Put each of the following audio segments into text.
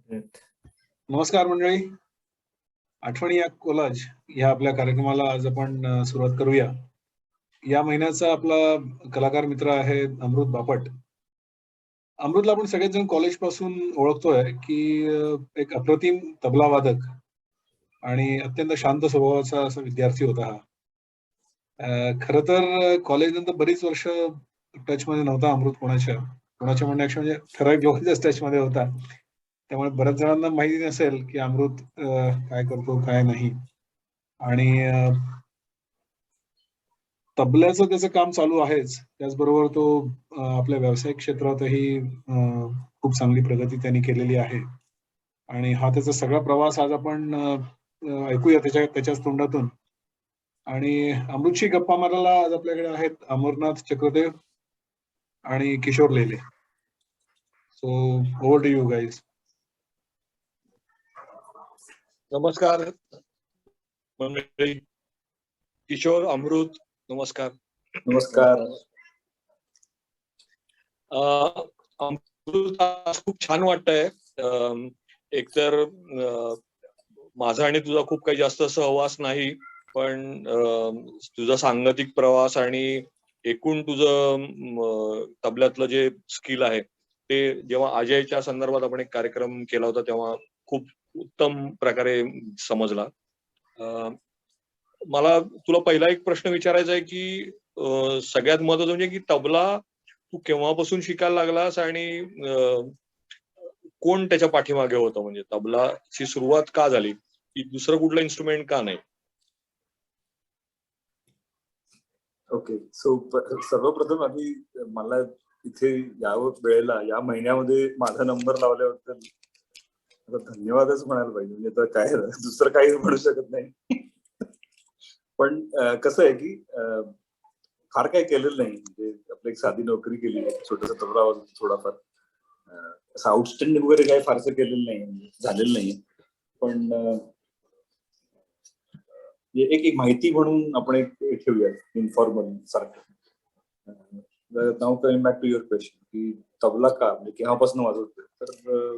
नमस्कार मंडळी. आठवणी या कोलाज या आपल्या कार्यक्रमाला आज आपण सुरुवात करूया. या महिन्याचा आपला कलाकार मित्र आहे अमृत बापट. अमृतला आपण सगळेच जण कॉलेज पासून ओळखतोय की एक अप्रतिम तबला वादक आणि अत्यंत शांत स्वभावाचा असा विद्यार्थी होता हा. खरं तर कॉलेज नंतर बरीच वर्ष टच मध्ये नव्हता अमृत कोणाच्या म्हणण्यापेक्षा म्हणजे ठराविक लोकांच्याच टच मध्ये होता. त्यामुळे बऱ्याच जणांना माहिती नसेल की अमृत काय करतो काय नाही. आणि तबल्याचं त्याचं काम चालू आहेच, त्याचबरोबर तो आपल्या व्यावसायिक क्षेत्रातही खूप चांगली प्रगती त्यांनी केलेली आहे. आणि हा त्याचा सगळा प्रवास आज आपण ऐकूया त्याच्याच तोंडातून. आणि अमृतशी गप्पा मारायला आज आपल्याकडे आहेत अमरनाथ चक्रदेव आणि Kishore Lele. So over to you guys. नमस्कार किशोर, अमृत, नमस्कार. नमस्कार. अमृत, खूप छान वाटतंय. एकतर माझा आणि तुझा खूप काही जास्त सहवास नाही, पण तुझा सांगतिक प्रवास आणि एकूण तुझं तबल्यातलं जे स्किल आहे ते जेव्हा अजयच्या संदर्भात आपण एक कार्यक्रम केला होता तेव्हा खूप उत्तम प्रकारे समजला. मला तुला पहिला एक प्रश्न विचारायचा आहे की सगळ्यात महत्त्वाचं म्हणजे की तबला तू केव्हापासून शिकायला लागलास आणि कोण त्याच्या पाठीमागे होतं, म्हणजे तबलाची सुरुवात का झाली, की दुसरं कुठलं इन्स्ट्रुमेंट का नाही? ओके, सो सर्वप्रथम आधी मला इथे या वेळेला या महिन्यामध्ये माझा नंबर लावल्याबद्दल धन्यवादच म्हणायला पाहिजे. म्हणजे तर काय दुसरं काही म्हणू शकत नाही. पण कसं आहे की फार काही केलेलं नाही. म्हणजे आपली एक साधी नोकरी केली, छोटासा तबला वाजवतो थोडाफार. असं आउटस्टँडिंग वगैरे काही फारसं केलेलं नाही, झालेलं नाही. पण एक माहिती म्हणून आपण एक ठेवूया इन्फॉर्मल सारखं. Now coming back to your question की तबला का म्हणजे केव्हापासून वाजवतोय, तर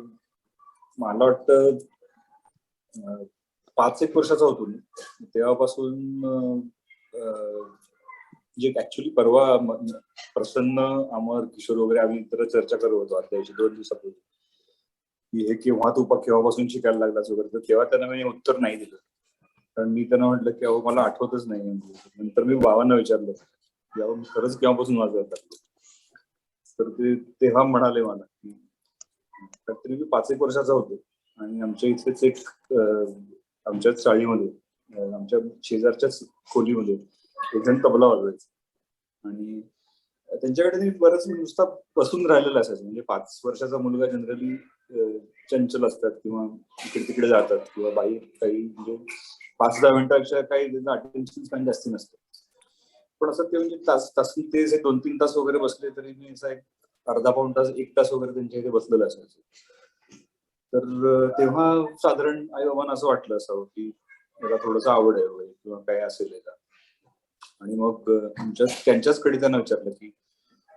मला वाटतं 5-1 वर्षाचा होतो मी तेव्हापासून. जे ऍक्च्युली परवा प्रसन्न, अमर, किशोर वगैरे आम्ही तर चर्चा करत होतो अध्यायाची 2 दिवसापूर्वी की हे केव्हापासून शिकायला लागलास वगैरे. तर तेव्हा त्यांना मी उत्तर नाही दिलं, कारण मी त्यांना म्हटलं की अहो मला आठवतच नाही. नंतर मी बाबांना विचारलं की अहो मी खरंच केव्हापासून वाजवत लागलो. तर ते तेव्हा म्हणाले मला की तरी मी 5-1 वर्षाचा होतो आणि आमच्या इथेच एक आमच्याच चाळीमध्ये आमच्या शेजारच्याच खोलीमध्ये एक जण तबला वाजवायचा आणि त्यांच्याकडे बरंच नुसता बसून राहिलेला असायचं. म्हणजे 5 वर्षाचा मुलगा जनरली चंचल असतात किंवा इकडे तिकडे जातात किंवा बाई काही म्हणजे 5-10 मिनिटांपेक्षा काही अटेन्शन स्पॅन जास्ती नसतं. पण असं ते म्हणजे तास ते 2-3 तास वगैरे बसले तरी मी असा एक अर्धा-पाऊण तास 1 तास वगैरे त्यांच्या इथे बसलेलं असायचं. तर तेव्हा साधारण आई बाबांना असं वाटलं असावं की मला थोडंसं आवड आहे वगैरे किंवा काय असेल का. आणि मग त्यांच्याचकडे त्यांना विचारलं की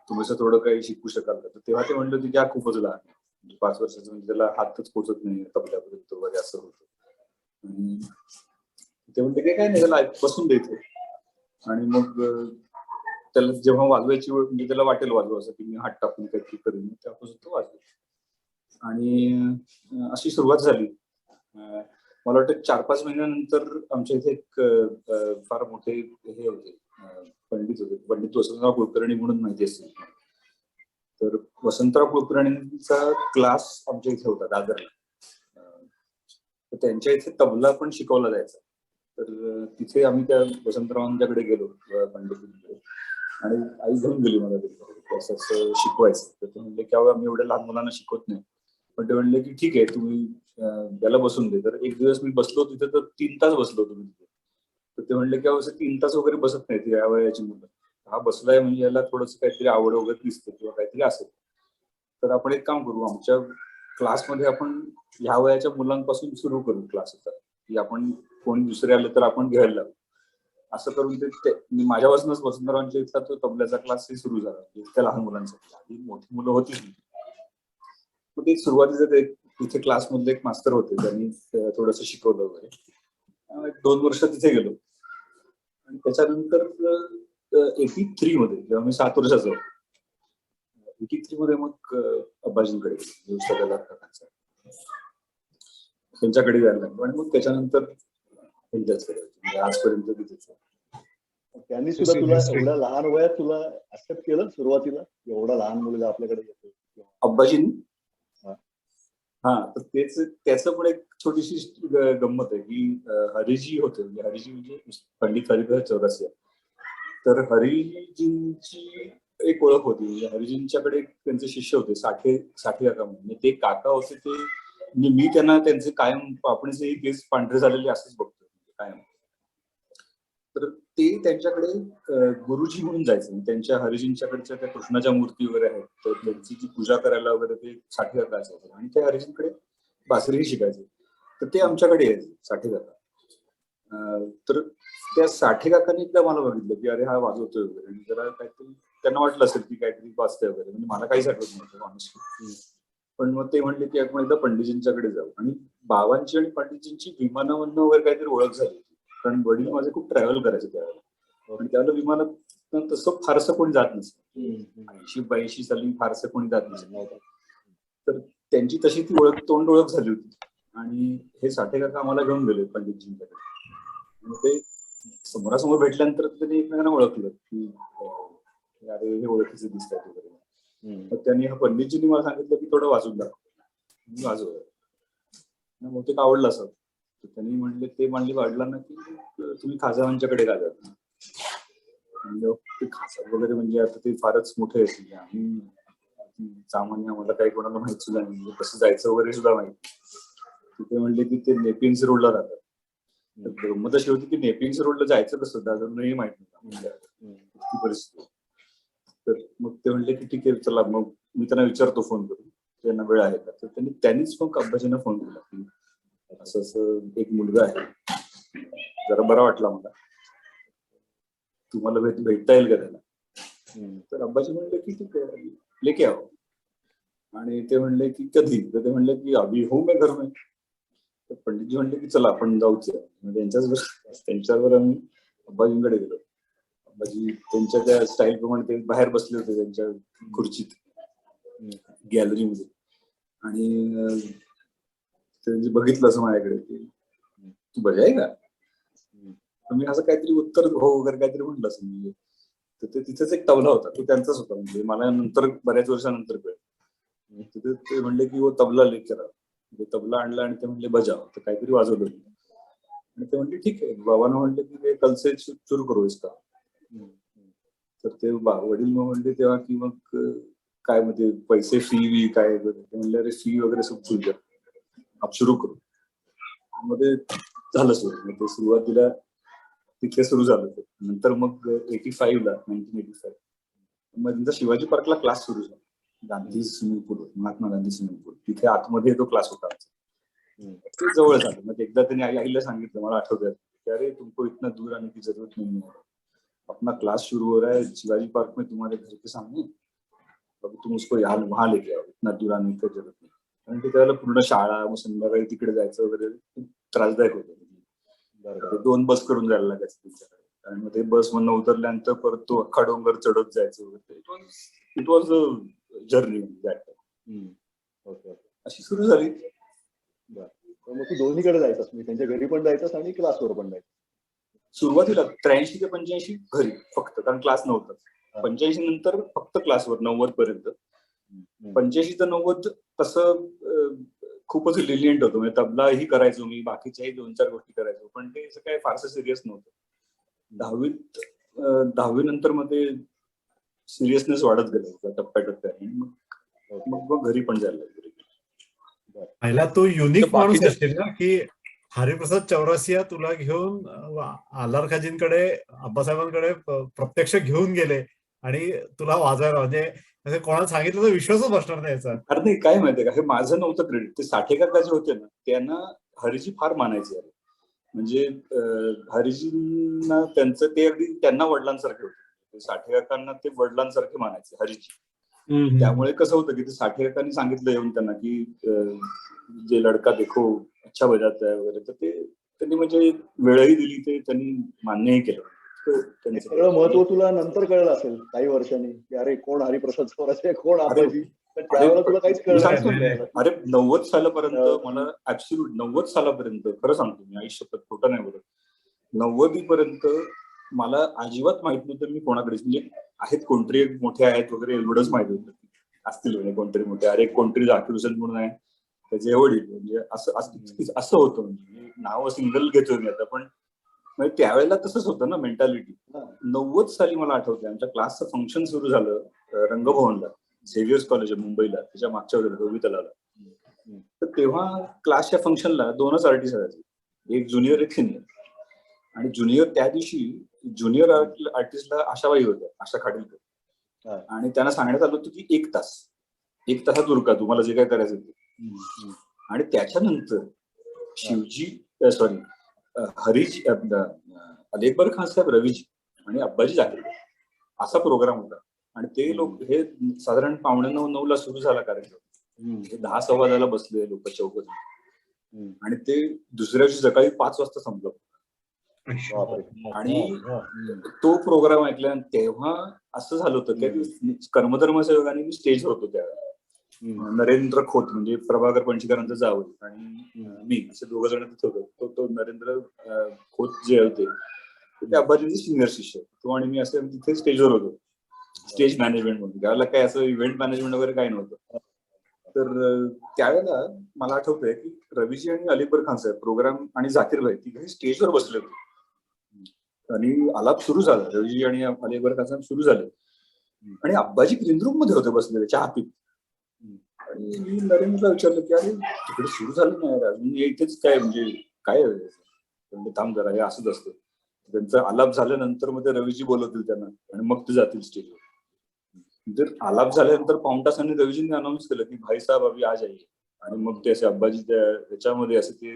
तुम्ही असं थोडं काही शिकू शकाल का. तर तेव्हा ते म्हणलं की खूपच लहान आहे, म्हणजे 5 वर्षाचं, म्हणजे त्याला हातच पोचत नाही तबल्यापर्यंत वगैरे असं होतं. आणि ते म्हणते काय नाही, त्याला बसून द्यायचं. आणि मग त्याला जेव्हा वाजवायची वेळ म्हणजे त्याला वाटेल वाजवा असं की मी हात टाकून काहीतरी करेन, त्यापासून तो वाजवेल. आणि अशी सुरुवात झाली. मला वाटतं 4-5 महिन्यानंतर आमच्या इथे एक फार मोठे हे होते, पंडित होते, पंडित वसंतराव कुलकर्णी म्हणून माहिती असेल. तर वसंतराव कुलकर्णींचा क्लास आमच्या इथे होता दादरला. तर त्यांच्या इथे तबला पण शिकवला जायचा. तर तिथे आम्ही त्या वसंतरावांच्याकडे गेलो पंडित, आणि आई घेऊन गेली मला तिथे असं शिकवायचं. तर ते म्हणले की आम्ही एवढ्या लहान मुलांना शिकवत नाही. पण ते म्हणले की ठीक आहे तुम्ही त्याला बसून दे. तर एक दिवस मी बसलो तिथे, तर 3 तास बसलो होतो तिथे. तर ते म्हणले की असं 3 तास वगैरे बसत नाहीत या वयाची मुलं. हा बसलाय म्हणजे याला थोडंसं काहीतरी आवड वगैरे दिसते किंवा काहीतरी असेल. तर आपण एक काम करू, आमच्या क्लासमध्ये आपण ह्या वयाच्या मुलांपासून सुरू करू क्लास होता की आपण कोणी दुसरे आले तर आपण घ्यायला लागू. असं करून ते माझ्यापासूनच वसंतरावांच्या इथला तो तबल्याचा क्लासही सुरू झाला इतक्या लहान मुलांसाठी. आधी मोठी मुलं होतीच. ते सुरुवातीचं ते तिथे क्लासमधले एक मास्तर होते, त्यांनी थोडंसं शिकवलं वगैरे. 2 वर्ष तिथे गेलो आणि त्याच्यानंतर 83 मध्ये जेव्हा मी 7 वर्षाचा होतो, 83 मध्ये मग अब्बाजींकडे गेलो, कलाकार काकांचा. त्यांच्याकडे जायला लागलो आणि मग त्याच्यानंतर त्यांच्याचकडे म्हणजे आजपर्यंत तिथेच आहे. त्यांनी सुद्धा तुला एवढ्या लहान वयात तुला ऍक्सेप्ट केलं सुरुवातीला, एवढा लहान मुलगा आपल्याकडे येतो? अब्बाजींनी हा. हा, तर त्याचं पण एक छोटीशी गंमत आहे की हरिजी होते, म्हणजे हरिजी म्हणजे पंडित हरिप्रसाद चौरसिया. तर हरिजींची एक ओळख होती, म्हणजे हरिजींच्याकडे त्यांचे शिष्य होते साठे काका म्हणून. ते काका होते ते, म्हणजे मी त्यांना त्यांचे कायम पापणीचे केस पांढरे झालेले असेच बघतो कायम. तर ते त्यांच्याकडे गुरुजी म्हणून जायचे. त्यांच्या हरिजींच्याकडच्या त्या कृष्णाच्या मूर्ती वगैरे आहेत, तर त्यांची जी पूजा करायला वगैरे ते साठे काका असायचे आणि त्या हरिजींकडे बासरीही शिकायचे. तर ते आमच्याकडे यायचे साठे काका. तर त्या साठे काकांनी एकदा मला बघितलं की अरे हा वाजवतोय वगैरे, आणि जरा काहीतरी त्यांना वाटलं असेल की काहीतरी वाजतंय वगैरे, म्हणजे मला काहीच आठवत नव्हतं ऑनेस्टली. पण मग ते म्हणले की आपण एकदा पंडितजींच्याकडे जाऊ. आणि बाबांची आणि पंडितजींची विमानामधनं वगैरे काहीतरी ओळख झाली होती, कारण वडील माझे खूप ट्रॅव्हल करायचे त्यावेळेला. आणि त्यावेळेला विमानात तसं फारसं कोणी जात नसतं, 80-82 साली फारसं कोणी जात नसतं. तर त्यांची तशी ती तोंड ओळख झाली होती. आणि हे साठे काका आम्हाला घेऊन गेले पंडितजींकडे. मग ते समोरासमोर भेटल्यानंतर त्यांनी एकमेकांना ओळखलं की अरे हे ओळखीचे दिसतात वगैरे. मग त्यांनी पंडितजींनी मला सांगितलं की थोडं वाजून दाखव. वाजवलं, मग ते आवडलं असं. त्यांनी म्हणले वडिलांना की तुम्ही खासावांच्याकडे का जात. म्हणजे ते खासा वगैरे म्हणजे आता ते फारच मोठे आहेत, आम्ही सामान्य, मला काही कोणाला माहित सुद्धा नाही, म्हणजे कसं जायचं वगैरे सुद्धा माहिती. ते म्हणले की ते नेपियन्स रोडला राहतात. तर गंमत अशी होती की नेपियन्स रोडला जायचं कसं अजूनही माहित नव्हतं इतकी परिस्थिती. तर मग ते म्हणले की ठीक आहे चला, मग मी त्यांना विचारतो फोन करून त्यांना वेळ आहे का. तर त्यांनीच मग अब्बाजींना फोन केला की असं असं एक मुलगा आहे, जरा बरा वाटला मला, तुम्हाला भेटता येईल का त्याला. तर अब्बाजी म्हणले की ठीक आहे लेके आओ. आणि ते म्हणले की कधी. तर ते म्हणले की अभी हो मैं घर में. तर पंडितजी म्हणले की चला आपण जाऊच. त्यांच्यावर आम्ही अब्बाजींकडे गेलो. अब्बाजी त्यांच्या त्या स्टाईल प्रमाणे ते बाहेर बसले होते त्यांच्या खुर्चीत गॅलरीमध्ये. आणि त्यांनी बघितलं असं माझ्याकडे की तू बजा आहे का. मी असं काहीतरी उत्तर हो वगैरे काहीतरी म्हटलं असं. म्हणजे तर ते तिथेच एक तबला होता, तो त्यांचाच होता. म्हणजे मला नंतर बऱ्याच वर्षानंतर कळलं. तिथे ते म्हणले की वो तबला लेकर आओ. तबला आणला आणि ते म्हणले बजाव. तर काहीतरी वाजवलं. आणि ते म्हणले ठीक आहे. बाबांना म्हणले की कल से सुरू करू इसका. तर ते वडील मग म्हणले तेव्हा की मग काय म्हणजे पैसे फी काय. ते म्हणले अरे फी वगैरे सब भूल जा, आप सुरू करू. मग ते झालं सुरू. ते सुरुवातीला तिथे सुरू झालं. नंतर मग 1985 मग त्यांचा शिवाजी पार्कला क्लास सुरू झाला. गांधी स्विमिंग पूल, महात्मा गांधी स्विमिंग पूल, तिथे आतमध्ये तो क्लास होता. ते जवळ झालं. मग एकदा त्यांनी आईला सांगितलं, मला आठवतं की अरे तुमको इतना दूर आने की जरूरत नहीं है, अपना क्लास शुरू हो रहा है शिवाजी पार्क में तुम्हारे घर के सामने, अब तुम उसको वहां लेके आओ, इतना दूर आने की जरूरत नाही. कारण ते त्यावेळेला पूर्ण शाळा, मग संध्याकाळी तिकडे जायचं वगैरे खूप त्रासदायक होतं. 2 बस करून जायला लागायचं त्यांच्याकडे. आणि मग ते बस मधनं उतरल्यानंतर परत तो अख्खा डोंगर चढत जायचं वगैरे. It was a journey that time. अशी सुरू झाली. मग तू दोन्हीकडे जायचास, मी त्यांच्या घरी पण जायचास आणि क्लासवर पण जायचं. सुरुवातीला 83 ते 85 घरी फक्त, कारण क्लास नव्हता. 85 नंतर फक्त क्लासवर 90 पर्यंत. 85 ते 90 तसं खूपच लिलियंट होतो. म्हणजे तबलाही करायचो मी, बाकीच्याही 2-4 गोष्टी करायचो, पण ते असं काय फारसं सिरियस नव्हतं. 10वी नंतर मध्ये सिरियसनेस वाढत गेलं टप्प्याटप्प्याने. मग घरी पण जायला लागलो. पहिला तू युनिक माणूस बाकीचे असशील ना की हरिप्रसाद चौरसिया तुला घेऊन आल्हारखाजींकडे, अब्बासाहेबांकडे प्रत्यक्ष घेऊन गेले आणि तुला वाजवायला, म्हणजे कोणाला सांगितलं तर विश्वासच बसणार नाही याचा. अरे नाही, काय माहितीये का, हे माझं नव्हतं क्रेडिट. ते साठे काका जे होते ना, त्यांना हरिजी फार मानायचे. म्हणजे हरिजींना त्यांचं ते अगदी त्यांना वडिलांसारखे होते. साठे काकांना ते वडिलांसारखे मानायचे हरिजी. त्यामुळे कसं होतं की ते साठेकरांनी सांगितलं येऊन त्यांना की जे लडका देखो अच्छा बजाता है वगैरे, तर ते त्यांनी म्हणजे वेळही दिली, ते त्यांनी मान्यही केलं. हे सगळं महत्व तुला नंतर कळलं असेल काही वर्षांनी की अरे कोण हरिप्रसाद चौरासिया, कोण आबाजी, पण त्यावेळेला तुला काहीच मी कळलं सांगतो नाही. अरे 90 सालापर्यंत मला ऍब्सोल्यूट 90 सालापर्यंत खरं सांगतो मी, आयुष्यात खोटं नाही बोलत, 90 पर्यंत मला अजिबात माहित नव्हतं मी कोणाकडे, म्हणजे आहेत कोणतरी मोठे आहेत वगैरे एवढंच माहित होतं, असतील म्हणजे कोणतरी मोठे, अरे कोणतरी झाकीर हुसेन म्हणून आहे त्याचे वडील, म्हणजे असं होतं. म्हणजे नाव सिंगल घेतोय मी आता, पण म्हणजे त्यावेळेला तसंच होतं ना मेंटॅलिटी. 90 साली मला आठवतंय आमच्या क्लासचं फंक्शन सुरू झालं रंगभवनला, झेवियर्स कॉलेज आहे मुंबईला, त्याच्या मागच्या वेळेला दोघी तलाला. तर तेव्हा क्लासच्या फंक्शनला 2च आर्टिस्ट असायचे, एक ज्युनियर एक सिनियर. आणि ज्युनियर त्या दिवशी ज्युनियर आर्टिस्टला आशाबाई होत्या, आशा खाडीलकर, आणि त्यांना सांगण्यात आलं होतं की 1 तासात उरका तुम्हाला जे काय करायचं ते. आणि त्याच्यानंतर शिवजी सॉरी हरीजी अली अकबर खान साहेब, रवीजी आणि अब्बाजी झाकीर असा प्रोग्राम होता. आणि ते लोक हे साधारण 8:45-9ला सुरू झाला कार्यक्रम, 10-10:15 बसले लोक चौकत, आणि ते दुसऱ्या दिवशी सकाळी 5 वाजता संपलं. आणि तो प्रोग्राम ऐकला, तेव्हा असं झालं होतं की कर्मधर्माच्या योगाने मी स्टेजवर होतो त्यावेळेला. नरेंद्र खोत म्हणजे प्रभाकर पणशीकरांचा जावई आणि मी असे 2 जण तिथे होतो. तो नरेंद्र खोत जे होते ते अब्बाजींचे सिनियर शिष्य, तो आणि मी असे तिथे स्टेजवर होतो, स्टेज मॅनेजमेंट म्हणून. त्यावेळेला काय असं इव्हेंट मॅनेजमेंट वगैरे काही नव्हतं. तर त्यावेळेला मला आठवतंय की रवीजी आणि अली अकबर खान साहेब प्रोग्राम आणि झाकीर भाई तिघे स्टेजवर बसले होते आणि आलाप सुरू झाला. रवीजी आणि अली अकबर खान साहेब सुरू झाले आणि अब्बाजी ग्रीन रूम मध्ये होते बसलेले चहा पीत. आणि मी नरेंद्रला विचारलं की अरे तिकडे सुरू झालं नाही अजून, इथेच काय म्हणजे काय थांब जरा, हे असंच असतं. त्यांचा आलाप झाल्यानंतर मग ते रवीजी बोलवतील त्यांना आणि मग ते जातील स्टेजवर. जर आलाप झाल्यानंतर 1 तासांनी रवीजींनी अनाऊन्स केलं की भाई साहेब अभी आ जाइए. आणि मग ते असे अब्बाजी त्याच्यामध्ये असे ते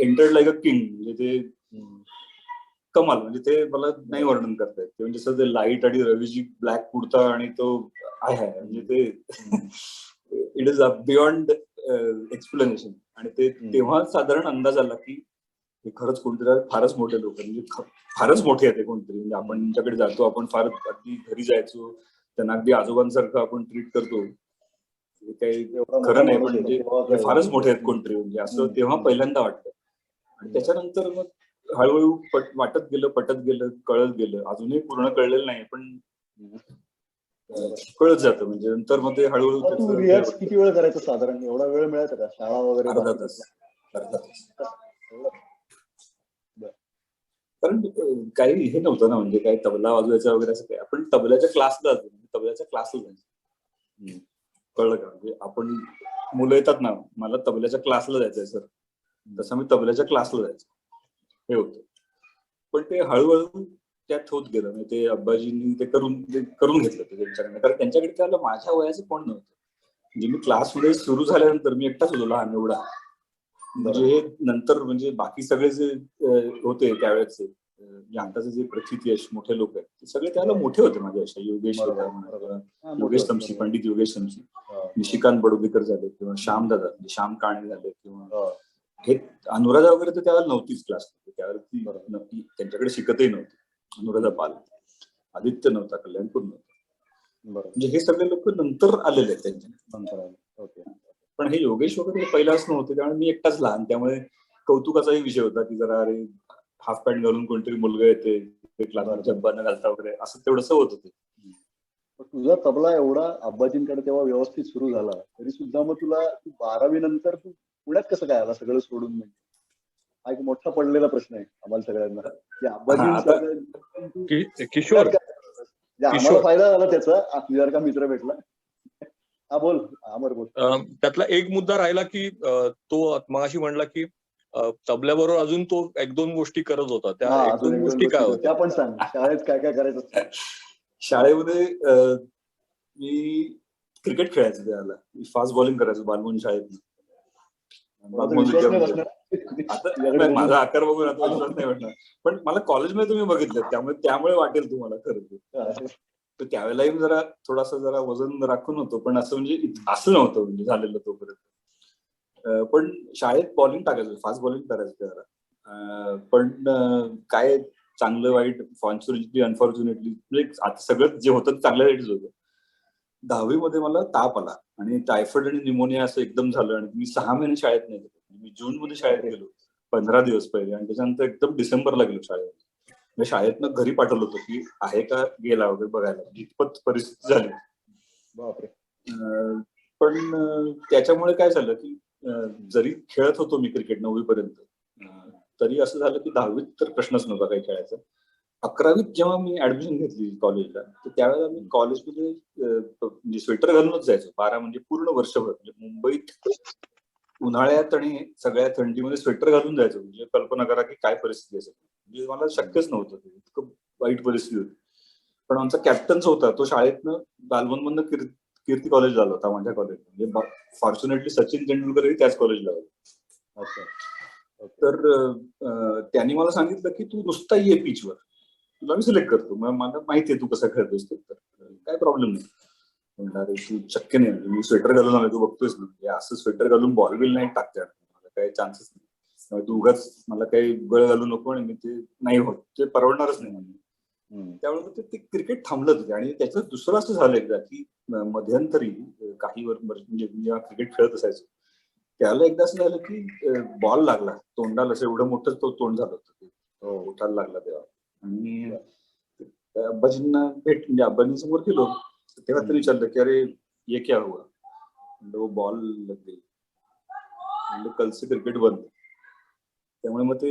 एंटर्ड लाईक अ किंग, म्हणजे ते कमाल, म्हणजे ते मला नाही वर्णन करता येत. ते म्हणजे असं ते लाईट आणि रवीजी ब्लॅक कुर्ता आणि तो आहे म्हणजे ते इट इज बियॉन्ड एक्सप्लेनेशन. आणि ते तेव्हा साधारण अंदाज आला की हे खरंच कोणतरी फारच मोठे लोक, म्हणजे फारच मोठे आहेत कोणतरी. म्हणजे आपण त्यांच्याकडे जातो, आपण फार अगदी घरी जायचो, त्यांना अगदी आजोबांसारखं आपण ट्रीट करतो, हे काही खरं नाही, पण म्हणजे फारच मोठे आहेत कोणतरी, म्हणजे असं तेव्हा पहिल्यांदा वाटतं. आणि त्याच्यानंतर मग हळूहळू वाटत गेलं, पटत गेलं, कळत गेलं. अजूनही पूर्ण कळलेलं नाही, पण कळत जातं. म्हणजे नंतर मग ते हळूहळू. तू रिहर्स किती वेळ करायचं साधारण? एवढा वेळ मिळायचा का? शाळा वगैरे अर्धा तास. कारण काही हे नव्हतं ना, म्हणजे काही तबला वाजवायचा वगैरे असं काय. आपण तबल्याच्या क्लासला जायचं, कळलं का? म्हणजे आपण मुलं येतात ना, मला तबल्याच्या क्लासला जायचंय सर, तसं मी तबल्याच्या क्लासला जायचो, हे होतं. पण ते हळूहळू त्यात होत गेलं. म्हणजे ते अब्बाजींनी ते करून घेतलं त्यांच्याकडनं, कारण त्यांच्याकडे त्याला माझ्या वयाचं कोण नव्हतं. म्हणजे मी क्लासमध्ये सुरू झाल्यानंतर मी एकटाच होतो लहान एवढा. म्हणजे हे नंतर म्हणजे बाकी सगळे जे होते त्यावेळेचे, आताचे जे प्रचित यश मोठे लोक आहेत ते सगळे त्याला मोठे होते माझ्या. योगेश योगेश तमसी, पंडित योगेश तमसी, निशिकांत बडोदेकर झाले, किंवा श्यामदादा म्हणजे श्याम काणे झाले, किंवा हे अनुराधा वगैरे तर त्यावेळेला नव्हतीच क्लास, त्यावेळेला ती त्यांच्याकडे शिकतही नव्हती. अनुराधा पाल, आदित्य नव्हता, कल्याणपूर नव्हता, म्हणजे हे सगळे लोक नंतर आलेले आहेत त्यांच्या. पण हे योगेश वगैरे पहिलाच नव्हते, त्यामुळे मी एकटाच लहान, त्यामुळे कौतुकाचाही विषय होता की जरा अरे हाफ पॅन्ट घालून कोणतरी मुलगा येते क्लासमध्ये जब्बा न घालता वगैरे, असं तेवढंसं होत होते. तुझा तबला एवढा अब्बाजींकडे तेव्हा व्यवस्थित सुरू झाला तरी सुद्धा मग तुला 12वी नंतर तू पुण्यात कसं काय आला सगळं सोडून? म्हणजे हा एक मोठा पडलेला प्रश्न आहे आम्हाला सगळ्यांना की अब्बाजी किशोर, आम्हाला फायदा झाला त्याचा, तुझ्यासारखा मित्र भेटला. हा बोल अमर, बोल. त्यातला एक मुद्दा राहिला की तो मगाशी म्हणला की तबल्याबरोबर अजून तो 1-2 गोष्टी करत होता. त्या 1-2 गोष्टी काय होत्या? आपण सांग, शाळेत काय काय करायचं? शाळेमध्ये मी क्रिकेट खेळायचो त्याला, फास्ट बॉलिंग करायचो बालमोहन शाळेत. आता माझा आकार बघून आता विश्वास नाही वाटणार, पण मला कॉलेजमध्ये तुम्ही बघितलं त्यामुळे वाटेल तुम्हाला खरं. तर त्यावेळेलाही जरा जरा वजन राखून होतो, पण असं म्हणजे असं नव्हतं म्हणजे झालेलं तोपर्यंत. पण शाळेत बॉलिंग टाकायचं, फास्ट बॉलिंग करायचं जरा. पण काय चांगलं वाईट, फॉर्च्युनेटली अनफॉर्च्युनेटली म्हणजे आता सगळं जे होतं ते चांगल्यासाठीच होतं. 10वी मध्ये मला ताप आला आणि टायफॉइड आणि निमोनिया असं एकदम झालं आणि मी 6 महिने शाळेत नाही गेलो. मी जून मध्ये शाळेत गेलो 15 दिवस पहिले, आणि त्याच्यानंतर एकदम डिसेंबरला गेलो शाळेत. म्हणजे शाळेतनं घरी पाठवलं होतं की आहे का गेला वगैरे बघायला, इतपत परिस्थिती झाली. बापरे. पण त्याच्यामुळे काय झालं की जरी खेळत होतो मी क्रिकेट 9वी पर्यंत, तरी असं झालं की 10वीत तर प्रश्नच नव्हता काही खेळायचा. 11वीत जेव्हा मी ऍडमिशन घेतली कॉलेजला, तर त्यावेळेला मी कॉलेजमध्ये म्हणजे स्वेटर घालूनच जायचो 12 म्हणजे पूर्ण वर्षभर. म्हणजे मुंबईत उन्हाळ्यात आणि सगळ्या थंडीमध्ये स्वेटर घालून जायचो. म्हणजे कल्पना करा की काय परिस्थिती असेल. म्हणजे मला शक्यच नव्हतं, इतकं वाईट परिस्थिती होती. पण आमचा कॅप्टन्स होता, तो शाळेतनं बालवनमधनं कीर्ती कॉलेज झाला होता माझ्या कॉलेज. म्हणजे फॉर्च्युनेटली सचिन तेंडुलकरही त्याच कॉलेजला होते. अच्छा. तर त्यांनी मला सांगितलं की तू नुसता ये पिचवर, तुला मी सिलेक्ट करतो. मला माहितीये तू कसा खेळतोस, तर काय प्रॉब्लेम नाही. म्हणणार तू शक्य नाही, मी स्वेटर घालून आलोय, तू बघतोयस ना, असं स्वेटर घालून बॉल बिल नाही टाकता, मला काही चान्सेस नाही. तू उगाच मला काही गळ घालू नको, आणि मी ते नाही होत, ते परवडणारच नाही. त्यामुळे ते क्रिकेट थांबलं होतं. आणि त्याचं दुसरं असं झालं एकदा की मध्यंतरी काही म्हणजे जेव्हा क्रिकेट खेळत असायचो त्याला एकदा असं झालं की बॉल लागला तोंडाला, असं एवढं मोठं तो तोंड झालं होतं, उठायला लागला तेव्हा. आणि अब्बाजींना म्हणजे अब्बाजींसमोर गेलो, तेव्हा त्यांनी विचारलं की अरे ये क्या हुआ, वो बॉल लग गई, म्हणजे कलसे क्रिकेट बंद. त्यामुळे मग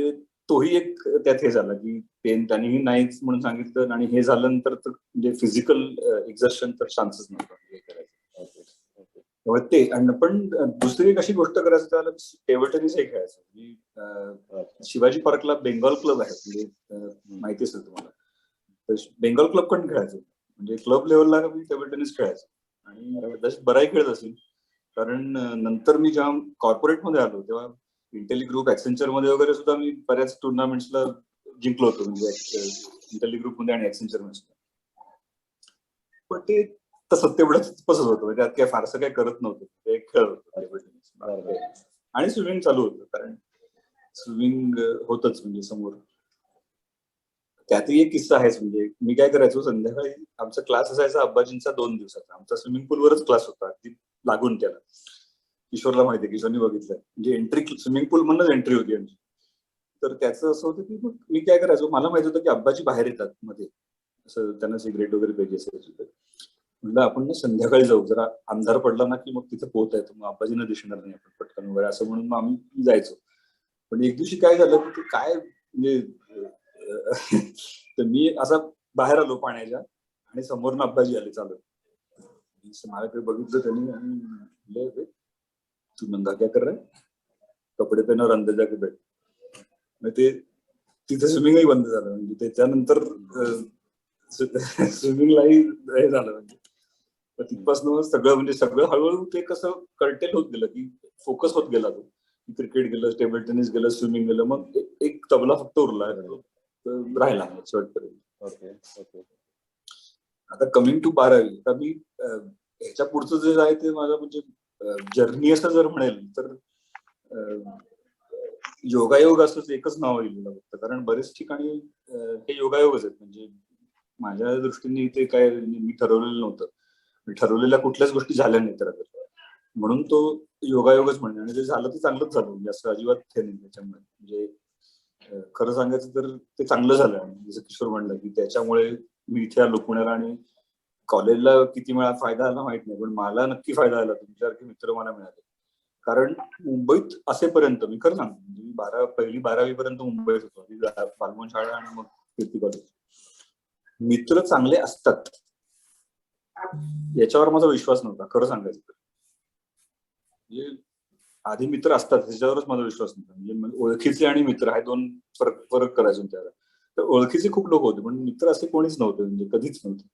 तोही एक त्यात हे झाला की त्यांनीही नाहीच म्हणून सांगितलं, आणि हे झाल्यानंतर तर म्हणजे फिजिकल एक्झर्शन तर चान्सेस नव्हता हे करायचं. त्यामुळे ते. आणि पण दुसरी एक अशी गोष्ट करायचं त्याला टेबल टेनिस हे खेळायचं. शिवाजी पार्कला बेंगॉल क्लब आहे, म्हणजे माहिती असेल तुम्हाला, तर बेंगॉल क्लब पण खेळायचो. म्हणजे क्लब लेवलला मी टेबल टेनिस खेळायचो, आणि बराही खेळत असेल. कारण नंतर मी जेव्हा कॉर्पोरेटमध्ये आलो तेव्हा इंटेली ग्रुप, ऍक्सेंचर मध्ये वगैरे सुद्धा मी बऱ्याच टुर्नामेंट्सला जिंकलो होतो, म्हणजे इंटेली ग्रुप मध्ये आणि ऍक्सेंचर मध्ये सुद्धा. पण ते तसं तेवढंच तसंच होतं, म्हणजे त्यात काय फारसं काही करत नव्हतं, ते खेळ होतं टेबल टेनिस. आणि स्विमिंग चालू होतं, कारण स्विमिंग होतच म्हणजे समोर. त्यातही एक किस्सा आहेच. म्हणजे मी काय करायचो, संध्याकाळी आमचा क्लास असायचा अब्बाजींचा 2 दिवसाचा, आमचा स्विमिंग पूलवरच क्लास होता, अगदी लागून त्याला. किशोरला माहिती आहे, किशोरनी बघितलंय. म्हणजे एंट्री स्विमिंग पूल म्हणूनच एंट्री होती आमची. तर त्याचं असं होतं की मग मी काय करायचो, मला माहित होतं की अब्बाजी बाहेर येतात मध्ये, असं त्यांना सिगरेट वगैरे पाहिजे असायचं. म्हणलं आपण ना संध्याकाळी जाऊ, जरा अंधार पडला ना की मग तिथे पोहत आहे, मग अब्बाजींना दिसणार नाही आपण पटकन वगैरे, असं म्हणून मग आम्ही जायचो. पण एक दिवशी काय झालं की काय म्हणजे तर मी असा बाहेर आलो पाण्याच्या, आणि समोरनं अब्बाजी आले चालत. माझ्याकडे बघितलं त्यांनी आणि म्हणले तू नंगा क्या कर रहा है, कपडे पहन और अंदर जाके बैठ. मग ते तिथे स्विमिंगही बंद झालं. म्हणजे त्याच्यानंतर स्विमिंगलाही हे झालं. म्हणजे तिथपासून सगळं म्हणजे सगळं हळूहळू ते कसं कर्टेल होत गेलं, की फोकस होत गेला तो. क्रिकेट गेलं, टेबल टेनिस गेलं, स्विमिंग गेलं, मग एक तबला फक्त उरला राहिला शेवटपर्यंत. आता कमिंग टू 12वी, आता मी ह्याच्या पुढचं जे आहे ते माझं म्हणजे जर्नी असं जर म्हणेल तर योगायोग असंच एकच नाव येईल फक्त, कारण बरेच ठिकाणी हे योगायोगच आहेत. म्हणजे माझ्या दृष्टीने ते काय मी ठरवलेलं नव्हतं, ठरवलेल्या कुठल्याच गोष्टी झाल्या नाही तर, म्हणून तो योगायोगच म्हणणे. आणि ते झालं ते चांगलंच झालं, म्हणजे असं अजिबात हे नाही त्याच्यामुळे. म्हणजे खरं सांगायचं तर ते चांगलं झालं. आणि जसं किशोर म्हणलं की त्याच्यामुळे मी इथे आलो पुण्याला, आणि कॉलेजला किती वेळा फायदा झाला माहित नाही, पण मला नक्की फायदा झाला. तुमच्यासारखे मित्र मला मिळाले. कारण मुंबईत असेपर्यंत मी खरं सांगतो, म्हणजे पहिली 12वी पर्यंत मुंबईत होतो, बालमोहन शाळा आणि मग कीर्ती कॉलेज. मित्र चांगले असतात याच्यावर माझा विश्वास नव्हता, खरं सांगायचं तर. म्हणजे आधी मित्र असतात त्याच्यावरच माझा विश्वास नव्हता. म्हणजे ओळखीचे आणि मित्र हे दोन फरक करायचो त्याला. तर ओळखीचे खूप लोक होते, पण मित्र असे कोणीच नव्हते, म्हणजे कधीच नव्हते.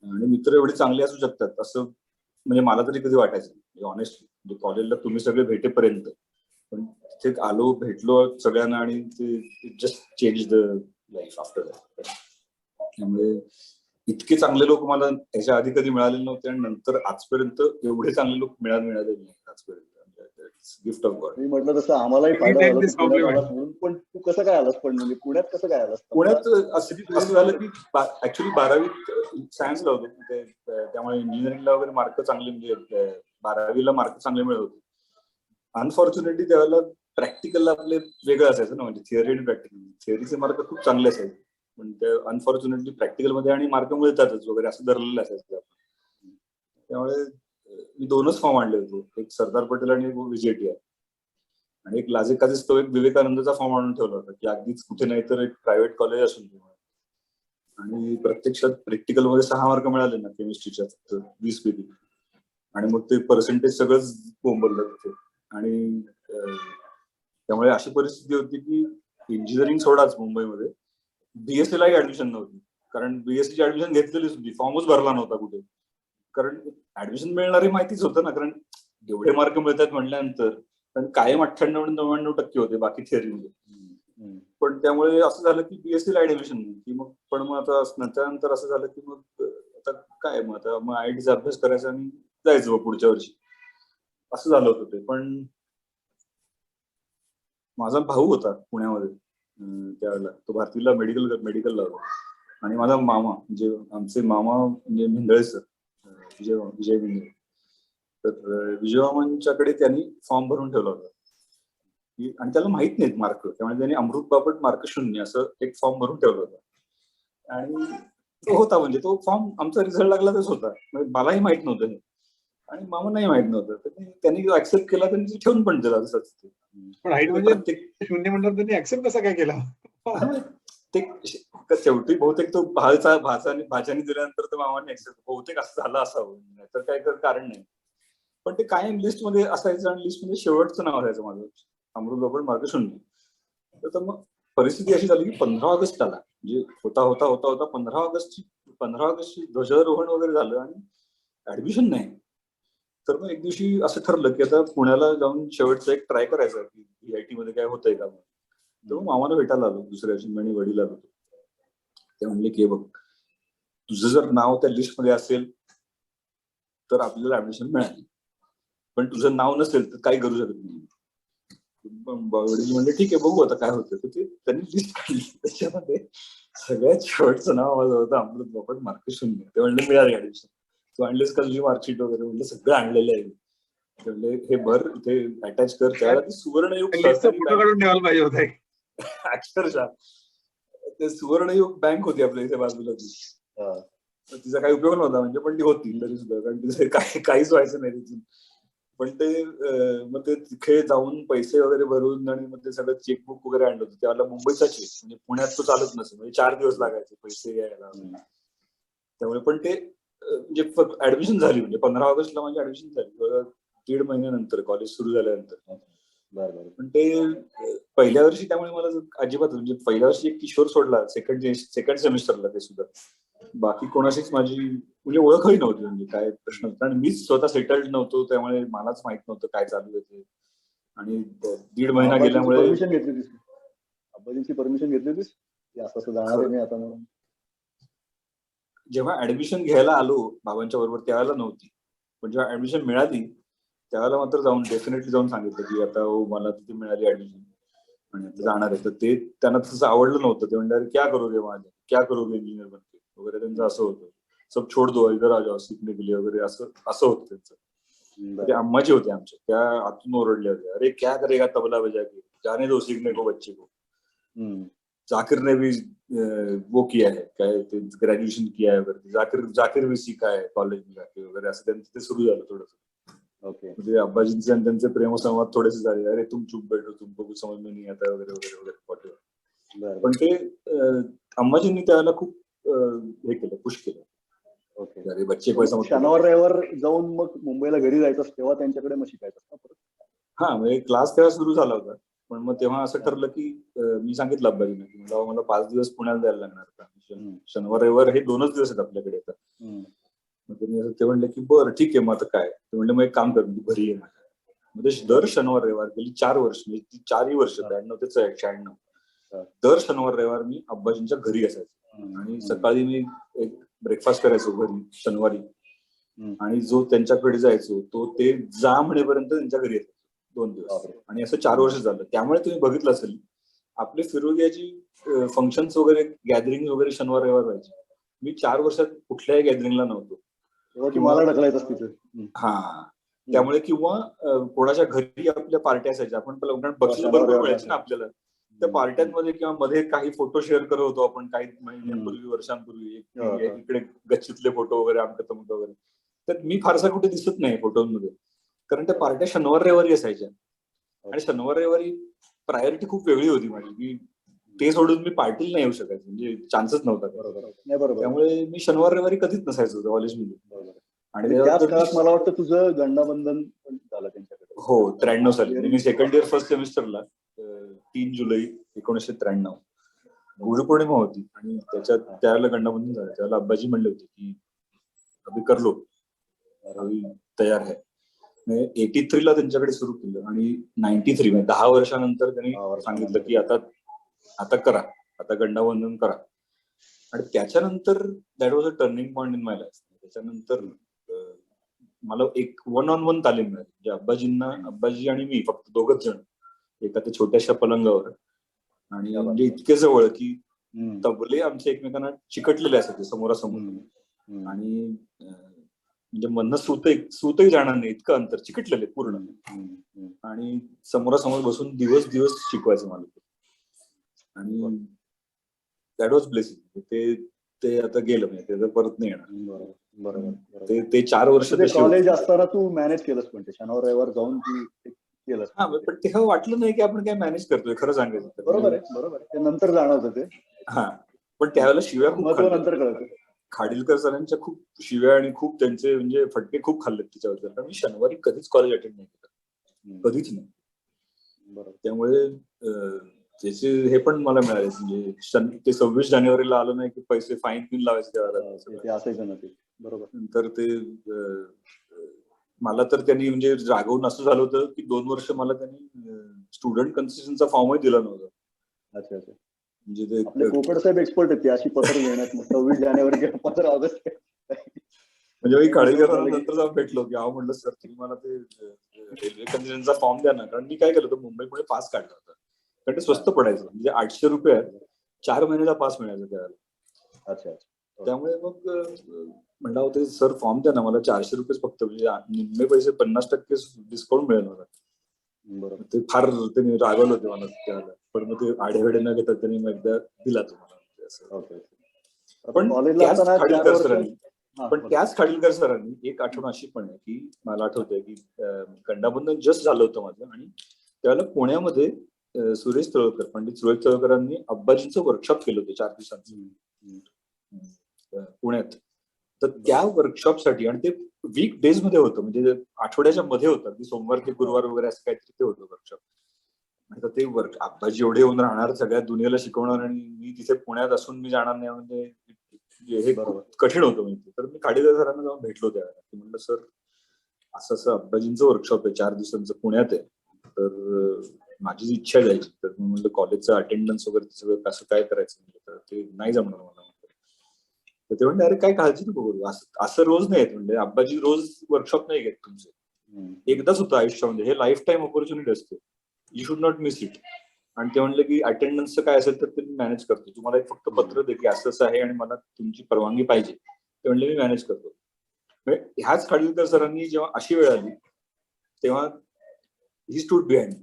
आणि मित्र एवढे चांगले असू शकतात असं म्हणजे मला तरी कधी वाटायचं ऑनेस्टली. म्हणजे कॉलेजला तुम्ही सगळे भेटेपर्यंत, पण तिथे आलो, भेटलो सगळ्यांना, आणि ते just change the life after that. त्यामुळे इतके चांगले लोक मला याच्या आधी कधी मिळाले नव्हते आणि नंतर आजपर्यंत एवढे चांगले लोक मिळाले नाही आजपर्यंत. Gift of God. मी म्हटलं तसं आमलाही फायदा take झाला, this तू पुण्यात compliment. आलास म्हणून. पण तू कसं काय आलास, पण म्हणजे पुण्यात कसं काय आलास? पुण्यात असं झालं की ऍक्च्युली 12वीत सायन्सला होतो त्यामुळे इंजिनिअरिंगला वगैरे मार्क चांगले, म्हणजे 12वीला मार्क चांगले मिळत होते. अनफॉर्च्युनेटली त्यावेळेला प्रॅक्टिकलला आपले वेगळं असायचं ना, म्हणजे थिअरी आणि प्रॅक्टिकल. थिअरीचे मार्क खूप चांगले असायचे, पण ते अनफॉर्च्युनेटली प्रॅक्टिकलमध्ये आणि मार्क मिळतातच वगैरे असं धरलेलं असायचं. त्यामुळे मी 2च फॉर्म आणले होते, एक सरदार पटेल आणि एक विजयटीआय, आणि एक लाजेकाजेच तो एक विवेकानंदचा फॉर्म आणून ठेवला होता की अगदीच कुठे नाही तर एक प्रायव्हेट कॉलेज असून. आणि प्रत्यक्षात प्रॅक्टिकल मध्ये 6 मार्क मिळाले ना केमिस्ट्रीच्या, 20 पैकी. आणि मग ते पर्सेंटेज सगळंच बोंबललं तिथे. आणि त्यामुळे अशी परिस्थिती होती की इंजिनिअरिंग सोडाच मुंबईमध्ये बीएससी लाही ऍडमिशन नव्हती, कारण बीएससी ची ऍडमिशन घेतलेलीच होती, फॉर्मच भरला नव्हता कुठे. कारण ऍडमिशन मिळणारे माहितीच होतं ना, कारण एवढे मार्क मिळतात म्हटल्यानंतर. कारण कायम 98-99% होते बाकी थिअरीमध्ये. पण त्यामुळे असं झालं की बीएससी ला ऍडमिशन नाही की मग. पण मग आता त्यानंतर असं झालं की मग आता काय, मग आता मग आयआयटीचा अभ्यास करायचा आणि जायचं मग पुढच्या वर्षी, असं झालं होतं ते. पण माझा भाऊ होता पुण्यामध्ये त्यावेळेला, तो भारतीला मेडिकलला होता. आणि माझा मामा, म्हणजे आमचे मामा म्हणजे भिंदळे सर, विजय भिंदळे. तर विजयमामांच्याकडे त्यांनी फॉर्म भरून ठेवला होता आणि त्याला माहित नाहीत मार्क, त्यामुळे त्यांनी अमृत बापट मार्क 0 असं एक फॉर्म भरून ठेवला होता. आणि तो होता, म्हणजे तो फॉर्म आमचा रिझल्ट लागला तच होता, म्हणजे मलाही माहित नव्हतं हे आणि मामांनाही माहित नव्हतं. तर त्यांनी ऍक्सेप्ट केला, त्यांनी ठेवून पण दिला तसंच. पण हाईट म्हणजे 0 म्हणतात, त्यांनी ऍक्सेप्ट कसा काय केला? ते शेवटी बहुतेक तो भाच्याने दिल्यानंतर तर मामाने ऍक्सेप्ट, बहुतेक असं झालं असावं, तर काही कारण नाही. पण ते कायम लिस्ट मध्ये असायचं आणि लिस्ट मध्ये शेवटचं नाव असायचं माझं, अमृत बापट मार्क 0. तर मग परिस्थिती अशी झाली की 15 ऑगस्ट आला, म्हणजे होता 15 ऑगस्टची ध्वजारोहण वगैरे झालं आणि ऍडमिशन नाही. तर मग एक दिवशी असं ठरलं की आता पुण्याला जाऊन शेवटचं एक ट्राय करायचं की IIT मध्ये काय होतंय का. तर मग मामाला भेटायला आलो दुसऱ्या दिवशी, आणि वडील आलो. ते म्हणले की बघ, तुझं जर नाव त्या लिस्ट मध्ये असेल तर आपल्याला ऍडमिशन मिळाली, पण तुझं नाव नसेल तर काही करू शकत नाही. वडील म्हणले ठीक आहे, बघू आता काय होतं. तर ते त्यांनी लिस्ट काढली, त्याच्यामध्ये सगळ्यात शेवटचं नाव माझं होतं अमृत बापट मार्क 0. ते म्हणले मिळाली ऍडमिशन. तू आणलेस का तुझी मार्कशीट वगैरे? म्हणलं सगळं आणलेलं आहे. म्हणले हे भर, इथे अटॅच कर. त्याला ती सुवर्णयुग फोटो काढून ठेवायला पाहिजे होता. अक्षरशः ते सुवर्णयुग बँक होती आपल्या इथे बाजूला ती. तिचा काही उपयोग नव्हता म्हणजे, पण ती होती तरी सुद्धा, कारण तिथे काहीच व्हायचं नाही तिथून. पण ते मग ते तिथे जाऊन पैसे वगैरे भरून आणि मग ते सगळं चेकबुक वगैरे आणलं होतं. त्याला मुंबईचा चेक, म्हणजे पुण्यात तो चालत नसेल, म्हणजे 4 दिवस लागायचे पैसे यायला. त्यामुळे पण ते म्हणजे ऍडमिशन झाली, म्हणजे 15 ऑगस्टला माझी ऍडमिशन झाली, 1.5 महिन्यानंतर कॉलेज सुरू झाल्यानंतर. पण ते पहिल्या वर्षी त्यामुळे मला अजिबात, म्हणजे पहिल्या वर्षी एक किशोर सोडला सेकंड सेमिस्टरला, ते सुद्धा बाकी कोणाशीच माझी म्हणजे ओळखही नव्हती, म्हणजे काय प्रश्न होता. आणि मीच स्वतः सेटल्ड नव्हतो, त्यामुळे मलाच माहित नव्हतं काय चालू आहे. आणि 1.5 महिना गेल्यामुळे परमिशन घेतली होतीस, अब्बाजींची परमिशन घेतली होतीस असं जाणार आहे मी आता म्हणून? जेव्हा ऍडमिशन घ्यायला आलो बाबांच्या बरोबर त्यावेळेला नव्हती, पण जेव्हा ऍडमिशन मिळाली त्यावेळेला मात्र जाऊन डेफिनेटली जाऊन सांगितलं की आता मला तिथे मिळाली ऍडमिशन आणि आता जाणार आहे. तर ते त्यांना तसं आवडलं नव्हतं. ते म्हणले क्या करोगे माझे, क्या करोगे इंजिनियर बनके वगैरे, त्यांचं असं होतं. सब छोड दो इधर आ जाओ सीखने के लिए वगैरे, असं होतं त्यांचं. ते अम्माजी होते आमच्या, त्या आतून ओरडले होते, अरे क्या करेगा तबला बजा के, जाने दो सीखने को बच्चे को. जाकिर ने भी वो किया है, काय ग्रॅज्युएशन किया है वगैरे, जाकिर भी सीखा है कॉलेज में जाके वगैरे, असं त्यांचं ते सुरू झालं थोडंसं. म्हणजे अब्बाजींचे आणि त्यांचे प्रेमसंवाद थोडेसे झाले, अरे तुम चुप बैठो, तुमको कुछ समझ में नहीं आता वगैरे वगैरे वगैरे. पण ते अम्माजींनी त्यावेळेला खूप हे केलं, पुश केलं. अरे बच्चे पैसा. शनिवार रविवार जाऊन मग मुंबईला घरी जायचं तेव्हा त्यांच्याकडे मग शिकायचं का परत? हा, म्हणजे क्लास तेव्हा सुरू झाला होता. पण मग तेव्हा असं ठरलं की मी सांगितलं अब्बाजींना की मला 5 दिवस पुण्याला जायला लागणार का, शनिवार रविवार हे 2च दिवस आहेत आपल्याकडे. ते म्हणले की बरं ठीक आहे, मग आता काय. ते म्हणले मग एक काम कर, तू घरी ये माझ्या. म्हणजे दर शनिवार रविवार गेली 4 वर्ष, म्हणजे 4ही वर्ष 92 ते 96 दर शनिवार रविवार मी अब्बाजींच्या घरी असायचो. आणि सकाळी मी एक ब्रेकफास्ट करायचो घरी शनिवारी, हम्म. आणि जो त्यांच्याकडे जायचो तो ते जा म्हणेपर्यंत त्यांच्या घरी येतो 2 दिवस, बापरे. आणि असं 4 वर्ष झालं. त्यामुळे तुम्ही बघितलं असेल आपले फिरोगियाची फंक्शन्स वगैरे गॅदरिंग वगैरे शनिवार रविवार व्हायची. मी 4 वर्षात कुठल्याही गॅदरिंगला नव्हतो. तेव्हा ती मला ढकलायचं तिथे. हा, त्यामुळे किंवा कोणाच्या घरी आपल्या पार्ट्या असायच्या, आपण पहिला बक्षीस बरोबर मिळायची ना आपल्याला, त्या पार्ट्यांमध्ये किंवा मध्ये काही फोटो शेअर करत होतो आपण काही महिन्यांपूर्वी वर्षांपूर्वी, इकडे गच्चीतले फोटो वगैरे आमच्या तमक वगैरे. तर मी फारसा कुठे दिसत नाही फोटोमध्ये, कारण त्या पार्ट्या शनिवार रविवारी असायच्या, आणि शनिवार रविवारी प्रायोरिटी खूप वेगळी होती माझी. मी ते सोडून मी पार्टीला नाही येऊ शकायचं, म्हणजे चान्सच नव्हता. बरोबर. त्यामुळे मी शनिवार रविवारी कधीच नसायचो कॉलेजमध्ये. आणि त्याच काळात मला वाटतं तुझं गंडाबंधन पण झालं त्यांच्याकडे. हो, 93 साली मी सेकंड इयर फर्स्ट सेमिस्टरला 3 जुलै 1993 गुरुपौर्णिमा होती, आणि त्याच्यात त्यावेळेला गंडाबंधन झालं. त्यावेळेला अब्बाजी म्हणले होते की अभि कर लो, अभि तयार है. 83 ला त्यांच्याकडे सुरू केलं, आणि 93 म्हणजे 10 वर्षानंतर त्यांनी सांगितलं की आता करा, आता गंडाबंधन करा. आणि त्याच्यानंतर that was a turning point in my life. त्याच्यानंतर मला एक 1-on-1 तालीम मिळाली, म्हणजे अब्बाजी आणि मी फक्त दोघच जण एका त्या छोट्याशा पलंगावर, आणि म्हणजे इतके जवळ की तबले आमचे एकमेकांना चिकटलेले असायचे समोरासमोर, आणि म्हणजे म्हणणं सूतही जाणार नाही इतकं अंतर चिकटलेले पूर्ण, आणि समोरासमोर बसून दिवस शिकवायचं मला. आणि दॅट वॉज ब्लेसिंग. ते आता गेलं, म्हणजे ते परत नाही येणार. बरोबर. ते 4 वर्ष कॉलेज असताना तू मॅनेज केलंस, म्हणजे शनिवार रविवार जाऊन तू केलंस. हा, पण तेव्हा वाटलं नाही की आपण काय मॅनेज करतोय, खरं सांगायचं. बरोबर आहे. ते नंतर जाणवतं ते. हा, पण त्यावेळेला शिव्या खूप महत्व नंतर कळतं. खाडीलकर सरांच्या खूप शिव्या आणि खूप त्यांचे म्हणजे फटके खूप खाल्लेत तिच्यावर. कारण मी शनिवारी कधीच कॉलेज अटेंड नाही केलं, कधीच नाही. बरोबर. त्यामुळे त्याचे हे पण मला मिळाले, म्हणजे ते 26 जानेवारीला आलं नाही की पैसे फाईन बिन लावायचे त्यावेळेला असायचं ना ते. बरोबर. नंतर ते मला तर त्यांनी म्हणजे रागवून असं झालं होतं की 2 वर्ष मला त्यांनी स्टुडंट कन्सेशनचा फॉर्मही दिला नव्हता. अच्छा. म्हणजे ते आपले कोकड साहेब एक्सपर्ट आहेत अशी पत्र लिहिण्यात. 26 जानेवारी किंवा 15 ऑगस्ट. म्हणजे मी खाडीलकरांना नंतर जाऊन भेटलो की म्हटलं सर तुम्ही मला ते रेल्वे कन्सेशनचा फॉर्म द्या ना, कारण मी काय केलं होतं मुंबई पुढे पास काढला होता, कारण ते स्वस्त पडायचं, म्हणजे 800 रुपयात 4 महिन्याचा पास मिळायचा त्यावेळेला. अच्छा. त्यामुळे मग म्हणलं होते सर फॉर्म द्या ना, मला 400 रुपये फक्त, म्हणजे निम्मे पैसे 50% डिस्काउंट मिळेल मला. बरोबर. ते फार त्यांनी रागवलं होते मला त्यावेळेला, पण मग ते आढेवेडे न घेता त्यांनी मग एकदा दिला तो मला. पण त्याच खाडीलकर सरांनी एक आठवण अशी पण आहे की मला आठवतंय की गंडाबंधन जस्ट झालं होतं माझं, आणि त्यावेळेला पुण्यामध्ये पंडित सुरेश तळवकरांनी अब्बाजींचं वर्कशॉप केलं होतं 4 दिवसांचं पुण्यात. तर त्या वर्कशॉपसाठी, आणि ते वीक डेज मध्ये होतं, म्हणजे आठवड्याच्या मध्ये होतं, की सोमवार ते गुरुवार वगैरे असं काहीतरी ते होतं वर्कशॉप. आता ते अब्बाजी एवढे येऊन राहणार, सगळ्या दुनियेला शिकवणार, आणि मी तिथे पुण्यात असून मी जाणार नाही, म्हणजे हे कठीण होतं. म्हणजे तर मी खाडीलकर सरांना जाऊन भेटलो त्यावेळेला, म्हणलं सर असं अब्बाजींचं वर्कशॉप आहे 4 दिवसांचं पुण्यात आहे, तर माझी इच्छा जायची. तर मी म्हणलं कॉलेजचं अटेंडन्स वगैरे सगळं कसं काय करायचं, तर ते नाही जमणार मला. तर ते म्हणले अरे काय काळजी नको करू, असं रोज नाही येत, म्हणजे अब्बाजी रोज वर्कशॉप नाही घेत तुमचे, एकदाच होतं आयुष्यामध्ये, हे लाईफ टाईम ऑपॉर्च्युनिटी असते, you should not miss it. आणि ते म्हणले की अटेंडन्सचं काय असेल तर ते मी मॅनेज करतो, तुम्हाला एक फक्त पत्र दे की असं आहे आणि मला तुमची परवानगी पाहिजे. ते म्हणले मी मॅनेज करतो. ह्याच खाडीलकर सरांनी जेव्हा अशी वेळ आली तेव्हा ही स्टूड बिहाइंड.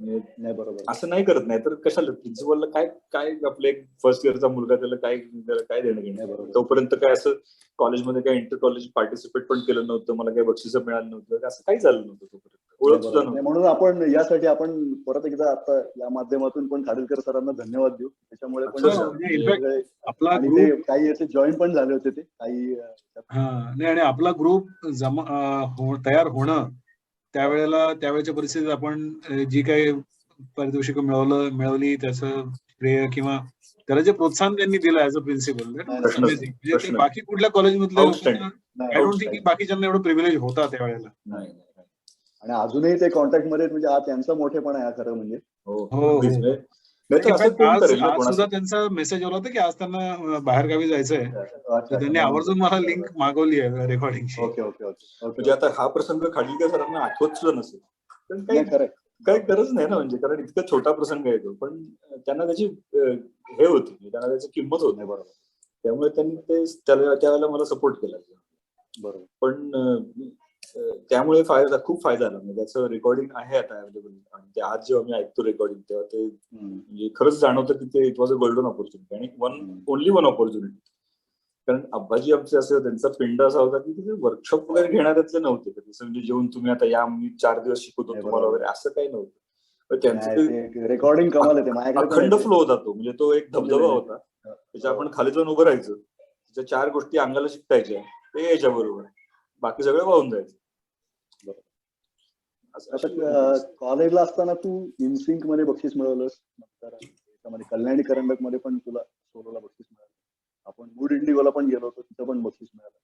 नाही बरोबर, असं नाही करत, नाही तर कशाला प्रिन्सिपलला काय आपलं एक फर्स्ट इयरचा मुलगा त्याला काय देणं घेणं. तोपर्यंत काय असं कॉलेजमध्ये काय इंटर कॉलेज पार्टिसिपेट पण केलं नव्हतं, मला काही बक्षिसं मिळालं नव्हतं, असं काही झालं नव्हतं तोपर्यंत, ओळख सुद्धा नव्हती. म्हणून आपण यासाठी आपण परत एकदा आता या माध्यमातून पण खाडीलकर सरांना धन्यवाद देऊ. त्याच्यामुळे पण आपला काही असे जॉईन पण झाले होते ते काही. आणि आपला ग्रुप तयार होणं त्यावेळेच्या परिस्थितीत आपण जी काही पारितोषिक मिळवली त्याचं श्रेय किंवा त्याला जे प्रोत्साहन त्यांनी दिलं ऍज अ प्रिन्सिपल, म्हणजे ते बाकी कुठल्या कॉलेजमधल्या लोकांना आय डोंट थिंक की बाकीच्यांना एवढं प्रिव्हिलेज होता त्यावेळेला. आणि अजूनही ते कॉन्टॅक्ट मध्ये, म्हणजे हा त्यांचा मोठेपणा आहे खरं म्हणजे. हो, नाही तर असं इनफॅक्ट कोण आज करेल ना आज सुद्धा कोणाचं. त्यांचा मेसेज आला होता की आज त्यांना बाहेर गावी जायचंय, अच्छा, तर त्यांनी म्हणून आवर्जून मला लिंक मागवली आहे रेकॉर्डिंगची. Okay okay okay okay. म्हणजे आता हा प्रसंग खाडीलकर सरांना आठवत सुद्धा नसेल, पण नाही काही खरंय. गरज नाही ना, म्हणजे कारण इतका छोटा प्रसंग आहे तो, पण त्यांना त्याची हे होती, म्हणजे त्यांना त्याची किंमत होती, नाही बरोबर त्यामुळे त्यांनी ते त्यावेळेला मला सपोर्ट केला. बरोबर. पण त्यामुळे खूप फायदा झाला. म्हणजे त्याचं रेकॉर्डिंग आहे आता अवेलेबल, आणि ते आज जेव्हा मी ऐकतो रेकॉर्डिंग तेव्हा ते म्हणजे खरंच जाणवतं की ते it was a golden opportunity आणि ओनली वन ऑपॉर्च्युनिटी. कारण अब्बाजी आमचे असं त्यांचा पिंड असा होता की तिथे वर्कशॉप वगैरे घेणाऱ्यातले नव्हते. जसं म्हणजे जेवून तुम्ही आता या मी 4 दिवस शिकवतो नाही, तुम्हाला बरोबर. वगैरे असं काही नव्हतं. पण त्यांचं ते रेकॉर्डिंग कमाल येते माझ्याकडे पण अखंड आहे ते. फ्लो होता तो, म्हणजे तो एक धबधबा नाही, होता. त्याच्या आपण खाली जाऊन उभं राहायचं, त्याच्या 4 गोष्टी अंगाला शिकतायच्या, ते याच्या बरोबर, बाकी सगळं वाहून जायचं. आता कॉलेजला असताना तू इनसिंक मध्ये बक्षीस मिळवलंस, नंतर त्याच्यामध्ये कल्याणी करंडक मध्ये पण तुला सोलोला बक्षीस मिळालं. आपण मूड इंडिगोला पण गेलो होतो, तिथं पण बक्षीस मिळालं.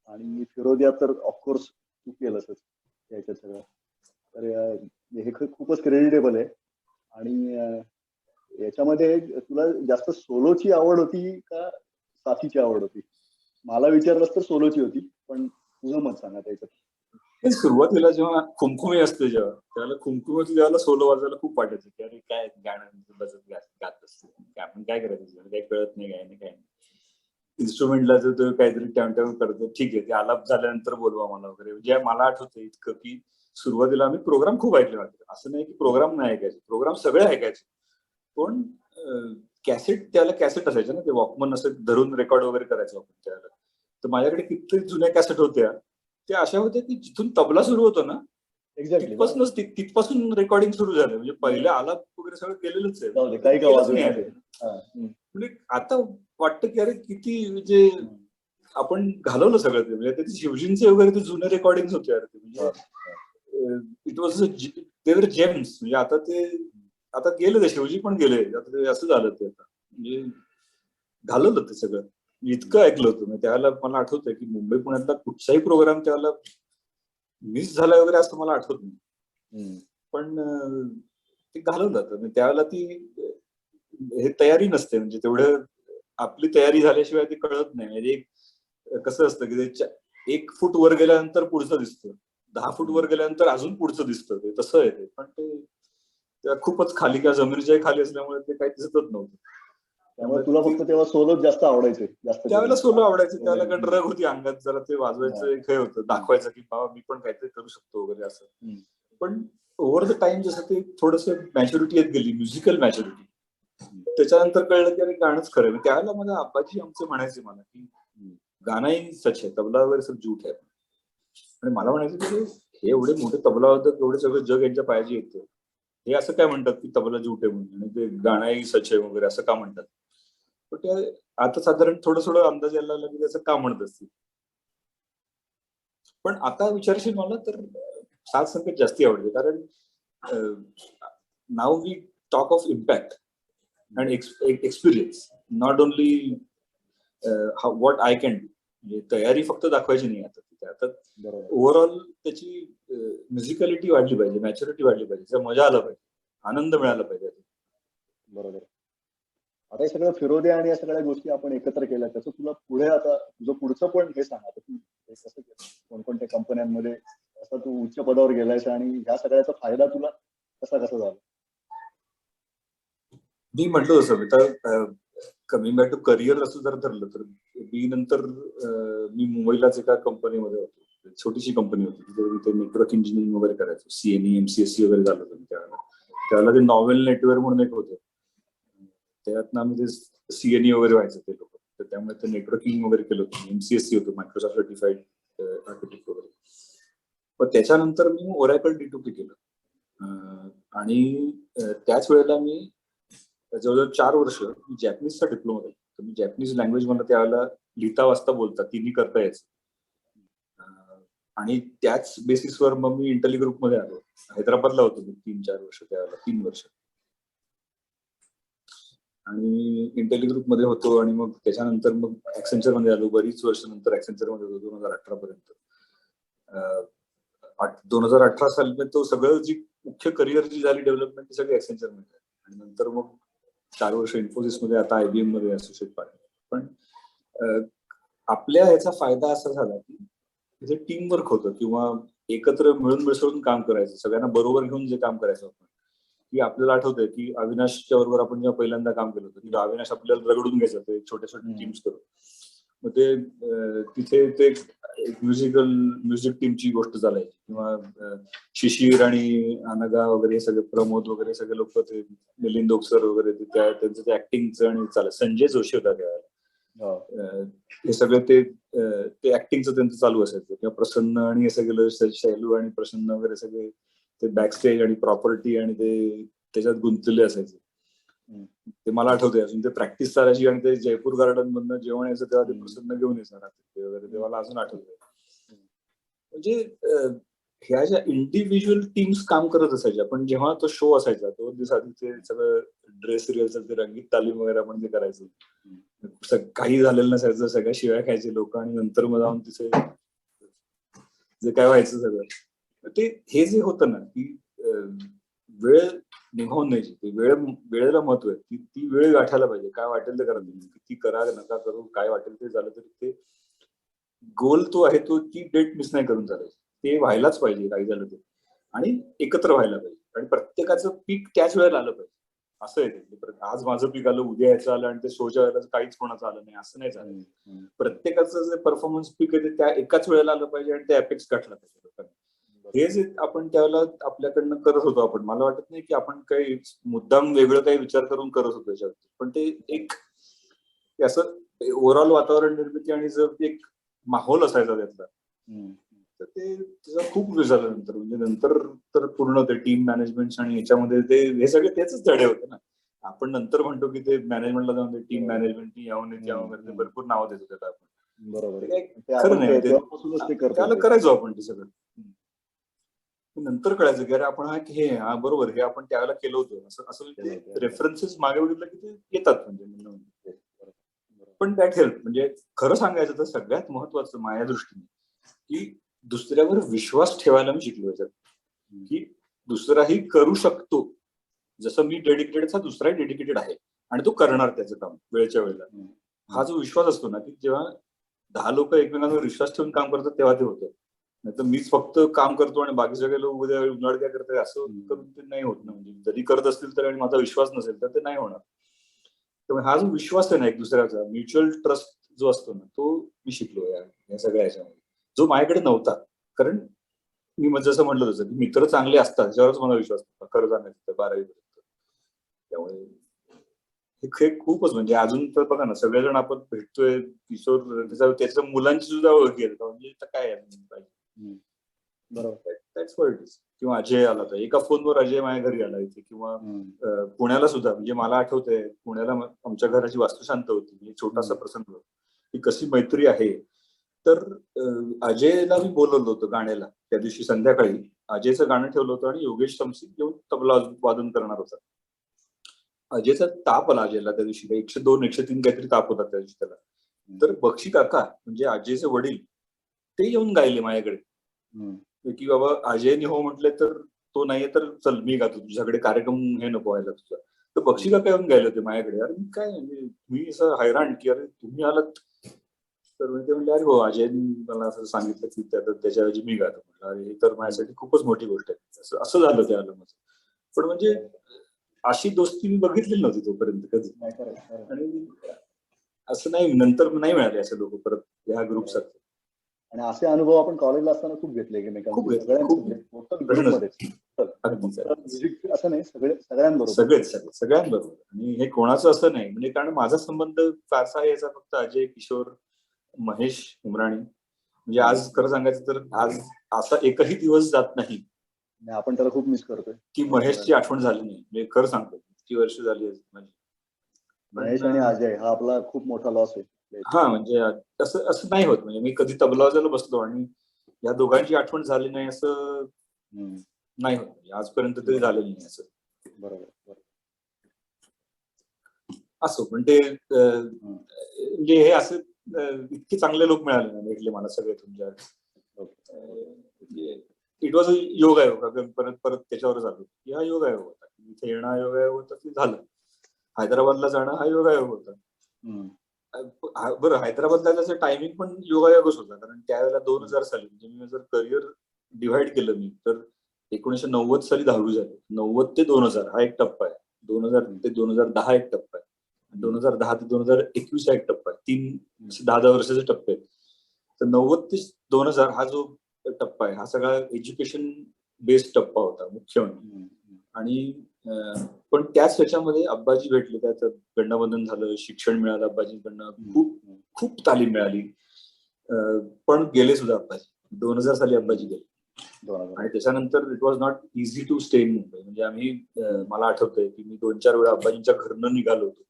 आणि फिरोदिया तर ऑफकोर्स तू केलंच याच्यात सगळं. तर हे खूपच क्रेडिटेबल आहे. आणि याच्यामध्ये तुला जास्त सोलोची आवड होती का साथीची आवड होती? मला विचारलंस तर सोलोची होती, पण तुझं मत सांगा त्याच्यात. सुरुवातीला जेव्हा खुमखुमी असते, जेव्हा त्याला खुमखुमी जेव्हा सोलो वाजायला खूप वाटायचं की अरे काय गाणं बसत गात असते, आपण काय करायचं, काही कळत नाही, काय नाही. इन्स्ट्रुमेंटला जर तो काहीतरी टॅमटॅम करतो, ठीक आहे, ते आलाप झाल्यानंतर बोलवा मला वगैरे. जे मला आठवतं इतकं की सुरुवातीला आम्ही प्रोग्राम खूप ऐकले होते. असं नाही की प्रोग्राम नाही ऐकायचे, प्रोग्राम सगळे ऐकायचे. पण कॅसेट, त्याला कॅसेट असायचे ना, ते वॉकमन असं धरून रेकॉर्ड वगैरे करायचं आपण त्याला. तर माझ्याकडे कित्येक जुन्या कॅसेट होत्या, त्या अशा होत्या की जिथून तबला सुरू होतो ना, एक्झॅक्टली तिथपासून रेकॉर्डिंग सुरू झालं. म्हणजे पहिले आलाप वगैरे सगळं केलेलंच आहे, काही का केलंच नाही वाजवण्याचे. आहे. म्हणजे आता वाटतं की अरे किती म्हणजे आपण घालवलं सगळं ते. म्हणजे ते शिवजींचे वगैरे ते जुने रेकॉर्डिंग होते यार, म्हणजे इट वॉज देवर जेम्स. म्हणजे आता गेले ते, शिवजी पण गेले, आता ते असं झालं ते. आता म्हणजे घालवलं ते सगळं. इतकं ऐकलं होतं. म्हणजे त्यावेळेला मला आठवतंय की मुंबई पुण्यातला कुठचाही प्रोग्राम त्यावेळेला मिस झाला वगैरे असं मला आठवत नाही. पण ते घालवलं जातं. त्यावेळेला ती हे तयारी नसते, म्हणजे तेवढं आपली तयारी झाल्याशिवाय ते कळत नाही. म्हणजे कसं असतं की ते 1 फूट वर गेल्यानंतर पुढचं दिसतं, 10 फूट वर गेल्यानंतर अजून पुढचं दिसतं, ते तसं आहे ते. पण ते खूपच खाली किंवा जमिनीच्या खाली असल्यामुळे ते काही दिसतच नव्हतं. त्यामुळे तुला फक्त तेव्हा सोलोच जास्त आवडायचे. जास्त त्यावेळेला सोलो आवडायचं, त्यावेळेला कारण रग होती अंगात, जरा ते वाजवायचं एक हे होतं, दाखवायचं की बाबा मी पण काहीतरी करू शकतो वगैरे असं. पण ओव्हर द टाइम जसं ते थोडंसं मॅच्युरिटी येत गेली, म्युझिकल मॅच्युरिटी, त्याच्यानंतर कळलं की अरे गाणंच खरं. त्यावेळेला माझ्या आबाजी आमचे म्हणायचे मला की गाणंही सच आहे, तबला वगैरे सब झूठ आहे. आणि मला म्हणायचं की हे एवढे मोठे तबला होतं, एवढे सगळं जग यांच्या पायाची येतं, हे असं काय म्हणतात की तबला झूठ आहे म्हणून, आणि ते गाणंही सच आहे वगैरे असं का म्हणतात. पण ते आता साधारण थोडं अंदाज यायला लागला की त्याचं का म्हणत असतील. पण आता विचारशील मला तर साथ संगत जास्ती आवडते, कारण now we talk of impact and experience, not only what I can do. म्हणजे तयारी फक्त दाखवायची नाही आता तिथे. आता ओव्हरऑल त्याची म्युझिकॅलिटी वाढली पाहिजे, मॅच्युरिटी वाढली पाहिजे, त्याचा मजा आला पाहिजे, आनंद मिळाला पाहिजे. बरोबर. आता हे सगळं फिरोदिया आणि या सगळ्या गोष्टी आपण एकत्र केल्या, त्याचं तुला पुढे आता तुझं पुढचं पण हे सांग. आता तू कसं केलं, कोणकोणत्या कंपन्यांमध्ये असं तू उच्च पदावर गेलायस, आणि ह्या सगळ्याचा फायदा तुला कसा झाला? मी म्हटलं तसं तर कमिंग बॅक टू करिअर असं जर धरलं तर मी नंतर मी मुंबईलाच एका कंपनीमध्ये होतो, छोटीशी कंपनी होती, तिथे नेटवर्क इंजिनिअरिंग वगैरे करायचो, CNE MCSE वगैरे झालं होतं त्यावेळेला. ते नॉवेल नेटवर्क म्हणून एक होतं, त्यातनं आम्ही ते CNE वगैरे व्हायचं ते लोक, तर त्यामुळे ते नेटवर्किंग वगैरे केलं होतं. MCSE होतं, मायक्रोसॉफ्ट सर्टिफाईड आर्किटेक्ट वगैरे. पण त्याच्यानंतर मी ओरॅकल D2P केलं, आणि त्याच वेळेला मी जवळजवळ 4 वर्ष जॅपनीजचा डिप्लोमा केला. तर मी जॅपनीज लँग्वेज मला त्यावेळेला लिहिता वाचता बोलता तिन्ही करता यायचं. आणि त्याच बेसिसवर मग मी इंटेली ग्रुपमध्ये आलो. हैदराबादला होतो मी 3-4 वर्ष, त्यावेळेला 3 वर्ष. आणि इंटेली ग्रुपमध्ये होतो, आणि मग त्याच्यानंतर मग ऍक्सेंचर मध्ये आलो. बरीच वर्ष नंतर ऍक्सेंचर मध्ये होतो, 2018 पर्यंत. 2018 साली तो सगळं जी मुख्य करिअर जी झाली डेव्हलपमेंट ती सगळी ऍक्सेंचर मध्ये. आणि नंतर मग 4 वर्ष इन्फोसिसमध्ये, आता IBM मध्ये असोसिएट पार्टनर. पण आपल्या ह्याचा फायदा असा झाला की तिथे टीम वर्क होतं किंवा एकत्र मिळून मिसळून काम करायचं, सगळ्यांना बरोबर घेऊन जे काम करायचं आपण, की आपल्याला आठवतंय की अविनाशच्या बरोबर आपण जेव्हा पहिल्यांदा काम केलं होतं की अविनाश आपल्याला रगडून घ्यायचं ते छोटे छोटे टीम्स करून. मग ते तिथे ते म्युझिक टीमची गोष्ट चालायची किंवा शिशिर आणि अनगा वगैरे सगळे, प्रमोद वगैरे सगळे लोक, ते मिलिंद ओकसर वगैरे, त्यांचं ते ऍक्टिंगचं आणि चालत, संजय जोशी होता त्यावेळेला, हे सगळं ते ऍक्टिंगचं त्यांचं चालू असायचं, किंवा प्रसन्न आणि हे सगळं शैलू आणि प्रसन्न वगैरे सगळे ते बॅकस्टेज आणि प्रॉपर्टी आणि ते त्याच्यात गुंतलेले असायचे. ते मला आठवतंय अजून, ते प्रॅक्टिस चालायची आणि ते जयपूर गार्डन मधनं जेवण यायचं तेव्हा ते प्रसन्न घेऊन यायचं रात्री वगैरे, ते मला अजून आठवतंय. म्हणजे ह्या ज्या इंडिव्हिज्युअल टीम्स काम करत असायच्या, पण जेव्हा तो शो असायचा 2 दिवस आधी ते सगळं ड्रेस रिहर्सल, ते रंगीत तालीम वगैरे आपण ते करायचो, काही झालेलं नसायचं, सगळ्या शिव्या खायचे लोक, आणि नंतर मग जाऊन तिथे जे काय व्हायचं सगळं, ते हे जे होतं ना की वेळ निभावून न्यायची, ते वेळेला महत्व आहे, ती वेळ गाठायला पाहिजे, काय वाटेल ते करा, किती करा नका करू, काय वाटेल ते झालं तरी ते गोल तो आहे, तो ती डेट मिस नाही करून चालायची, ते व्हायलाच पाहिजे काही झालं ते, आणि एकत्र व्हायला पाहिजे, आणि प्रत्येकाचं पीक त्याच वेळेला आलं पाहिजे. असं आहे ते, आज माझं पीक आलं, उद्या याचं आलं, आणि ते शोच्या वेळेला काहीच कोणाचं आलं नाही, असं नाही झालं. प्रत्येकाचं जे परफॉर्मन्स पीक आहे ते त्या एकाच वेळेला आलं पाहिजे, आणि ते अपेक्स गाठला पाहिजे लोकांनी. हे जे आपण त्यावेळेला आपल्याकडनं करत होतो, आपण, मला वाटत नाही की आपण काही मुद्दाम वेगळं काही विचार करून करत होतो याच्यावर, पण ते एक असं ओव्हरऑल वातावरण निर्मिती आणि जर एक माहोल असायचा त्यातला, तर ते त्याचा खूप उपयोग झाला नंतर. म्हणजे नंतर तर पूर्ण ते टीम मॅनेजमेंट आणि याच्यामध्ये ते हे सगळे तेच धडे होते ना. आपण नंतर म्हणतो की ते मॅनेजमेंटला जाऊन टीम मॅनेजमेंट यावं वगैरे भरपूर नाव देतो त्याला आपण. बरोबर, खरं नाही, त्याला करायचो आपण ते सगळं. नंतर कळायचं की अरे आपण हा बरोबर, हे आपण त्यावेळेला केलं होतं, असं रेफरन्सेस मागे बघितलं की ते येतात. म्हणजे पण दॅट हेल्प, म्हणजे खरं सांगायचं तर सगळ्यात महत्वाचं माझ्या दृष्टीने की दुसऱ्यावर विश्वास ठेवायला मी शिकलो याच्यात, की दुसराही करू शकतो, जसं मी डेडिकेटेड, दुसराही डेडिकेटेड आहे आणि तो करणार त्याचं काम वेळेच्या वेळेला. हा जो विश्वास असतो ना, की जेव्हा 10 लोक एकमेकांवर विश्वास ठेवून काम करतात तेव्हा ते होतं. नाही तर मीच फक्त काम करतो आणि बाकी सगळे लोक उद्या उन्हाळ काय करतात असं करून ते नाही होत ना. म्हणजे जरी करत असतील तर आणि माझा विश्वास नसेल तर ते नाही होणार. त्यामुळे हा जो विश्वास आहे ना एक दुसऱ्याचा, म्युच्युअल ट्रस्ट जो असतो ना, तो मी शिकलो या सगळ्या ह्याच्यामध्ये, जो माझ्याकडे नव्हता. कारण मी जसं म्हटलं तसं की मित्र चांगले असतात त्याच्यावरच मला विश्वास नव्हता खरं सांगायचं 12वी पर्यंत. त्यामुळे हे खूपच, म्हणजे अजून तर बघा ना, सगळेजण आपण भेटतोय, किशोर त्याच्या मुलांची सुद्धा ओळख आहे, म्हणजे काय पाहिजे. बरोबर, दॅट्स व्हॉट इट इज. किंवा अजय आला तर एका फोनवर अजय माझ्या घरी आला इथे, किंवा पुण्याला सुद्धा, म्हणजे मला आठवतंय पुण्याला आमच्या घराची वास्तुशांत होती, म्हणजे छोटासा प्रसंग, की कशी मैत्री आहे. तर अजयला मी बोलवलं होतं गाण्याला त्या दिवशी संध्याकाळी. अजयचं गाणं ठेवलं होतं आणि योगेश समसी येऊन तबला वादन करणार होता. अजयचा ताप आला अजयला त्या दिवशी, 102 103 काहीतरी ताप होता त्या दिवशी त्याला. तर बक्षी काका म्हणजे अजयचे वडील ते येऊन गायले माझ्याकडे, की बाबा अजयने हो म्हटले तर तो नाहीये तर चल मी गातो, तुझ्याकडे कार्यक्रम हे नको व्हायला तुझा. तर बक्षी काका येऊन गायले होते माझ्याकडे. अरे मी काय, म्हणजे मी असं हैराण की अरे तुम्ही आलात. तर ते म्हणले अरे हो अजयनी मला असं सांगितलं की त्याच्याऐवजी मी गातो. म्हटलं अरे हे तर माझ्यासाठी खूपच मोठी गोष्ट आहे. असं झालं ते आलं माझं. पण म्हणजे अशी दोस्ती मी बघितलेली नव्हती तोपर्यंत कधी. आणि असं नाही, नंतर नाही मिळाले असे लोक परत ह्या ग्रुप सारखे. आणि असे अनुभव आपण कॉलेजला असताना खूप घेतले खूप असं नाही, सगळ्यांबरोबर सगळ्यांबरोबर. आणि हे कोणाचं असं नाही, म्हणजे कारण माझा संबंध फारसा याचा फक्त अजय, किशोर, महेश, उमराणी. म्हणजे आज खरं सांगायचं तर आज असा एकही दिवस जात नाही आपण त्याला खूप मिस करतोय की महेशची आठवण झाली नाही. म्हणजे खरं सांगतो किती वर्ष झाली माझी. महेश आणि अजय हा आपला खूप मोठा लॉस आहे. हा, म्हणजे असं नाही होत. म्हणजे मी कधी तबला वाजवायला बसलो आणि या दोघांची आठवण झाली नाही असं नाही होत. म्हणजे आजपर्यंत तरी झालेलं नाही असं. बरोबर. असो, पण ते म्हणजे हे असं इतके चांगले लोक मिळाले ना, भेटले मला सगळे तुमच्या. इट वॉज अ योगायोग. परत त्याच्यावरच आलो की हा योगायोग होता, इथे येणं योगायोग होता, ते झालं. हैदराबादला जाणं हा योगायोग होता. हम्म. बरं, हैदराबादला त्याचं टायमिंग पण योगायोगच होता, कारण त्यावेळेला 2000 साली म्हणजे मी जर करिअर डिव्हाइड केलं मी तर 1990 साली 10वी झाली. 90 ते 2000 हा एक टप्पा आहे. 2000 ते 2010 एक टप्पा आहे. 2010 ते 2021 हा एक टप्पा आहे. 3 10 वर्षाचे टप्पे आहेत. तर 90 ते 2000 हा जो टप्पा आहे हा सगळा एज्युकेशन बेस्ड टप्पा होता मुख्य म्हणजे. आणि पण त्याच ह्याच्यामध्ये अब्बाजी भेटले, त्याचं गंडाबंधन झालं, शिक्षण मिळालं अब्बाजींकडनं, खूप खूप तालीम मिळाली. पण गेले सुद्धा अब्बाजी. 2000 साली अब्बाजी गेले. आणि त्याच्यानंतर it was not easy to stay in Mumbai. म्हणजे आम्ही मला आठवतंय की मी 2-4 वेळा अब्बाजींच्या घरनं निघालो होतो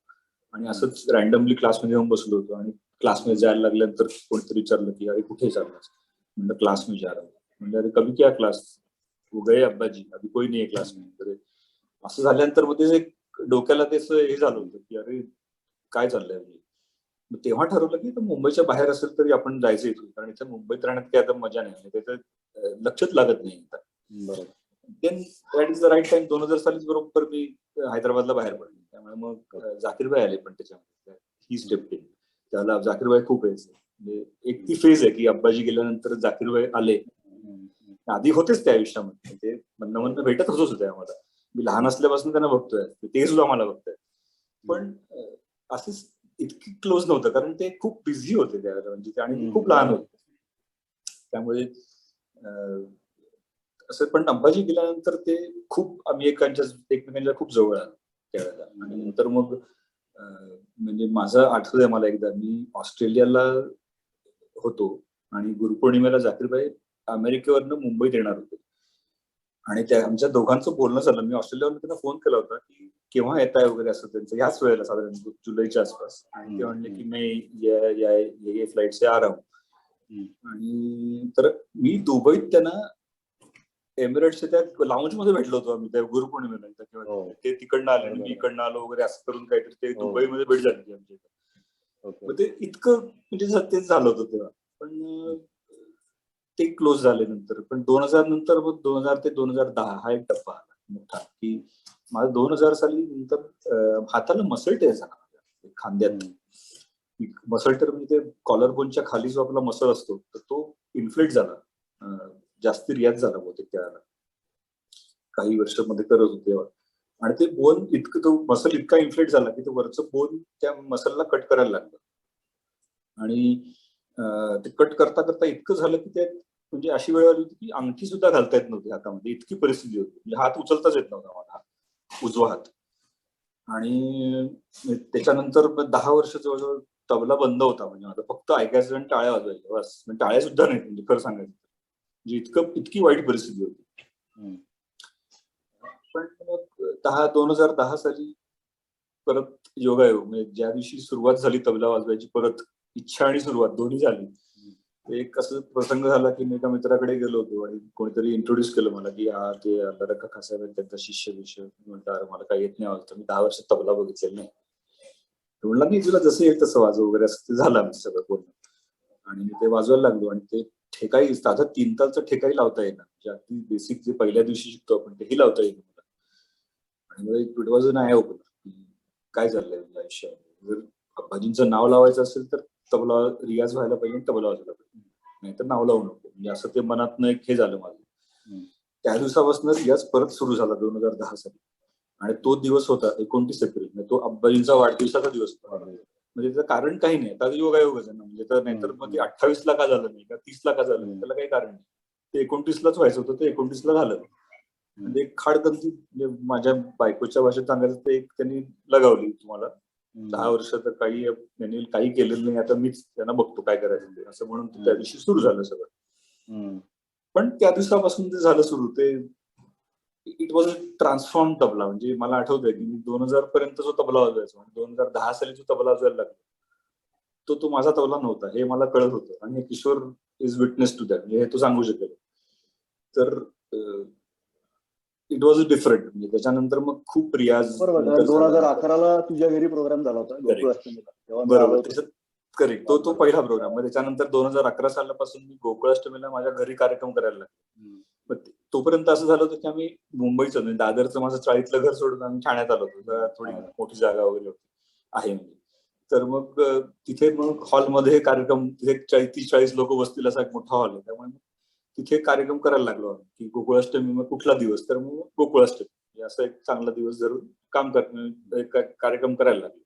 आणि असंच रॅन्डमली क्लासमध्ये येऊन बसलो होतो. आणि क्लासमध्ये जायला लागल्यानंतर कोणीतरी विचारलं की अरे कुठे चाललास? म्हणजे क्लास में जा रहा हूं. म्हणजे अरे कभी क्या क्लास? वो गए अब्बाजी, अभी कोई नाही क्लास में. तर असं झाल्यानंतर मग ते डोक्याला त्याच हे झालं होतं की अरे काय चाललंय. म्हणजे तेव्हा ठरवलं की मुंबईच्या बाहेर असेल तरी आपण जायचं इथून, कारण इथे मुंबईत राहण्यात काही आता मजा नाही, त्याचं लक्षच लागत नाही. बरोबर. Then that is the right time. 2000 सालीच बरोबर मी हैदराबादला बाहेर पडले. त्यामुळे मग जाकीरबाई आले, पण त्याच्यामध्ये ही स्टेप इन. त्याला जाकीरबाई खूप यायचे. म्हणजे एक ती फेज आहे की अब्बाजी गेल्यानंतर जाकीरबाई आले. आधी होतेच त्या आयुष्यामध्ये, ते म्हणणं भेटत होते आम्हाला. मी लहान असल्यापासून त्यांना बघतोय, ते सुद्धा मला बघतोय. पण असंच इतकी क्लोज नव्हतं, कारण ते खूप बिझी होते त्यावेळेला. म्हणजे आणि खूप लहान होते. त्यामुळे असं. पण अंबाजी गेल्यानंतर ते खूप आम्ही एकमेकांच्या खूप जवळ आलो त्यावेळेला. आणि नंतर मग म्हणजे माझं आठवतंय मला, एकदा मी ऑस्ट्रेलियाला होतो आणि गुरुपौर्णिमेला जाकीरबाई अमेरिकेवरनं मुंबईत येणार होते. आणि त्या आमच्या दोघांचं बोलणं झालं. मी ऑस्ट्रेलियावरून त्यांना फोन केला होता की केव्हा येत आहे वगैरे, असं त्यांचं याच वेळेला साधारण जुलैच्या आसपास. आणि ते म्हणले की मी ये फ्लाइट से आ रहा हूं. आणि तर मी दुबईत त्यांना एमिरेट्सच्या त्या लाऊंज मध्ये भेटलो होतो आम्ही त्या गुरुपौर्णिमेला. ते तिकडनं आले आणि मी इकडनं आलो वगैरे, असं करून काहीतरी ते दुबईमध्ये भेट झाली आमच्या. मग ते इतकं म्हणजे तेच झालं होतं तेव्हा. पण ते क्लोज झाले नंतर. पण 2000 नंतर मग 2000 ते 2010 हा एक टप्पा आला मोठा, की माझा 2000 साली नंतर हाताला मसल टेर झाला खांद्यात. मसल टेर म्हणजे ते कॉलर बोनच्या खाली जो आपला मसल असतो तर तो इन्फ्लेट झाला. जास्ती रियाज झाला बहुतेक त्याला, काही वर्षामध्ये करत होते तेव्हा. आणि ते बोन इतकं, तो मसल इतका इन्फ्लेट झाला की ते वरचं बोन त्या मसलला कट करायला लागलं. आणि ते कट करता करता इतकं झालं की ते म्हणजे अशी वेळ आली होती की अंगठी सुद्धा घालता येत नव्हती हातामध्ये, इतकी परिस्थिती होती. म्हणजे हात उचलताच येत नव्हता मला, उजवा हात. आणि त्याच्यानंतर 10 वर्ष जवळजवळ तबला बंद होता. म्हणजे आता फक्त ऐकायचं आणि टाळ्या वाजवायच्या बस. म्हणजे टाळ्या सुद्धा नाही, म्हणजे खरं सांगायचं म्हणजे इतकी वाईट परिस्थिती होती. पण मग 2010 साली परत योगायोग, म्हणजे ज्या दिवशी सुरुवात झाली तबला वाजवायची, परत इच्छा आणि सुरुवात दोन्ही झाली. एक असं प्रसंग झाला की मी एका मित्राकडे गेलो होतो आणि कोणीतरी इंट्रोड्यूस केलं मला की हा ते लडका खासाहेब त्यांचा शिष्य म्हणतात. अरे मला काही येत नाही वाजता, मी 10 वर्ष तबला बघितलेलं नाही. म्हणला मी तुला जसं येईल तसं वाजव वगैरे, असं ते झालं आमचं सगळं बोलणं. आणि मी ते वाजवायला लागलो आणि ते ठेकाही साधा 3 तालचं ठेकाही लावता येणार, जे अगदी बेसिक जे पहिल्या दिवशी शिकतो आपण तेही लावता येईल मला. आणि it was an eye opener. काय चाललंय आयुष्यामध्ये, जर अब्बाजींचं नाव लावायचं असेल तर तबला रियाज व्हायला पाहिजे, तबला वाजवायला पाहिजे, नाही तर नाव लावू नको. म्हणजे असं ते मनातनं एक हे झालं माझं. त्या दिवसापासून रियाज परत सुरू झाला 2010 साली. आणि तो दिवस होता 29 एप्रिल, म्हणजे तो अब्बाजींचा वाढदिवसाचा दिवस होता. म्हणजे त्याचं कारण काही नाही, आता योगायोगच आहे ना. म्हणजे तर नाहीतर मग ते 28 ला का झालं नाही, का 30 ला का झालं नाही, त्याला काही कारण नाही. ते 29 लाच व्हायचं होतं, ते 29 ला झालं. म्हणजे खाडगंती, म्हणजे माझ्या बायकोच्या भाषेत सांगायचं ते एक त्यांनी लगावली तुम्हाला. 10 वर्ष तर त्यांनी काही केलेलं नाही, आता मीच त्यांना बघतो काय करायचं ते, असं म्हणून त्या दिवशी सुरू झालं सगळं. पण त्या दिवसापासून जे झालं सुरू, ते it was a transform tabla. म्हणजे मला आठवतंय की 2000 पर्यंत जो तबला वाजवायचा, 2010 साली जो तबला वाजवायला लागला तो माझा तबला नव्हता, हे मला कळत होतं. आणि Kishore is witness to that, म्हणजे हे तो सांगू शकेल. तर इट वॉज डिफरंट. म्हणजे त्याच्यानंतर मग खूप रियाज. 2011ला तुझ्या घरी प्रोग्राम झाला होता गोकुळाष्टमीला. बरोबर, करेक्ट. तो पहिला प्रोग्राम. मग त्याच्यानंतर 2011 सालापासून मी गोकुळाष्टमीला माझ्या घरी कार्यक्रम करायला लागले. तोपर्यंत असं झालं होतं की आम्ही मुंबईचं म्हणजे दादरचं माझं चाळीतलं घर सोडून आम्ही ठाण्यात आलो होतो. जरा थोडी मोठी जागा वगैरे होती आहे म्हणजे. तर मग तिथे मग हॉलमध्ये कार्यक्रम, तिथे 30-40 लोक बसतील असा एक मोठा हॉल आहे. त्यामुळे तिथे कार्यक्रम करायला लागलो आम्ही की गोकुळाष्टमी. मग कुठला दिवस, तर मग गोकुळाष्टमी असा एक चांगला दिवस धरून कार्यक्रम करायला लागलो.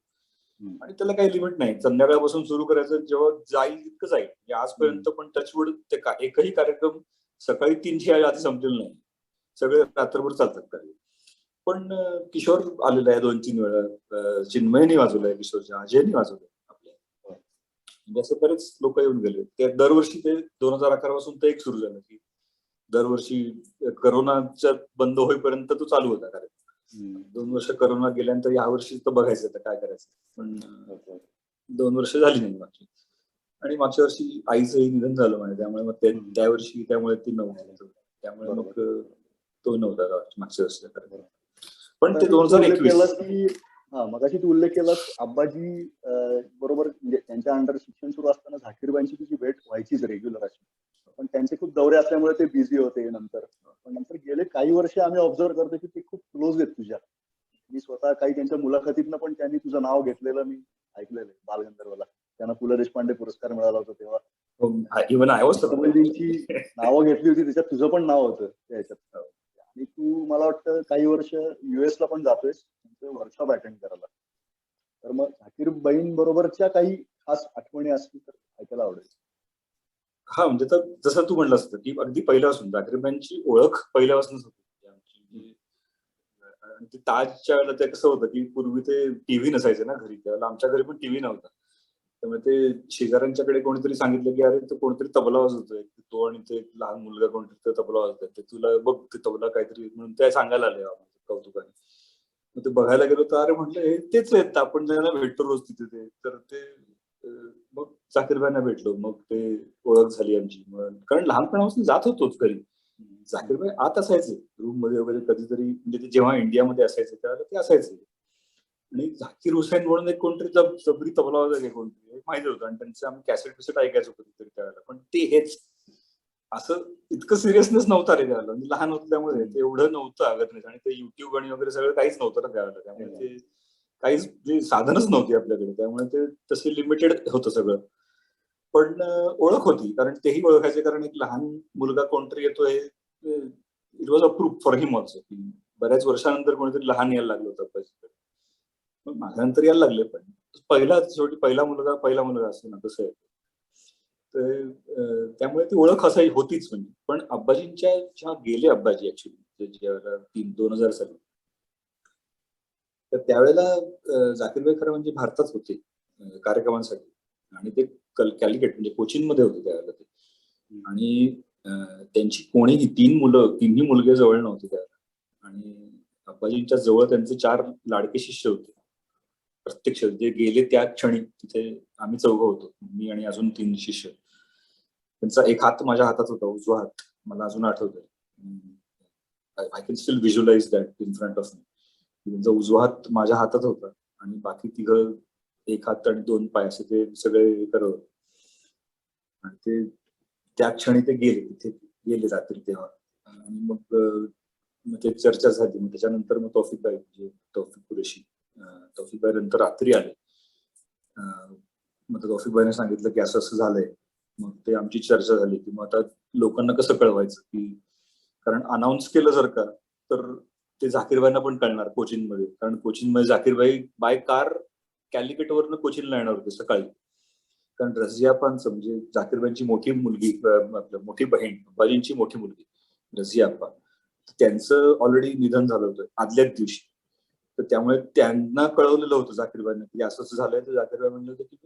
आणि त्याला काही लिमिट नाही, संध्याकाळपासून सुरू करायचं, जेव्हा जाईल तितकं जाईल. म्हणजे आजपर्यंत पण टचवूड ते एकही कार्यक्रम सकाळी 3च्या आधी संपलेला नाही, सगळे रात्रभर चालतात कार्यक्रम. पण किशोर आलेला आहे 2-3 वेळा, चिन्मयनी वाजवलंय, किशोरच्या अजयनी वाजवलंय आपल्या, म्हणजे असं बरेच लोक येऊन गेले. ते दरवर्षी ते 2011 पासून ते एक सुरू झालं की दरवर्षी करोनाच्या बंद होईपर्यंत तो चालू होता कार्यक्रम. 2 वर्ष करोना गेल्यानंतर यावर्षी तर बघायचं तर काय करायचं, पण 2 वर्ष झाली नाही मागची. आणि मागच्या वर्षी आईचंही निधन झालं म्हणजे, त्यामुळे मग त्या वर्षी त्यामुळे ती नव्हती, त्यामुळे मग तो नव्हता मागच्या वर्षी कार्यक्रम. पण ते 2021 मगाशी तू उल्लेख केलास आब्बाजी बरोबर, म्हणजे त्यांच्या अंडर शिक्षण सुरू असताना झाकीरबाईंची तुझी भेट व्हायचीच रेग्युलर अशी, पण त्यांचे खूप दौरे असल्यामुळे ते बिझी होते नंतर. पण नंतर गेले काही वर्ष आम्ही ऑब्झर्व करतो की ते खूप क्लोज आहेत तुझ्या. मी स्वतः काही त्यांच्या मुलाखतीतनं पण त्यांनी तुझं नाव घेतलेलं मी ऐकलेलं आहे. बालगंधर्वला त्यांना पु ल देशपांडे पुरस्कार मिळाला होता तेव्हा इव्हन आय वॉज त्यांची नावं घेतली होती, त्याच्यात तुझं पण नाव होतं त्याच्यात. आणि तू मला वाटतं काही वर्ष US ला पण जातोयस वर्कशॉप अटेंड करायला. तर मग झाकीरबाईं बरोबरच्या काही खास आठवणी असतील तर ऐकायला आवडेल. हा, म्हणजे तर जसं तू म्हणलं असतं की अगदी पहिल्यापासून झाकीरबाईंची ओळख पहिल्यापासूनच होती आमची. आणि ते ताजच्या वेळेला ते कसं होतं की पूर्वी ते टीव्ही नसायचे ना घरी, त्यावेळेला आमच्या घरी पण टीव्ही नव्हता. त्यामुळे ते शेजाऱ्यांच्याकडे कोणीतरी सांगितलं की अरे तो कोणतरी तबला वाजवतोय, तो आणि ते लहान मुलगा कोणतरी तबला वाजवतोय, ते तुला बघ ते तबला काहीतरी म्हणून ते सांगायला आले कौतुकाने. मग ते बघायला गेलो तर अरे म्हटलं हे तेच आहेत, आपण ज्यांना भेटतो रोज तिथे ते. तर ते मग झाकीरबाईंना भेटलो, मग ते ओळख झाली आमची. कारण लहानपणापासून जात होतोच घरी. झाकीरबाई आत असायचे रूम मध्ये वगैरे कधीतरी, म्हणजे ते जेव्हा इंडियामध्ये असायचे त्यावेळेला ते असायचे. आणि झाकीर हुसेन म्हणून एक कोणतरी जबरी तबला वाजवायचे कोणतरी माहिती होतं, आणि त्यांचं आम्ही कॅसेट ऐकायचो कधीतरी त्यावेळेला. पण ते हेच असं इतकं सिरियसनेस नव्हता रे त्यावेळेला, म्हणजे लहान होतं त्यामुळे ते एवढं नव्हतं अवेअरनेस. आणि ते युट्यूब गाणी वगैरे सगळं काहीच नव्हतं ना त्यावेळेला, त्यामुळे ते काहीच जे साधनच नव्हती आपल्याकडे, त्यामुळे ते तसे लिमिटेड होतं सगळं. पण ओळख होती, कारण तेही ओळखायचे, कारण एक लहान मुलगा कोणतरी येतोय, it was a proof for him also की बऱ्याच वर्षानंतर कोणीतरी लहान यायला लागलं होतं. मग माझ्यानंतर यायला लागले, पण शेवटी पहिला मुलगा असतो ना, तसं आहे. तर त्यामुळे ती ओळख असाही होतीच म्हणजे. पण अब्बाजींच्या जेव्हा गेले अब्बाजी ऍक्च्युली ज्यावेळेला 2000 साली, तर त्यावेळेला झाकीरबाई खरं म्हणजे भारतात होते कार्यक्रमांसाठी. आणि ते कॅलिकट म्हणजे कोचीन मध्ये होते त्यावेळेला ते. आणि त्यांची कोणीही तिन्ही मुलगे जवळ नव्हते त्यावेळेला. आणि अब्बाजींच्या जवळ त्यांचे 4 लाडके शिष्य होते. प्रत्यक्ष जे गेले त्या क्षणी तिथे आम्ही 4 होतो, मी आणि अजून 3 शिष्य. त्यांचा एक हात माझ्या हातात होता, उजवा हात, मला अजून आठवतोय. I can still visualise that in front of me. त्यांचा उजवा हात माझ्या हातात होता आणि बाकी 3 एक हात आणि 2 पाय असे ते सगळे करत. आणि ते त्या क्षणी ते गेले रात्री तेव्हा. आणि मग ते चर्चा झाली. मग त्याच्यानंतर मग तौफिकबाई म्हणजे तौफिक कुरेशी, तौफिकबाई नंतर रात्री आले. मग तौफिकबाईने सांगितलं की असं असं झालंय. मग ते आमची चर्चा झाली की मग आता लोकांना कसं कळवायचं, की कारण अनाऊन्स केलं जर का तर ते झाकीरबाईंना पण कळणार कोचीनमध्ये, कारण कोचीनमध्ये झाकीरबाई बाय कार कॅलिकटवरनं कोचीनला येणार होते सकाळी. कारण रझिया अप्पांचं म्हणजे झाकीरबाईंची मोठी मुलगी, मोठी बहीण, अब्बाजींची मोठी मुलगी रझिया अप्पा, त्यांचं ऑलरेडी निधन झालं होतं आदल्याच दिवशी. तर त्यामुळे त्यांना कळवलेलं होतं झाकीरबाईंना की असं असं झालंय. तर झाकीरबाई म्हणलं होतं की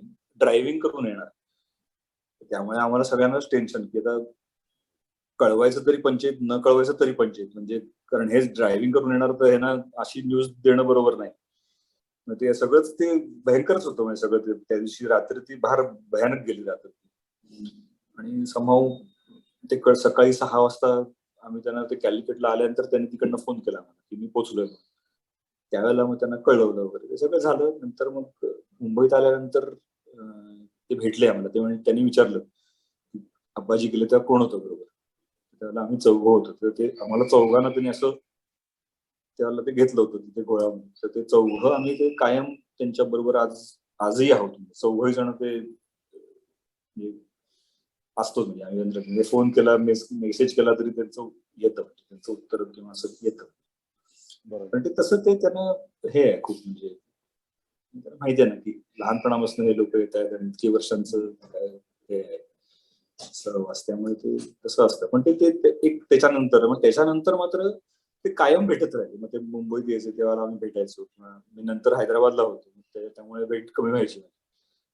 ड्रायव्हिंग करून येणार. त्यामुळे आम्हाला सगळ्यांनाच टेन्शन की आता कळवायचं तरी पंचायत, न कळवायचं तरी पंचायत, म्हणजे कारण हे ड्रायव्हिंग करून येणार तर ह्यांना अशी न्यूज देणं बरोबर नाही. ते सगळंच ते भयंकरच होतं म्हणजे सगळं. त्या दिवशी रात्री ती फार भयानक गेली रात्री. आणि समहाऊ ते सकाळी 6 वाजता आम्ही त्यांना ते कॅलिकटला आल्यानंतर त्यांनी तिकडनं फोन केला मला की मी पोहोचलोय. त्यावेळेला मग त्यांना कळवलं वगैरे, ते सगळं झालं. नंतर मग मुंबईत आल्यानंतर ते भेटले आम्हाला. ते म्हणजे त्यांनी विचारलं अब्बाजी गेले तेव्हा कोण होतं बरोबर. त्यावेळेला आम्ही चौघं होतो, तर ते आम्हाला चौघांना त्यांनी असं त्यावेळेला ते घेतलं होतं तिथे गोळ्यामध्ये. तर ते चौघं आम्ही ते कायम त्यांच्या बरोबर आजही आहोत. चौघही जण ते म्हणजे असतो. म्हणजे आम्ही म्हणजे फोन केला, मेसेज केला तरी त्यांचं येतं, त्यांचं उत्तर किंवा असं येतं. बरोबर. पण ते तसं ते त्यांना हे आहे खूप, म्हणजे त्यांना माहिती आहे ना की लहानपणापासून हे लोक येत आहेत आणि इतकी वर्षांचं काय हे आहे सहवास, त्यामुळे ते तसं असतं. पण ते एक त्याच्यानंतर मात्र ते कायम भेटत राहिले. मग ते मुंबईत यायचे तेव्हा आम्ही भेटायचो, किंवा मी नंतर हैदराबादला होतो, त्यामुळे भेट कमी व्हायची.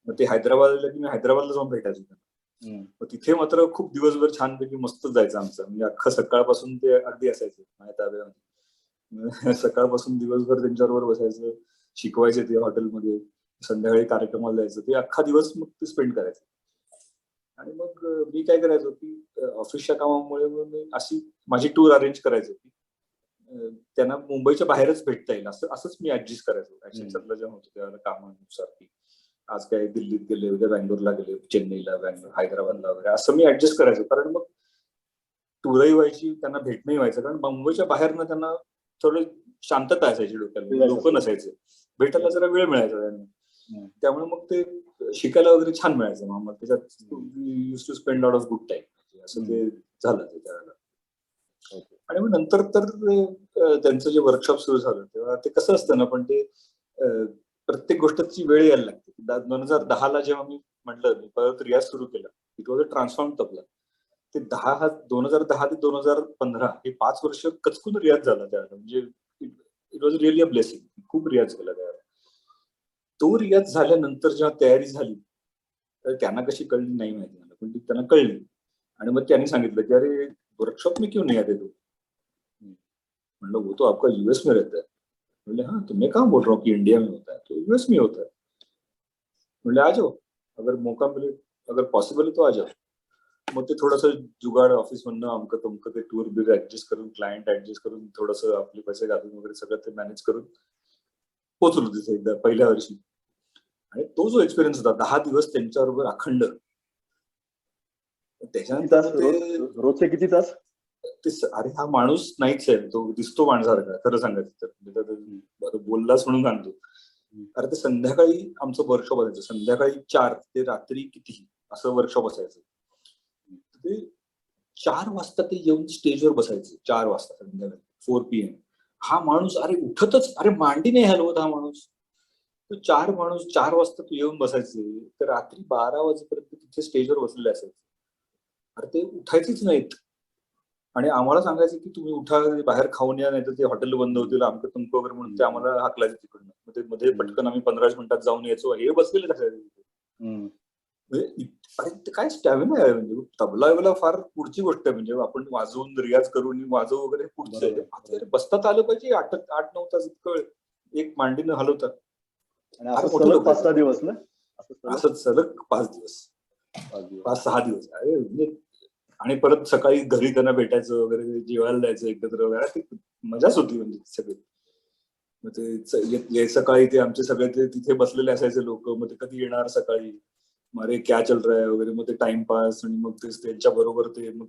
मग ते हैदराबादला की मी हैदराबादला जाऊन भेटायचो त्यांना. मग तिथे मात्र खूप दिवसभर छानपैकी मस्तच जायचं आमचं. म्हणजे अख्खं सकाळपासून ते अगदी असायचे माझ्या ताब्यामध्ये. सकाळपासून दिवसभर त्यांच्याबरोबर बसायचं, शिकवायचे ते हॉटेलमध्ये, संध्याकाळी कार्यक्रमाला जायचं, ते अख्खा दिवस मग ते स्पेंड करायचं. आणि मग मी काय करायचो की ऑफिसच्या कामामुळे मी अशी माझी टूर अरेंज करायचो की त्यांना मुंबईच्या बाहेरच भेटता येईल असंच मी ऍडजस्ट करायचो. ऍक्च्युअली सगळं जेव्हा होतं त्यावेळेला कामानुसार की आज काय दिल्लीत गेले, उद्या बँगलोरला गेले, चेन्नईला, हैदराबादला वगैरे, असं मी ऍडजस्ट करायचो. कारण मग टूरही व्हायची, त्यांना भेटणंही व्हायचं. कारण मुंबईच्या बाहेरनं त्यांना थोडं शांतता असायची डोक्याला, लोक नसायचे, भेटायला जरा वेळ मिळायचा त्यांना. त्यामुळे मग ते शिकायला वगैरे छान मिळायचं. मग त्याच्यात use to spend lot of good time, असं ते झालं ते त्यावेळेला. आणि मग नंतर तर त्यांचं जे वर्कशॉप सुरू झालं तेव्हा ते कसं असतं ना, पण ते प्रत्येक गोष्टीची वेळ यायला लागते. 2010ला जेव्हा मी म्हटलं मी परत रियाज सुरू केला, it was a transform tabla. ते 2010 ते 2015 हे 5 वर्ष कचकून रियाज झाला त्यावेळेला. म्हणजे it was really a blessing. खूप रियाज केला त्यावेळेला. तो रियाज झाल्यानंतर जेव्हा तयारी झाली तर त्यांना कशी कळली नाही माहिती मला, पण ती त्यांना कळली. आणि मग त्यांनी सांगितलं की अरे वर्कशॉप में क्यों नहीं आते तू? मतलब वो तो आपका यूएस में रहता है. बोले हाँ, तो मैं कहाँ बोल रहा हूँ कि इंडिया में होता है, तो यूएस में होता है. बोले आ जाओ, अगर मौका मिले, अगर पॉसिबल है तो आ जाओ. मग ते थोडंसं जुगाड ऑफिस मधनं अमकं तमकं ते टूर बिर ऍडजस्ट करून, क्लायंट ऍडजस्ट करून, थोडंसं आपले पैसे घालून वगैरे सगळं ते मॅनेज करून पोहोचलो तिथे एकदा पहिल्या वर्षी. आणि तो जो एक्सपिरियन्स होता 10 दिवस त्यांच्याबरोबर अखंड, त्याच्यानंतर रोजचे किती तास? अरे हा माणूस नाहीच आहे, तो दिसतो माणसासारखा खरं सांगायचं तर, बोललाच म्हणून सांगतो. अरे ते संध्याकाळी आमचं वर्कशॉप असायचं, संध्याकाळी 4 ते रात्री किती असं वर्कशॉप असायचं. ते 4 वाजता ते येऊन स्टेजवर बसायचे, 4 वाजता संध्याकाळी 4 PM. हा माणूस अरे उठतच, अरे मांडी नाही हलवत हा माणूस. तो 4 वाजता तू येऊन बसायचे तर रात्री 12 वाजेपर्यंत तिथे स्टेजवर बसलेले असायचे. अरे ते उठायचेच नाहीत आणि आम्हाला सांगायचं की तुम्ही उठा, बाहेर खाऊन या, नाही तर ते हॉटेल बंद होतील, आमचं तुमकं वगैरे म्हणून ते आम्हाला हाकलायचे तिकडनं. मग ते मध्ये पटकन आम्ही 15 मिनिटात जाऊन यायचो. हे बसलेले असायचे तिथे. म्हणजे अरे ते काय स्टॅमिना आहे, म्हणजे तबला वगैरे फार पुढची गोष्ट आहे. म्हणजे आपण वाजवून रियाज करून वाजव वगैरे पुढचं आहे. बसतात आलं पाहिजे 8-9 तास इतकं एक मांडीनं हलवतात. आणि असं 5-6 दिवस ना, असंच सलग 5 दिवस 5-6 दिवस. अरे म्हणजे आणि परत सकाळी घरी त्यांना भेटायचं वगैरे, जेवायला जायचं एकत्र वगैरे, मजाच होती म्हणजे सगळी. मग ते सकाळी ते आमचे सगळे ते तिथे बसलेले असायचे लोक, मग ते कधी येणार सकाळी, अरे क्या चल रहा है वगैरे, मग ते टाइमपास. आणि मग ते त्यांच्या बरोबर ते मग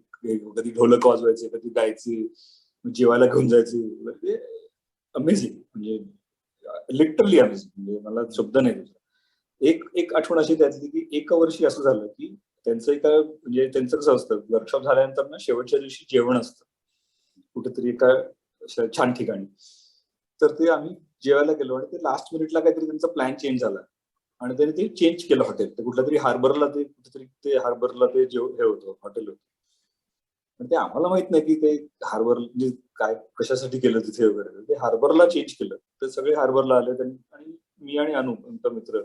कधी ढोलक वाजवायचे, कधी गायचे, मग जेवायला घेऊन जायचे. अमेझिंग, म्हणजे लिटरली अमेझिंग, म्हणजे मला शब्द नाही दुसरा. एक आठवण अशी त्यातली की एका वर्षी असं झालं की त्यांचं म्हणजे त्यांचं कसं असतं, वर्कशॉप झाल्यानंतर ना शेवटच्या दिवशी जेवण असतं कुठेतरी एका छान ठिकाणी. तर ते आम्ही जेवायला गेलो आणि ते लास्ट मिनिटला काहीतरी त्यांचा प्लॅन चेंज झाला आणि त्यांनी ते चेंज केलं हॉटेल. ते कुठल्या तरी हार्बरला ते हे होतं हॉटेल होतं. पण ते आम्हाला माहित नाही की ते हार्बर म्हणजे काय कशासाठी केलं तिथे वगैरे. ते हार्बरला चेंज केलं, तर सगळे हार्बरला आले आणि मी आणि अनु आमचा मित्र,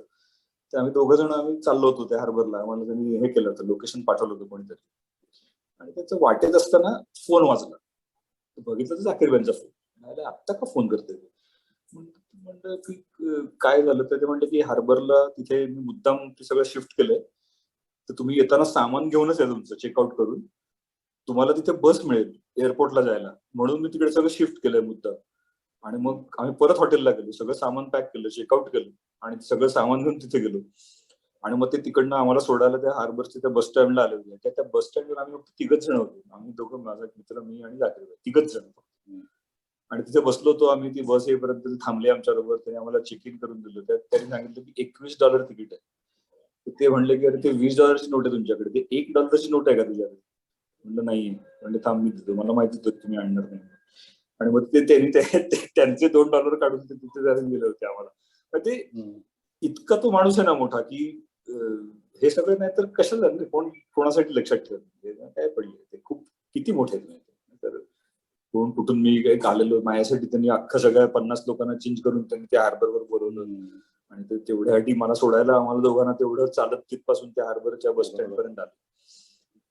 ते आम्ही दोघं जण आम्ही चाललो होतो त्या हार्बरला. आम्हाला त्यांनी हे केलं होतं, लोकेशन पाठवलं होतं कोणीतरी. आणि त्याचं वाटेत असताना फोन वाजला, बघितलं तर जाकीर भाईंचा फोन. आत्ता का फोन करते? म्हणलं की काय झालं, तर ते म्हणलं की हार्बरला तिथे मी मुद्दाम ते सगळं शिफ्ट केलंय, तर तुम्ही येताना सामान घेऊनच या तुमचं चेकआउट करून, तुम्हाला तिथे बस मिळेल एअरपोर्टला जायला, म्हणून मी तिकडे सगळं शिफ्ट केलंय मुद्दाम. आणि मग आम्ही परत हॉटेलला गेलो, सगळं सामान पॅक केलं, चेकआउट केलं आणि सगळं सामान घेऊन तिथे गेलो. आणि मग ते तिकडनं आम्हाला सोडायला त्या हार्बरच्या त्या बस स्टँडला आले होते. त्या बस स्टँडवर आम्ही फक्त 3घच जण होतो. आम्ही दोघं, माझा एक मित्र, मी आणि जाकीर भाई, 3घच जण होतो. आणि तिथे बसलो होतो आम्ही. ती बस येईपर्यंत थांबले आमच्या बरोबर. त्याने आम्हाला चेक इन करून दिलं. त्यांनी सांगितलं की $21 तिकीट आहे. तर ते म्हणले की अरे ते $20ची नोट आहे तुमच्याकडे, ते $1ची नोट आहे का तुझ्याकडे? म्हणलं नाही. म्हणजे थांब मी देतो, मला माहिती होतं तुम्ही आणणार नाही. आणि मग ते त्यांनी त्यांचे $2 काढून ते तिथे जाऊन दिले होते आम्हाला. तर ते इतका तो माणूस आहे ना मोठा की हे सगळं नाही तर कशाला कोण कोणासाठी लक्षात ठेवत काय पडले. ते खूप किती मोठे आहेत. तर कोण कुठून मी काही आलेलो, माझ्यासाठी त्यांनी अख्खं सगळ्या 50 लोकांना चेंज करून त्यांनी त्या हार्बरवर बोलवलं. आणि ते तेवढ्यासाठी मला सोडायला आम्हाला दोघांना तेवढं चालत तिथपासून त्या हार्बरच्या बस स्टँड पर्यंत आलं.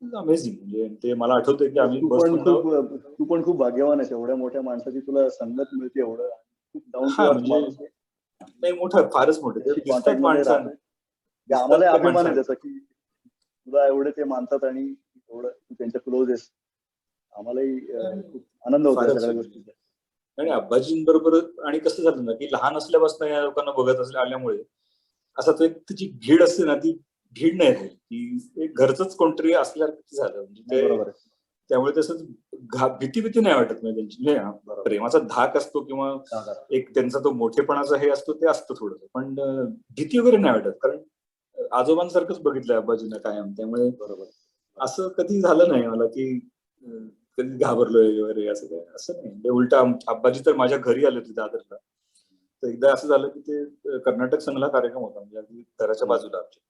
अमेझिंग. म्हणजे ते मला आठवतंय की आम्ही तू पण खूप भाग्यवान आहेस. एवढ्या मोठ्या माणसाची तुला संगत मिळते. एवढं खूप डाऊन टू अर्थ माणूस आहे. नाही, मोठं, फारच मोठे माणसं. आम्हाला अभिमान आहे त्याचा की तुला एवढे ते मानतात आणि एवढं तू त्यांच्या क्लोज आहेस. आम्हालाही खूप आनंद होतो या सगळ्या गोष्टीचा. आणि अब्बाजींबरोबर आणि कसं झालं ना की लहान असल्यापासून या लोकांना बघत आल्यामुळे असा तो एक त्याची भीड असते ना, ती भीड नाही राहिली. की एक घरचंच कोणतरी असल्यासारखं झालं. म्हणजे त्यामुळे तसंच भीती नाही वाटत. म्हणजे त्यांची प्रेमाचा धाक असतो किंवा एक त्यांचा तो मोठेपणाचा हे असतो, ते असतं थोडं. पण भीती वगैरे नाही वाटत, कारण आजोबांसारखंच बघितलंय अब्बाजींना कायम. त्यामुळे असं कधी झालं नाही मला की कधी घाबरलोय वगैरे असं काय. असं नाही. उलट अब्बाजी तर माझ्या घरी आले होते दादरला. तर एकदा असं झालं की ते कर्नाटक संघला कार्यक्रम होता, म्हणजे अगदी घराच्या बाजूला आमच्या.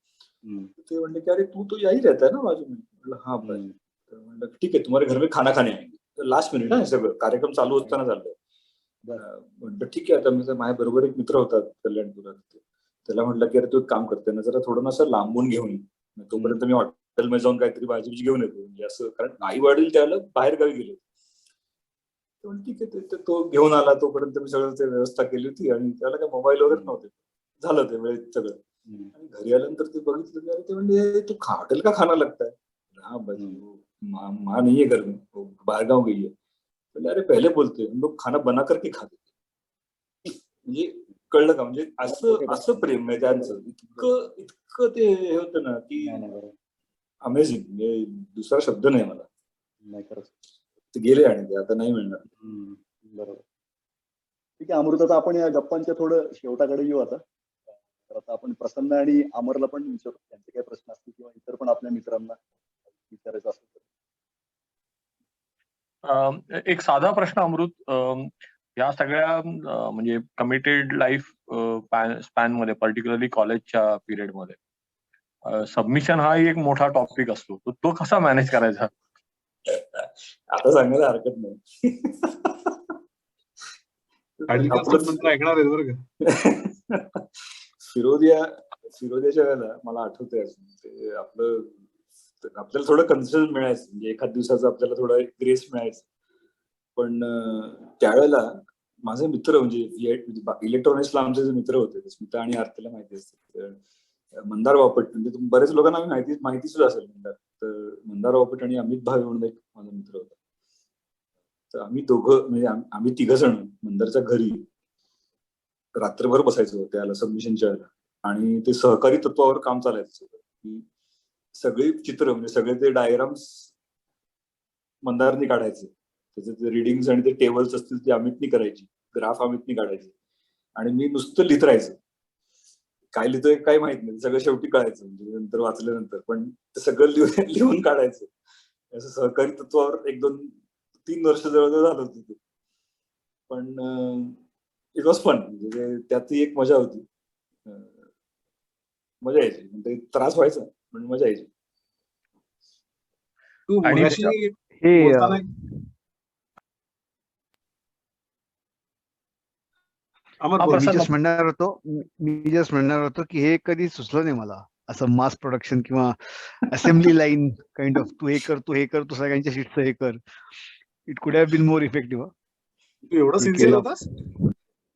ते म्हणले की अरे तू तो यही रहता है ना बाजू में? म्हटलं हा अब्बाजी. तर म्हणलं ठीक आहे, तुम्हारे घर में खाना खाने आएंगे. लास्ट मिनिट ना सगळं कार्यक्रम चालू असताना झालं. म्हटलं ठीक आहे. आता मी माझ्या बरोबर एक मित्र होता कल्याणपुरात, त्याला म्हटलं की अरे तू एक काम करते ना, जरा थोडं असं लांबून घेऊन ये, तोपर्यंत मी हॉटेलमध्ये जाऊन काहीतरी भाजी घेऊन येतो. म्हणजे असं, कारण आई वडील त्याला बाहेर गावी गेले. ठीक आहे. तो घेऊन आला, तोपर्यंत मी सगळं ते व्यवस्था केली होती. आणि त्याला काय मोबाईल वगैरे नव्हते. झालं ते वेळेत सगळं. आणि घरी आल्यानंतर ते बघितलं की अरे ते म्हणजे तू हॉटेल का खाना लगता है? हाँ भाई, माँ नहीं है घर में, बाहर गाँव गई है. म्हणजे अरे पहिले बोलते हम लोग खाना बना करके खाते. म्हणजे कळलं का? म्हणजे असं प्रेम आहे त्यांचं. इतकं ते हे होतं ना की अमेझिंग. म्हणजे दुसरा शब्द नाही मला. नाही खरंच. ते गेले आणि ते आता नाही मिळणार. बरोबर. ठीक आहे अमृता, आता आपण या गप्पांच्या थोडं शेवटाकडे येऊ आता. तर आता आपण प्रसन्न आणि अमरला पण विचारू, त्यांचे काही प्रश्न असतील किंवा इतर पण आपल्या मित्रांना विचारायचं असेल तर. एक साधा प्रश्न अमृत. या सगळ्या म्हणजे कमिटेड लाईफ स्पॅन मध्ये, पर्टिक्युलरली कॉलेजच्या पिरियड मध्ये सबमिशन हा एक मोठा टॉपिक असतो. तो कसा मॅनेज करायचा? आता सांगायला हरकत नाही. ऐकणार आहे बरं का. फिरोदियाच्या वेळेला मला आठवतंय ते आपल्याला थोडं कन्सेशन मिळायचं. म्हणजे एखाद दिवसाचं आपल्याला थोडा ग्रेस मिळायचं. पण त्यावेळेला माझे मित्र म्हणजे इलेक्ट्रॉनिक्सला आमचे जे मित्र होते, स्मिता आणि आरतीला माहिती असते, मंदार बापट, म्हणजे बरेच लोकांना माहिती सुद्धा असेल मंदार. तर मंदार बापट आणि अमित भावे म्हणून एक माझा मित्र होता. तर आम्ही दोघं, म्हणजे आम्ही 3 जण मंदारच्या घरी रात्रभर बसायचो त्याला सबमिशनच्या वेळेला. आणि ते सहकारी तत्वावर काम चालायचं की सगळी चित्र, म्हणजे सगळे ते डायग्राम्स मंदारनी काढायचे. त्याचे ते रिडिंग्स आणि ते टेबल्स असतील ते अमितनी करायची, ग्राफ अमितनी काढायचे. आणि मी नुसतं लिहित राहायचं. काय लिहितोय काय माहित नाही, सगळं शेवटी कळायचं म्हणजे नंतर वाचल्यानंतर. पण ते सगळं लिहून काढायचं. असं सहकारी तत्वावर 1-2-3 वर्ष जवळजवळ झालं होतं ते. पण इट वॉज फन. म्हणजे त्यातही एक मजा होती. मजा यायची. म्हणजे त्रास व्हायचा पण मजा यायची. तू आणि मगाशी हे बोलताना मी जस्ट म्हणणार होतो की हे कधी सुचलं नाही मला, असं मास प्रोडक्शन किंवा असेंब्ली लाईन काइंड ऑफ. तू हे कर, तू सगळ्यांच्या शीट्स हे कर. इट कुड हॅव बीन मोर इफेक्टिव्ह. तू एवढं सिन्सिअर होतास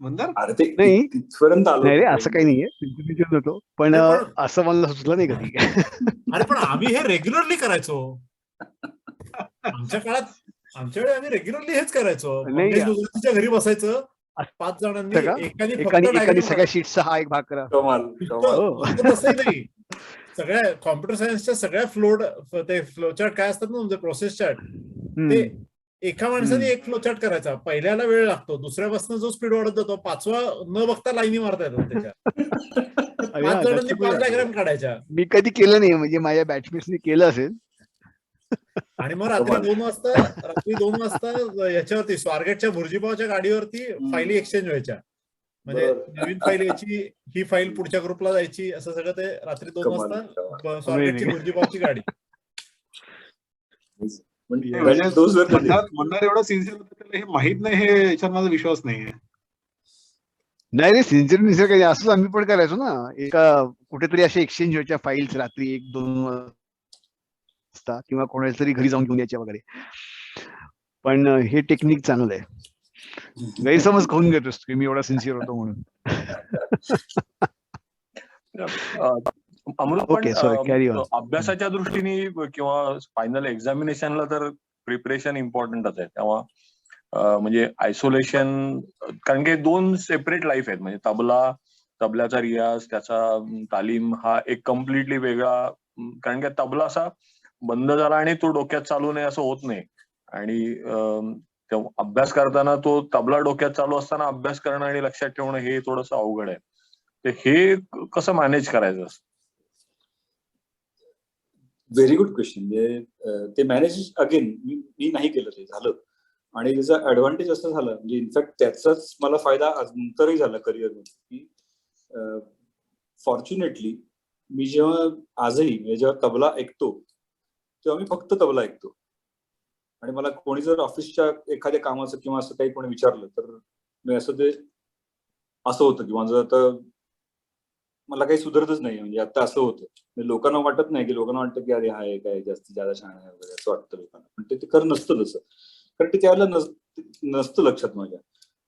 मंदार? अरे ते नाही तिथपर्यंत आलो नाही रे, असं काही नाहीये. होतो पण असं मला सुचलं नाही कधी. अरे पण आम्ही हे रेग्युलरली करायचो. आमच्या वेळी आम्ही रेग्युलरली हेच करायचो. गुजरातीच्या घरी बसायचं 5 जणांनी, एकाने सगळ्या शीट्सचा हा एक भाग करा. कमाल. तसंही नाही. सगळ्या कॉम्प्युटर सायन्सच्या सगळ्या ते फ्लोचार्ट काय असतात ना म्हणजे प्रोसेस चार्ट, ते एका माणसाने एक फ्लोचार्ट करायचा. पहिल्याला वेळ लागतो, दुसऱ्यापासून जो स्पीड वाढत जातो, पाचवा न बघता लाईनी मारता येतात त्याच्या. अरे 5 हा, जणांनी that's 5 good. डायग्राम काढायच्या. मी कधी केलं नाही, म्हणजे माझ्या बॅचमेट्सनी केलं असेल. आणि मग रात्री 2 वाजता याच्यावरती स्वारगेटच्या भुर्जीपावच्या गाडीवरती फाईली एक्सचेंज व्हायच्या. म्हणजे नवीन फाईल यायची, ही फाईल पुढच्या ग्रुपला जायची, असं सगळं ते रात्री 2 वाजता स्वारगेटची भुर्जीपावची गाडी. म्हणणार एवढं सिन्सिअर होतं, त्याला हे माहित नाही, हे याच्यावर माझा विश्वास नाहीये. नाही सिन्सिअर काही असंच आम्ही पण करायचो ना. एका कुठेतरी असे एक्सचेंज व्हायच्या फाईल्स रात्री 1-2 वाजता, किंवा कोणाच्या तरी घरी जाऊन घेऊन यायच्या वगैरे. पण हे टेक्निक चांगलं आहे. गैरसमज खाऊन घेतोस की मी एवढा सिन्सिअर होतो म्हणून. अमृत, Okay, sorry, carry on. पण अभ्यासाच्या दृष्टीने किंवा फायनल एक्झामिनेशनला तर प्रिपरेशन इम्पॉर्टंटच आहे. तेव्हा म्हणजे आयसोलेशन, कारण की 2 सेपरेट लाईफ आहेत. म्हणजे तबल्याचा रियाज, त्याचा तालीम हा एक कम्प्लिटली वेगळा. कारण की तबला असा बंद झाला आणि तो डोक्यात चालू नये असं होत नाही. आणि अभ्यास करताना तो तबला डोक्यात चालू असताना अभ्यास करणं आणि लक्षात ठेवणं हे थोडंसं अवघड आहे. तर हे कसं मॅनेज करायचं? Very good question. म्हणजे ते मॅनेज अगेन मी नाही केलं, ते झालं. आणि त्याचा ऍडव्हान्टेज असं झालं, म्हणजे इनफॅक्ट त्याचाच मला फायदा नंतरही झाला करिअरमध्ये, की फॉर्च्युनेटली मी जेव्हा आजही म्हणजे जेव्हा तबला ऐकतो तेव्हा मी फक्त तबला ऐकतो. आणि मला कोणी जर ऑफिसच्या एखाद्या कामाचं किंवा असं काही कोणी विचारलं तर मी असं होतं की माझं आता मला काही सुधारतच नाही. म्हणजे आता असं होतं, लोकांना वाटत नाही, की लोकांना वाटतं की अरे हा काय जास्तीत जास्त छान आहे वगैरे असं वाटतं लोकांना. पण ते खरं नसतं तसं, कारण ते त्यावेळेला नसतं लक्षात माझ्या.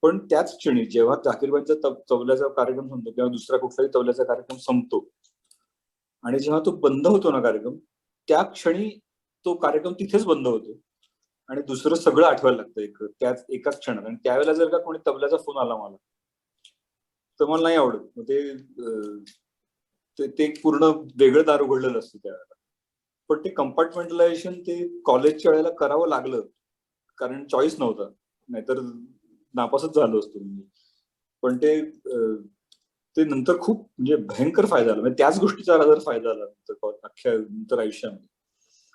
पण त्याच क्षणी जेव्हा जाकीरबाईंचा तबल्याचा कार्यक्रम संपतो किंवा दुसरा कुठलाही तबल्याचा कार्यक्रम संपतो आणि जेव्हा तो बंद होतो ना कार्यक्रम, त्या क्षणी तो कार्यक्रम तिथेच बंद होतो आणि दुसरं सगळं आठवायला लागतं त्याच एकाच क्षणात. आणि त्यावेळेला जर का कोणी तबल्याचा फोन आला मला तर मला नाही आवडत. मग ते पूर्ण वेगळं दार उघडलेलं असतं त्यावेळेला. पण ते कंपार्टमेंटलायझेशन ते कॉलेजच्या वेळेला करावं लागलं, कारण चॉईस नव्हता, नाहीतर नापासच झालो असतो. पण ते नंतर खूप म्हणजे भयंकर फायदा झाला. म्हणजे त्याच गोष्टीचा जर फायदा झाला अख्ख्या नंतर आयुष्यामध्ये.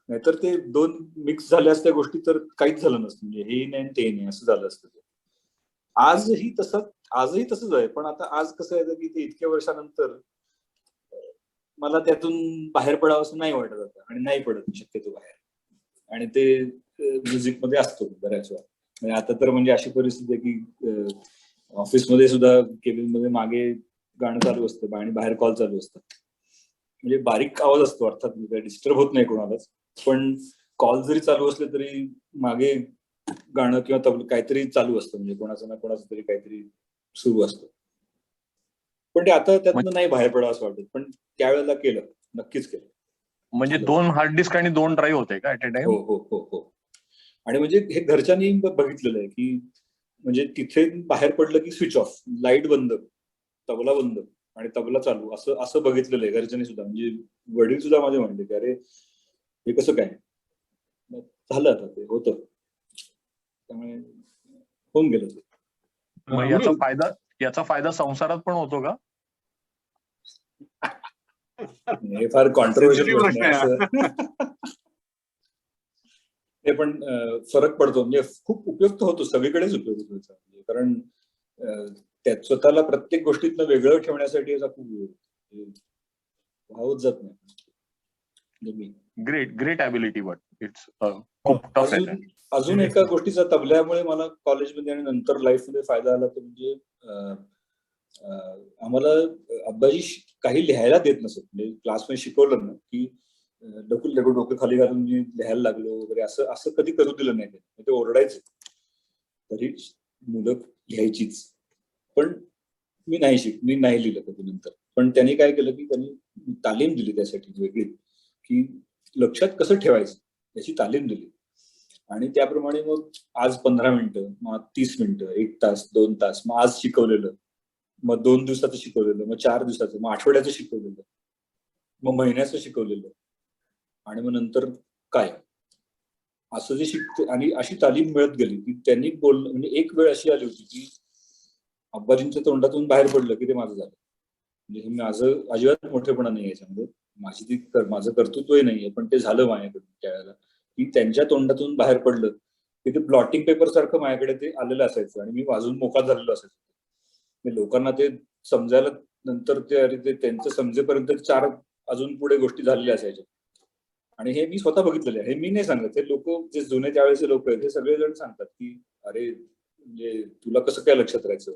नाहीतर ते 2 मिक्स झाल्या असत्या गोष्टी तर काहीच झालं नसतं. म्हणजे हे नाही ते नाही असं झालं असतं. आजही तसंच आहे. पण आता आज कसं आहे की ते इतक्या वर्षानंतर मला त्यातून बाहेर पडावं असं नाही वाटत आता, आणि नाही पडत शक्यतो बाहेर. आणि ते म्युझिक मध्ये असतो बऱ्याच वेळा. म्हणजे आता तर म्हणजे अशी परिस्थिती आहे की ऑफिसमध्ये सुद्धा केबिन मध्ये मागे गाणं चालू असतं आणि बाहेर कॉल चालू असतात. म्हणजे बारीक आवाज असतो, अर्थात काही डिस्टर्ब होत नाही कोणालाच. पण कॉल जरी चालू असले तरी मागे गाणं किंवा काहीतरी चालू असतं, म्हणजे कोणाचं ना कोणाचं तरी काहीतरी सुरू असतं. पण ते आता त्यातनं नाही बाहेर पडावं असं वाटत. पण त्यावेळेला केलं, नक्कीच केलं. म्हणजे 2 हार्ड डिस्क आणि 2 ड्राईव्ह होते का ऍट अ टाइम? हो. आणि म्हणजे हे घरच्यांनी बघितलेलं आहे की म्हणजे तिथे बाहेर पडलं की स्विच ऑफ, लाईट बंद, तबला बंद आणि तबला चालू, असं बघितलेलं आहे घरच्यांनी सुद्धा. म्हणजे वडील सुद्धा माझे म्हणले की अरे हे कसं काय झालं, आता ते होतं, त्यामुळे होऊन गेलं ते. मग याचा फायदा संसारात पण होतो का? हे फार कॉन्ट्रोवर्शियल प्रश्न आहे असं. हे पण फरक पडतो, म्हणजे खूप उपयुक्त होतो, सगळीकडेच उपयोग होतो. कारण त्यात स्वतःला प्रत्येक गोष्टीतनं वेगळं ठेवण्यासाठी याचा खूप वाहत जात नाही. ग्रेट ॲबिलिटी, बट इट्स खूप टफ आहे. अजून एका गोष्टीचा तबल्यामुळे मला कॉलेजमध्ये आणि नंतर लाईफमध्ये फायदा झाला तो म्हणजे आम्हाला अब्बाजी काही लिहायला देत नसत. म्हणजे क्लासमध्ये शिकवलं ना की डोकं खाली घालून मी लिहायला लागलो वगैरे, असं कधी करू दिलं नाही. ते ओरडायचे तरी मुलं लिहायचीच. पण मी नाही लिहिलं कधी नंतर. पण त्यांनी काय केलं की त्यांनी तालीम दिली त्यासाठी वेगळी, की लक्षात कसं ठेवायचं याची तालीम दिली. आणि त्याप्रमाणे मग आज 15 मिनिटं, मग 30 मिनिटं, 1 तास, 2 तास, मग आज शिकवलेलं, मग 2 दिवसाचं शिकवलेलं, मग 4 दिवसाचं, मग आठवड्याचं शिकवलेलं. मग महिन्याचं शिकवलेलं आणि मग नंतर काय असं जे शिकते आणि अशी तालीम मिळत गेली की त्यांनी म्हणजे एक वेळ अशी आली होती की अब्बाजींच्या तोंडातून बाहेर पडलं की ते माझं झालं. म्हणजे हे माझं अजिबात मोठेपणा नाही याच्यामध्ये, माझं कर्तृत्वही नाहीये, पण ते झालं माझ्याकडून त्यावेळेला की त्यांच्या तोंडातून बाहेर पडलं की ते ब्लॉटिंग पेपर सारखं माझ्याकडे ते आलेलं असायचं आणि मी वाजून मोकळा झालेलो असायचं. लोकांना ते समजायला नंतर ते अरे ते त्यांचं समजेपर्यंत 4 अजून पुढे गोष्टी झालेल्या असायच्या. आणि हे मी स्वतः बघितलेलं आहे. हे मी नाही सांगत, हे लोक जे जुने त्यावेळेचे लोक आहेत हे सगळेजण सांगतात की अरे म्हणजे तुला कसं काय लक्षात राहायचं.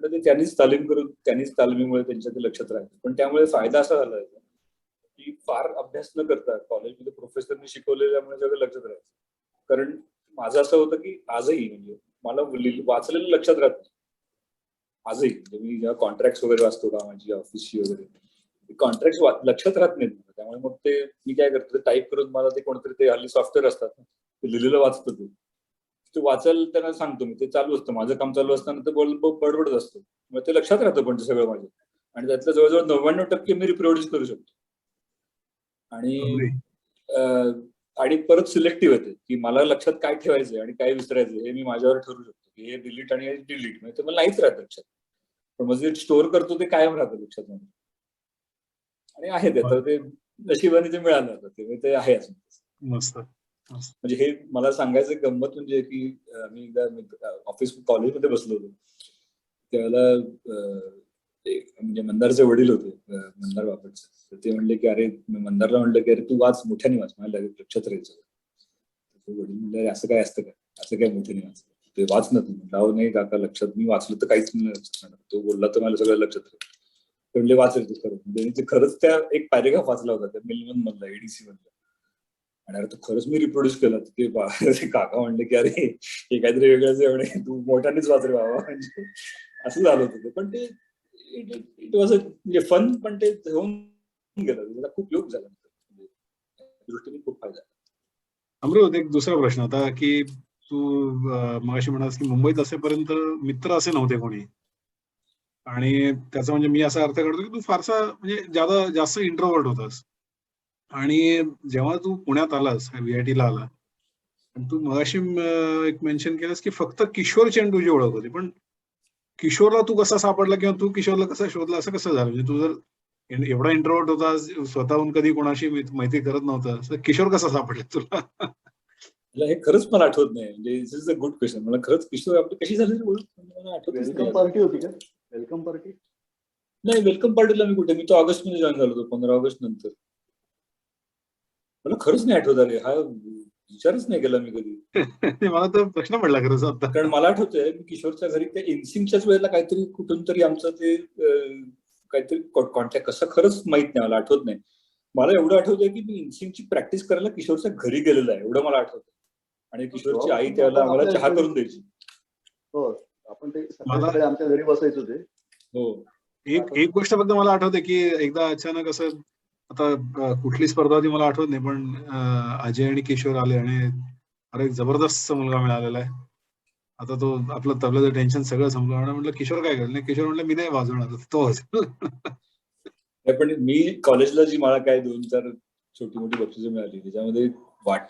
ते त्यांनीच तालीम करून त्यांनीच तालमीमुळे त्यांच्या ते लक्षात राहायचं. पण त्यामुळे फायदा असा झाला की फार अभ्यास न करता कॉलेजमध्ये प्रोफेसरने शिकवलेल्यामुळे सगळं लक्षात राहायचं. कारण माझं असं होतं की आजही म्हणजे मला वाचलेलं लक्षात राहत नाही आजही. म्हणजे मी जेव्हा कॉन्ट्रॅक्ट वगैरे वाचतो का माझी ऑफिसची वगैरे कॉन्ट्रॅक्ट लक्षात राहत नाहीत. त्यामुळे मग ते मी काय करतो टाईप करून मला ते कोणतरी ते हल्ली सॉफ्टवेअर असतात ते लिहिलेलं वाचतं ते वाचायला त्यांना सांगतो मी. ते चालू असतं माझं काम चालू असताना ते बडबडत असतं. मग ते लक्षात राहतं पण ते सगळं माझं. आणि त्यातलं जवळजवळ 99% मी रिप्रोड्यूस करू शकतो. आणि परत सिलेक्टिव्ह येते की मला लक्षात काय ठेवायचंय आणि काय विसरायचं हे मी माझ्यावर ठरवू शकतो की हे डिलीट आणि हे डिलीट. म्हणजे मला नाहीच राहत लक्षात, पण मग जे स्टोअर करतो ते कायम राहतं लक्षात मध्ये. आणि आहे त्याचं ते नशिबाने ते मिळालं जातं ते आहे असं. मस्त. म्हणजे हे मला सांगायचं गंमत म्हणजे की मी एकदा ऑफिस कॉलेजमध्ये बसलो होतो त्यावेळेला म्हणजे मंदारचे वडील होते मंदार बापटचे. तर ते म्हणले की अरे मंदारला म्हणलं की अरे तू वाच मोठ्याने वाच मला लक्षात राहायचं. वडील म्हणले असं काय असतं का असं काय मोठ्याने वाच ते वाच ना तू. म्हणलं नाही काका लक्षात मी वाचलं तर काहीच नाही लक्षात राहणार. तो बोलला तर मला सगळं लक्षात राहील. ते म्हणले वाचेल तू खरं. म्हणजे ते खरंच त्या एक पॅरेग्राफ वाचला होता त्या मिलमन मधला एडीसी मधला. आणि अरे खरंच मी रिप्रोड्यूस केलं. ते काका म्हणले की अरे हे काहीतरी वेगळंच आहे म्हणे तू मोठ्यानेच वाच रे बाबा. म्हणजे असं झालं होतं. पण ते इट वॉज म्हणजे फन. पण ते होऊन गेलं त्याला खूप योग झाला दृष्टीने खूप फायदा. अमृत एक दुसरा प्रश्न होता की तू मगाशी म्हणास की मुंबईत असेपर्यंत मित्र असे नव्हते कोणी. आणि त्याचा म्हणजे मी असा अर्थ करतो की तू फारसा म्हणजे जास्त इंट्रोवर्ट होतास. आणि जेव्हा तू पुण्यात आलास VIT ला आला आणि तू मगाशी एक मेन्शन केलंस की फक्त किशोर चेंडूची ओळख होती. पण किशोरला तू कसा सापडला किंवा तू किशोरला कसा शोधला असं कसं झालं. म्हणजे तू जर एवढा इंट्रोवर्ट होतास स्वतःहून कधी कोणाशी माहिती करत नव्हता तर किशोर कसा सापडला तुला. हे खरंच मला आठवत नाही. म्हणजे दिस इज अ गुड क्वेश्चन. मला खरंच किशोर आपली कशी झाली मला आठवत नाही. वेलकम पार्टी होती का? वेलकम पार्टी नाही वेलकम पार्टीला मी कुठे. मी तो ऑगस्ट मध्ये जॉईन झालो होतो 15 ऑगस्ट नंतर. मला खरंच नाही आठवत. अरे हा विचारच नाही केला मी कधी. मला तर प्रश्न पडला खरंच आता. कारण मला आठवतंय मी किशोरच्या घरी त्या इन्सिंगच्याच वेळेला काहीतरी कुठून तरी आमचं ते काहीतरी कॉन्टॅक्ट कसं खरंच माहित नाही मला आठवत नाही. मला एवढं आठवतंय की मी इन्सिंगची प्रॅक्टिस करायला किशोरच्या घरी गेलेलो आहे एवढं मला आठवतं. आणि किशोरची आई त्यावेळेला आम्हाला चहा करून द्यायची. हो आपण ते सकाळी आमच्या घरी बसायचो ते. हो एक गोष्ट फक्त मला आठवते की एकदा अचानक असं आता कुठली स्पर्धा होती मला आठवत नाही पण अजय आणि किशोर आले आणि अरे जबरदस्त मुलगा मिळालेला आहे. आता तो आपलं तबल्याचं टेन्शन सगळं संपलं. म्हटलं किशोर काय करणार. किशोर म्हटलं मी नाही वाजवणार तो पण मी कॉलेजला जी मला काय 2-4 छोटी मोठी बक्षिसं मिळाली त्याच्यामध्ये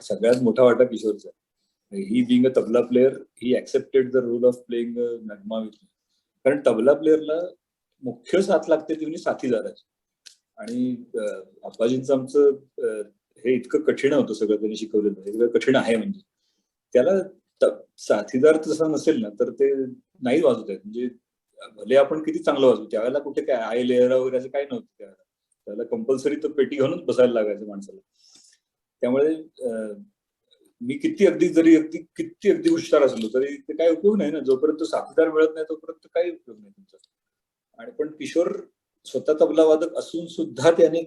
सगळ्यात मोठा वाटा किशोरचा. He being a tabla player he accepted the role of playing nagma with. कारण तबला प्लेअरला मुख्य साथ लागते ती म्हणजे साथीदाराची. आणि अप्पाजींचं आमचं हे इतकं कठीण होतं सगळं त्यांनी शिकवलेलं. इतकं कठीण आहे म्हणजे त्याला साथीदार तसा नसेल ना तर ते नाही वाजवत आहेत. म्हणजे भले आपण किती चांगलं वाजवू त्यावेळेला कुठे काय आय लेअर वगैरे असं काही नव्हतं त्यावेळेला. त्याला कंपल्सरी तो पेटी घालूनच बसायला लागायचं माणसाला. त्यामुळे मी किती अगदी हुशार असलो तरी ते काय उपयोग नाही ना. जोपर्यंत साथीदार मिळत नाही तोपर्यंत काही उपयोग नाही तुमचा. आणि पण किशोर स्वतः तबला वादक असून सुद्धा त्याने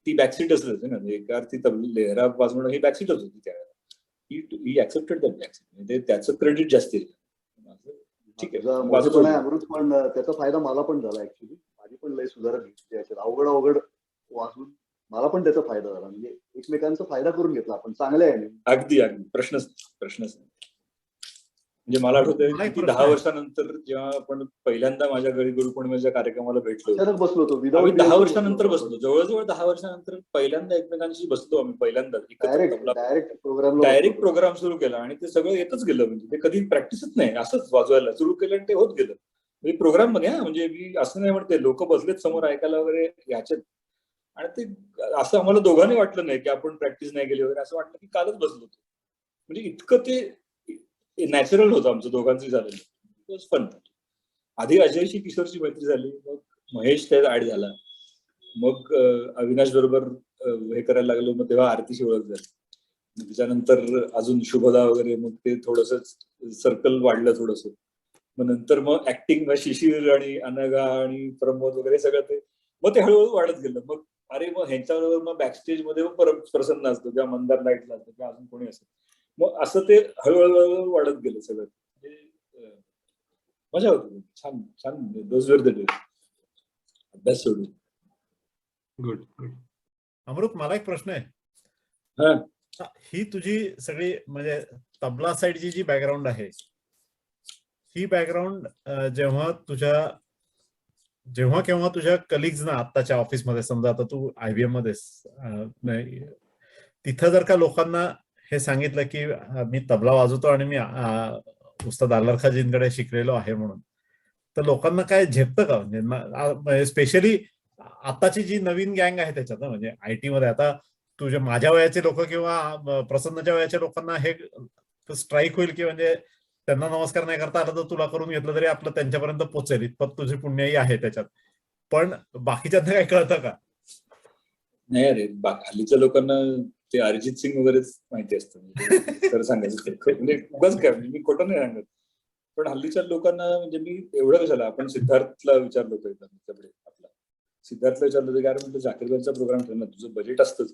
ती बॅकसीट असत ना एका अर्थी लेहरा वाजवणं ही बॅकसीटच होती त्यावेळेला. ही ऍक्सेप्टेड दॅट बॅकसीट. म्हणजे त्याचं क्रेडिट जास्त आहे. ठीक आहे अमृत पण त्याचा फायदा मला पण झाला ऍक्च्युली. माझी पण लय सुधारणा घेतली याच्यात. अवघड वाचून मला पण त्याचा फायदा झाला. म्हणजे एकमेकांचा फायदा करून घेतला आपण चांगलं आहे. अगदी प्रश्नच नाही. म्हणजे मला आठवतंय मला एक की प्रश्न 10 आहे. वर्षानंतर जेव्हा आपण पहिल्यांदा माझ्या घरी गुरुपौर्णिमेच्या कार्यक्रमाला भेटलो, अचानक बसलो होतो आम्ही विदाऊट 10 वर्षानंतर बसलो, जवळजवळ 10 वर्षानंतर पहिल्यांदा एकमेकांशी बसलो आम्ही, पहिल्यांदा एकत्र tabla direct programme direct programme सुरू केला आणि ते सगळं येतच गेलं. म्हणजे ते कधी प्रॅक्टिसच नाही, असंच वाजवायला सुरू केलं आणि ते होत गेलं. म्हणजे प्रोग्राम मध्ये म्हणजे मी असं नाही म्हणते लोक बसलेत समोर ऐकायला वगैरे ह्याच्यात, आणि ते असं आम्हाला दोघांनी वाटलं नाही की आपण प्रॅक्टिस नाही केली वगैरे, असं वाटलं की कालच बसलो होतो. म्हणजे इतकं ते नॅचरल होतं आमचं दोघांचं झालेलं. पण आधी अजयशी किशोरची मैत्री झाली, मग महेश त्यात ऍड झाला, मग अविनाश बरोबर हे करायला लागलो, मग तेव्हा आरतीशी ओळख झाली. त्याच्यानंतर अजून शुभदा वगैरे, मग ते थोडस सर्कल वाढलं थोडस. मग नंतर मग ऍक्टिंग शिशिर आणि अनघा आणि प्रमोद वगैरे सगळं ते, मग ते हळूहळू वाढत गेलं. मग अरे मग ह्यांच्याबरोबर मग बॅकस्टेज मध्ये मग परत प्रसन्न असतो किंवा मंदार लाईटला असतो किंवा अजून कोणी असतो, मग असं ते हळूहळू वाढत गेलं सगळं. मजा होती. छान छान दोज वर द डेज. अभ्यास सोडून. Good good. अमृत, मला एक प्रश्न आहे. हा, ही तुझी सगळी म्हणजे तबला साईडची जी बॅकग्राऊंड आहे, ही बॅकग्राऊंड जेव्हा केव्हा तुझ्या कलिग्स ना आत्ताच्या ऑफिसमध्ये, समजा आता तू IBM मध्ये तिथं जर का लोकांना हे सांगितलं की मी तबला वाजवतो आणि मी उस्ताद आल्लारखाजींकडे शिकलेलो आहे म्हणून, तर लोकांना काय झेपतं का? म्हणजे स्पेशली आताची जी नवीन गँग आहे त्याच्यात ना, म्हणजे IT मध्ये आता तुझ्या माझ्या वयाचे लोक किंवा प्रसन्नच्या वयाच्या लोकांना हे स्ट्राईक होईल की म्हणजे त्यांना नमस्कार नाही करता आला तर तुला करून घेतलं तरी आपलं त्यांच्यापर्यंत पोहोचेल इतपत तुझी पुण्याई आहे त्याच्यात. पण बाकीच्यांना काय कळतं का? नाही अरे, हल्लीच्या लोकांना ते अरिजित सिंग वगैरेच माहिती असतं. म्हणजे खरं सांगायचं म्हणजे उगाच काय, म्हणजे मी खोटं नाही सांगत, पण हल्लीच्या लोकांना म्हणजे मी एवढं कशाला, आपण सिद्धार्थला विचारलं होतं त्याच्याकडे, आपला सिद्धार्थला विचारलं होतं की अरे म्हटलं जाकीरबाईंचा प्रोग्राम ठेव ना, तुझं बजेट असतंच,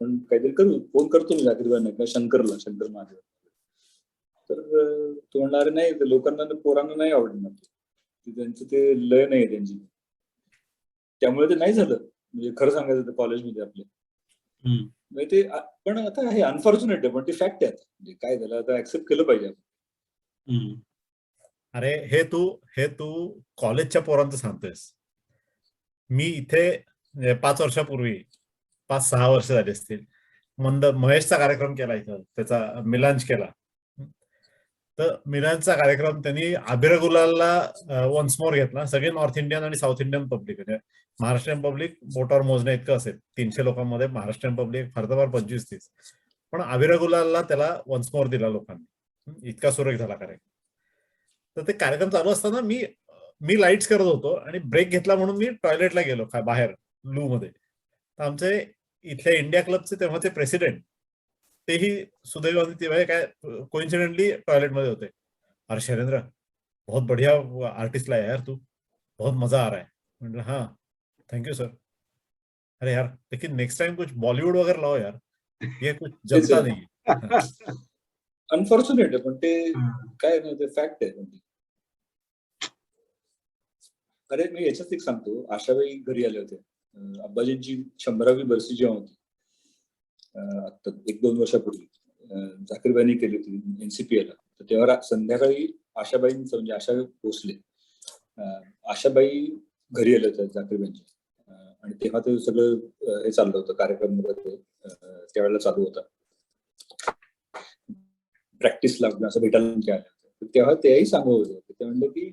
पण काहीतरी करू, फोन करतो मी जाकीरबाईंना किंवा शंकर महादेव. तर तो म्हणणार नाही, लोकांना पोरांना नाही आवडणार, त्यांचं ते लय नाही त्यांची, त्यामुळे ते नाही झालं. म्हणजे खरं सांगायचं तर कॉलेजमध्ये आपल्या म्हणजे ते, पण आता हे अनफॉर्च्युनेट आहे, पण ते फॅक्ट आहे. म्हणजे काय झालं आता ऍक्सेप्ट केलं पाहिजे आपण. अरे हे तू कॉलेजच्या पोरांचं सांगतोयस. मी इथे 5 वर्षापूर्वी 5-6 वर्ष झाली असतील, महेशचा कार्यक्रम केला इथं, त्याचा मिलांच केला. तर मिलांचा कार्यक्रम त्यांनी आबिर गुलालला वन्स मोर घेतला. सगळे नॉर्थ इंडियन आणि साऊथ इंडियन पब्लिक, म्हणजे महाराष्ट्रीयन पब्लिक बोटावर मोजण्या इतकं असेल, 300 लोकांमध्ये महाराष्ट्रीयन पब्लिक फार तर फार 25-30, पण आबिर गुलालला त्याला वन्स मोर दिला लोकांनी. इतका सुरेख झाला कार्यक्रम. तर ते कार्यक्रम चालू असताना मी लाईट्स करत होतो आणि ब्रेक घेतला म्हणून मी टॉयलेटला गेलो बाहेर लू मध्ये. तर आमचे इथल्या इंडिया क्लबचे तेव्हाचे प्रेसिडेंट तेही सुदैवाने तेव्हा काय कोइन्सिडेंटली टॉयलेट मध्ये होते. अरे शैलेंद्र, बहुत बढ़िया आर्टिस्ट लाया यार तू, बहुत मजा आ रहा है. म्हटलं हाँ थैंक यू सर. अरे यार लेकिन नेक्स्ट टाइम कुछ बॉलीवुड वगैरह लाओ यार, ये कुछ जमता नहीं. अनफॉर्च्युनेट आहे, पण ते काय नाही, ते फॅक्ट आहे. अरे मी याच्यात एक सांगतो, आशाबाई घरी आले होते, अब्बाजींची 100वी बरसी जेव्हा होती आता 1-2 वर्षापूर्वी, जाकीरबाईंनी केली होती NCPला. तर तेव्हा संध्याकाळी आशाबाईंचं म्हणजे आशा भोसले, आशाबाई घरी आले होते जाकीरबाईंच्या, आणि तेव्हा ते सगळं हे चाललं होतं, कार्यक्रम वगैरे त्यावेळेला चालू होता, प्रॅक्टिसला असं भेटायला आले होते. तेव्हा तेही सांगत होते, ते म्हणले की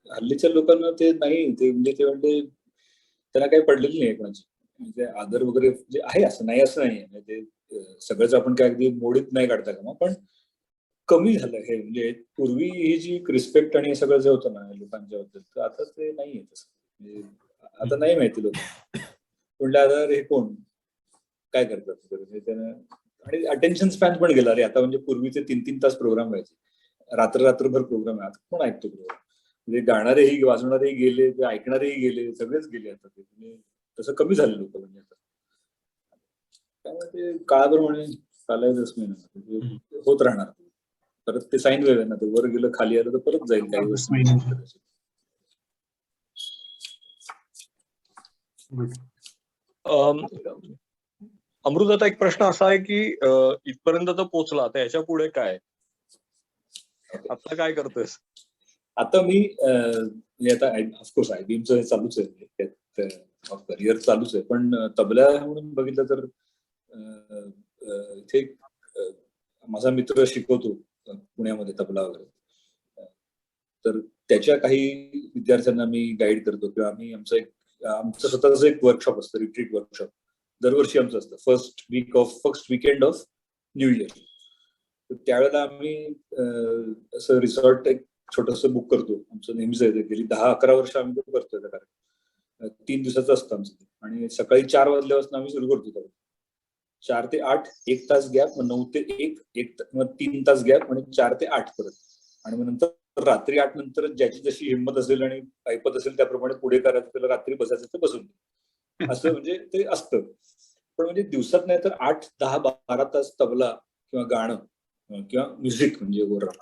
हल्लीच्या लोकांना ते नाही, ते म्हणजे ते म्हणले त्यांना काही पडलेलं नाही कोणाची, म्हणजे आदर वगैरे जे आहे असं नाही ते सगळंच आपण काय अगदी मोडीत नाही काढता का, पण कमी झालं हे. म्हणजे पूर्वी ही जी रिस्पेक्ट आणि हे सगळं जे होतं ना लोकांच्या बद्दल, तर आता ते नाहीये तसं. म्हणजे आता नाही माहिती लोक म्हणलं आता हे कोण काय करतात त्यानं, आणि अटेन्शन स्पॅन पण गेला रे आता. म्हणजे पूर्वीचे 3-3 तास प्रोग्राम व्हायचे, रात्रभर प्रोग्राम आहे, आता कोण ऐकतो प्रोग्राम? म्हणजे गाणारेही वाजवणारेही गेले, ते ऐकणारेही गेले, सगळेच गेले आता. ते म्हणजे तसं कमी झाले लोक म्हणजे आता. त्यामुळे ते काळाप्रमाणे चालायचंच नाही ना, होत राहणार. परत ते साईन वेव्ह आहे ना, ते वर गेलं खाली आलं तर परत जाईल काही वर्ष. अमृत, आता एक प्रश्न असा आहे की इथपर्यंत तर पोहोचला, आता याच्या पुढे काय? आता काय करतोयस? आता मी म्हणजे आता ऑफकोर्स IBMचं हे चालूच आहे, त्यात करिअर चालूच आहे, पण तबला म्हणून बघितलं तर इथे माझा मित्र शिकवतो पुण्यामध्ये तबला वगैरे, तर त्याच्या काही विद्यार्थ्यांना मी गाईड करतो, किंवा आम्ही आमचं स्वतःच एक वर्कशॉप असतं, रिट्रीट वर्कशॉप दरवर्षी आमचं असतं, first weekend of new year. त्यावेळेला आम्ही असं रिसॉर्ट एक छोटस बुक करतो. आमचं नेहमीच आहे, गेली 10-11 वर्ष आम्ही बुक करतोय त्या कार्यक्रम. 3 दिवसाचं असतं आमचं, आणि सकाळी 4 वाजल्यापासून आम्ही सुरू करतो. 4 ते 8 1 तास गॅप, मग 9 ते 1 मग 3 तास गॅप, आणि 4 ते 8 परत, आणि मग नंतर रात्री 8 नंतर ज्याची जशी हिंमत असेल आणि ऐपत असेल त्याप्रमाणे पुढे करायचं, त्याला रात्री बसायचं तर बसून असं म्हणजे ते असतं. पण म्हणजे दिवसात नाही तर 8, 10, 12 तास तबला किंवा गाणं किंवा म्युझिक म्हणजे ओव्हरऑल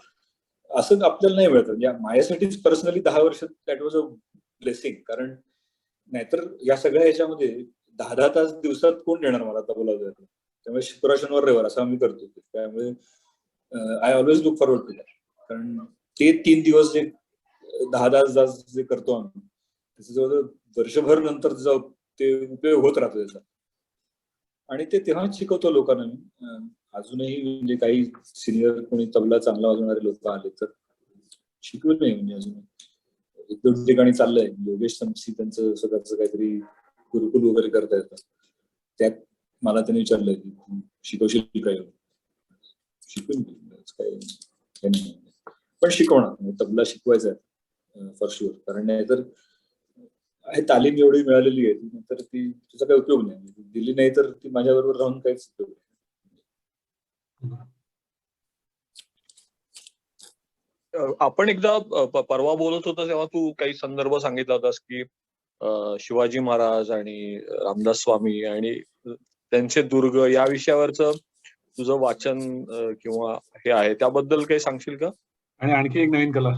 असं आपल्याला नाही मिळत. म्हणजे माझ्यासाठीच पर्सनली 10 वर्ष दॅट वॉज अ ब्लेसिंग, कारण नाहीतर या सगळ्या ह्याच्यामध्ये 10-10 तास दिवसात कोण देणार मला तबला वाजवायला. त्यामुळे शुक्रवार, शनिवार, रविवार असं आम्ही करतो. त्यामुळे I always look forward to that, कारण ते 3 दिवस जे 10-10 तास जे करतो आम्ही, त्याचं जवळजवळ वर्षभर नंतर ते उपयोग होत राहतो त्याचा. आणि ते तेव्हाच शिकवतो लोकांना मी. अजूनही म्हणजे काही सिनियर कोणी तबला चांगला वाजवणारे लोक आले तर शिकवलं नाही. म्हणजे अजून 1-2 ठिकाणी चाललंय. योगेश समसी त्यांचं स्वतःच काहीतरी गुरुकुल वगैरे करता येतं. त्यात मला त्यांनी विचारलंय की तू शिकवशील काय? शिकून काय नाही, पण शिकवणार. म्हणजे तबला शिकवायचा आहे फॉर शुअर, कारण नाहीतर आहे तालीम एवढी मिळालेली आहे नंतर ती त्याचा काही उपयोग नाही. दिली नाही तर ती माझ्याबरोबर राहून काहीच उपयोग नाही. आपण एकदा परवा बोलत होतो तेव्हा तू काही संदर्भ सांगितला होतास की शिवाजी महाराज आणि रामदास स्वामी आणि त्यांचे दुर्ग या विषयावरचं तुझं वाचन किंवा हे आहे, त्याबद्दल काही सांगशील का? आणि आणखी एक नवीन कला.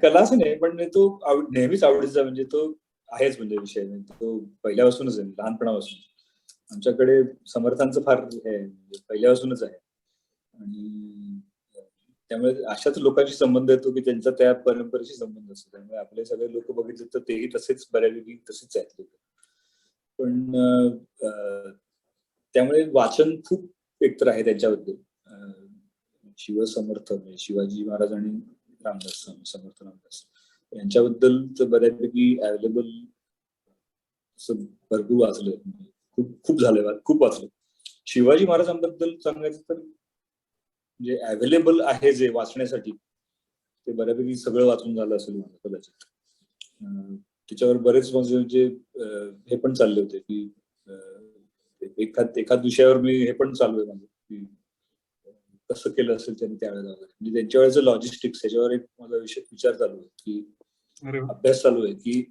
कलाच नाही, पण तो नेहमीच आवडीचा म्हणजे तो आहेच म्हणजे विषय. तो पहिल्यापासूनच आहे, लहानपणापासून आमच्याकडे समर्थांचं फार हे म्हणजे पहिल्यापासूनच आहे. आणि त्यामुळे अशाच लोकांशी संबंध येतो की त्यांचा त्या परंपरेशी संबंध असतो. त्यामुळे आपले सगळे लोक बघितले तर तेही तसेच बऱ्यापैकी तसेच आहेत लोक. पण त्यामुळे वाचन खूप एकतर आहे त्यांच्याबद्दल. शिवसमर्थ म्हणजे शिवाजी महाराज आणि रामदास समर्थ रामदास यांच्याबद्दल तर बऱ्यापैकी अवेलेबल भरपूर वाचलं, खूप झालं, खूप वाचलं. शिवाजी महाराजांबद्दल सांगायचं तर म्हणजे अवेलेबल आहे जे वाचण्यासाठी ते बऱ्यापैकी सगळं वाचून झालं असेल माझं कदाचित. त्याच्यावर बरेच म्हणजे हे पण चालले होते की एखाद विषयावर मी हे पण चालू आहे माझं की कसं केलं असेल त्यांनी त्यावेळेला वगैरे. म्हणजे त्यांच्या वेळेचं लॉजिस्टिक्स ह्याच्यावर एक माझा विचार चालू आहे की अभ्यास चालू आहे की